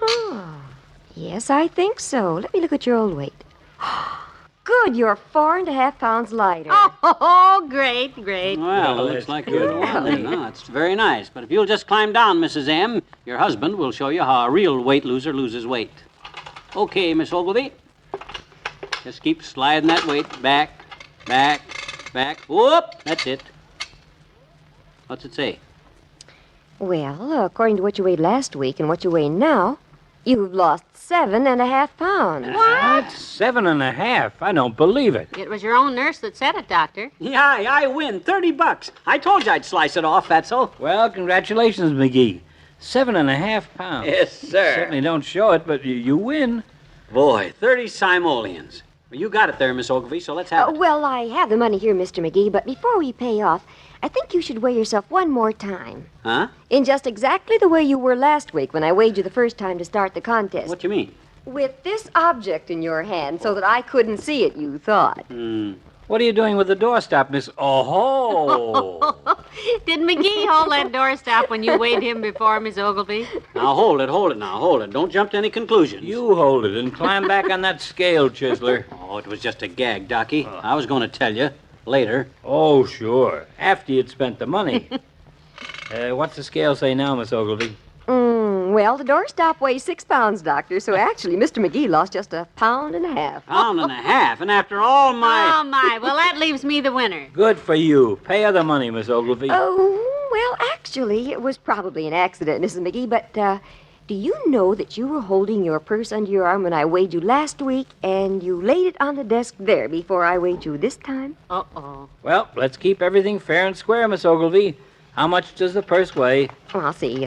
Oh, yes, I think so. Let me look at your old weight. Good, you're 4.5 pounds lighter. Oh, great, great. Well, it looks like you're the one then. No, it's very nice. But if you'll just climb down, Mrs. M., your husband will show you how a real weight loser loses weight. Okay, Miss Ogilvy. Just keep sliding that weight back, back, back. Whoop! That's it. What's it say? Well, according to what you weighed last week and what you weigh now, you've lost 7.5 pounds. What? 7.5? I don't believe it. It was your own nurse that said it, Doctor. Yeah, I win. $30. I told you I'd slice it off, Fatso. Well, congratulations, McGee. 7.5 pounds. Yes, sir. Certainly don't show it, but you win. Boy, 30 simoleons. Well, you got it there, Miss Ogilvy, so let's have it. Well, I have the money here, Mr. McGee, but before we pay off, I think you should weigh yourself one more time. Huh? In just exactly the way you were last week when I weighed you the first time to start the contest. What do you mean? With this object in your hand so that I couldn't see it, you thought. What are you doing with the doorstop, Miss... Oh! Did McGee hold that doorstop when you weighed him before, Miss Ogilvy? Now, hold it. Don't jump to any conclusions. You hold it and climb back on that scale, Chisler. Oh, it was just a gag, Docky. I was going to tell you later. Oh, sure. After you'd spent the money. What's the scale say now, Miss Ogilvy? Well, the doorstop weighs 6 pounds, Doctor, so actually Mr. McGee lost just 1.5 pounds. Pound and a half, and after all my... Oh, my. Well, that leaves me the winner. Good for you. Pay her the money, Miss Ogilvy. Oh, well, actually, it was probably an accident, Mrs. McGee, but do you know that you were holding your purse under your arm when I weighed you last week, and you laid it on the desk there before I weighed you this time? Uh-oh. Well, let's keep everything fair and square, Miss Ogilvy. How much does the purse weigh? Well, I'll see.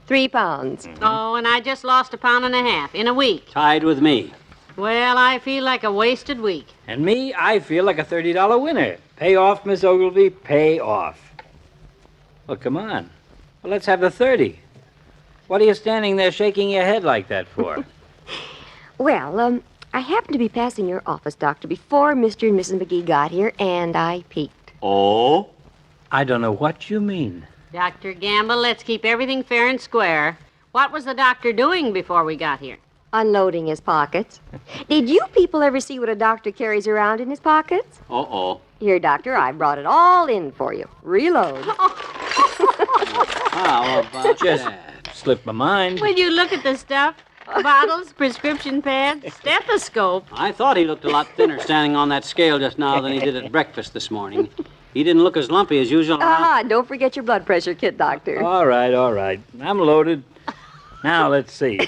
3 pounds. Oh, and I just lost 1.5 pounds in a week. Tied with me. Well, I feel like a wasted week. And me, I feel like a $30 winner. Pay off, Miss Ogilvy, pay off. Well, come on. Well, let's have the 30. What are you standing there shaking your head like that for? Well, I happened to be passing your office, Doctor, before Mr. and Mrs. McGee got here, and I peeked. Oh? I don't know what you mean. Dr. Gamble, let's keep everything fair and square. What was the doctor doing before we got here? Unloading his pockets. Did you people ever see what a doctor carries around in his pockets? Uh-oh. Here, Doctor, I brought it all in for you. Reload. How about that? Slipped my mind. Will you look at the stuff? Bottles, prescription pads, stethoscope. I thought he looked a lot thinner standing on that scale just now than he did at breakfast this morning. He didn't look as lumpy as usual. Don't forget your blood pressure kit, Doctor. All right. I'm loaded. Now, let's see.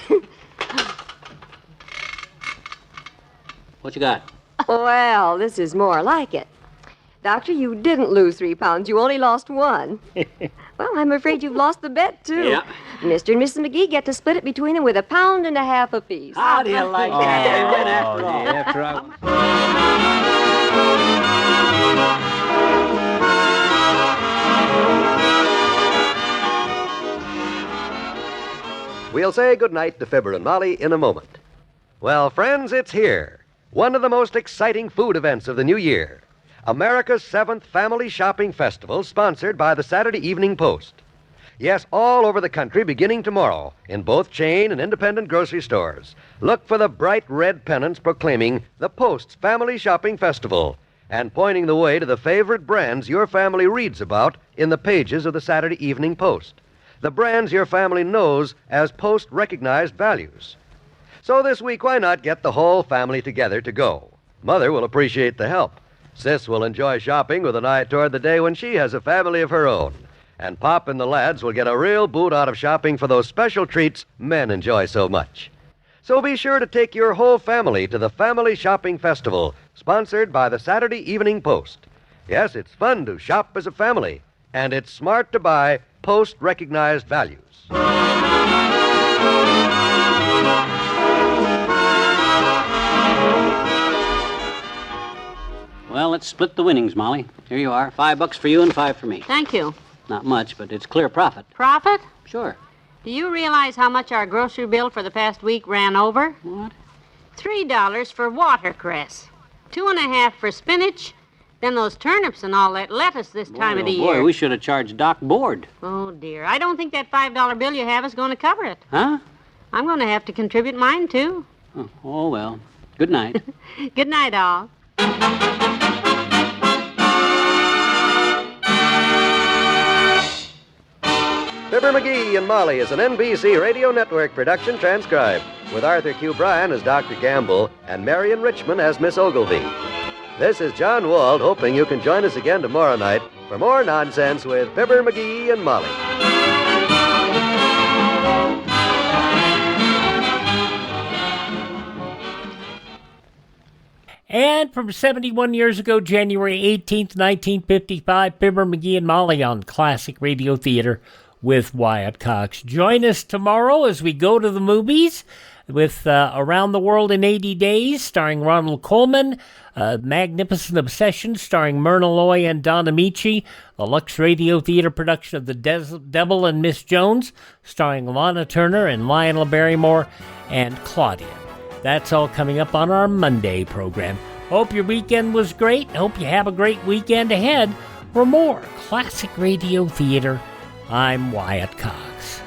What you got? Well, this is more like it. Doctor, you didn't lose 3 pounds. You only lost 1. Well, I'm afraid you've lost the bet, too. Yeah. Mr. and Mrs. McGee get to split it between them with 1.5 pounds apiece. How do you like that? They win after all. After We'll say goodnight to Fibber and Molly in a moment. Well, friends, it's here. One of the most exciting food events of the new year. America's 7th Family Shopping Festival, sponsored by the Saturday Evening Post. Yes, all over the country beginning tomorrow, in both chain and independent grocery stores. Look for the bright red pennants proclaiming the Post's Family Shopping Festival and pointing the way to the favorite brands your family reads about in the pages of the Saturday Evening Post. The brands your family knows as Post-recognized values. So this week, why not get the whole family together to go? Mother will appreciate the help. Sis will enjoy shopping with an eye toward the day when she has a family of her own. And Pop and the lads will get a real boot out of shopping for those special treats men enjoy so much. So be sure to take your whole family to the Family Shopping Festival, sponsored by the Saturday Evening Post. Yes, it's fun to shop as a family, and it's smart to buy Post-recognized values. Well, let's split the winnings, Molly. Here you are. $5 for you and 5 for me. Thank you. Not much, but it's clear profit. Profit? Sure. Do you realize how much our grocery bill for the past week ran over? What? $3 for watercress, $2.50 for spinach, then those turnips and all that lettuce this time of the year. Boy, we should have charged Doc board. Oh, dear. I don't think that $5 bill you have is going to cover it. Huh? I'm going to have to contribute mine, too. Oh well. Good night. Good night, all. Fibber McGee and Molly is an NBC Radio Network production transcribed, with Arthur Q. Bryan as Dr. Gamble and Marion Richmond as Miss Ogilvy. This is John Wald, hoping you can join us again tomorrow night for more nonsense with Fibber McGee and Molly. And from 71 years ago, January 18th, 1955, Fibber McGee and Molly on Classic Radio Theater with Wyatt Cox. Join us tomorrow as we go to the movies with Around the World in 80 Days, starring Ronald Colman, Magnificent Obsession, starring Myrna Loy and Don Amici, the Lux Radio Theater production of The Devil and Miss Jones, starring Lana Turner and Lionel Barrymore and Claudia. That's all coming up on our Monday program. Hope your weekend was great. Hope you have a great weekend ahead. For more Classic Radio Theater, I'm Wyatt Cox.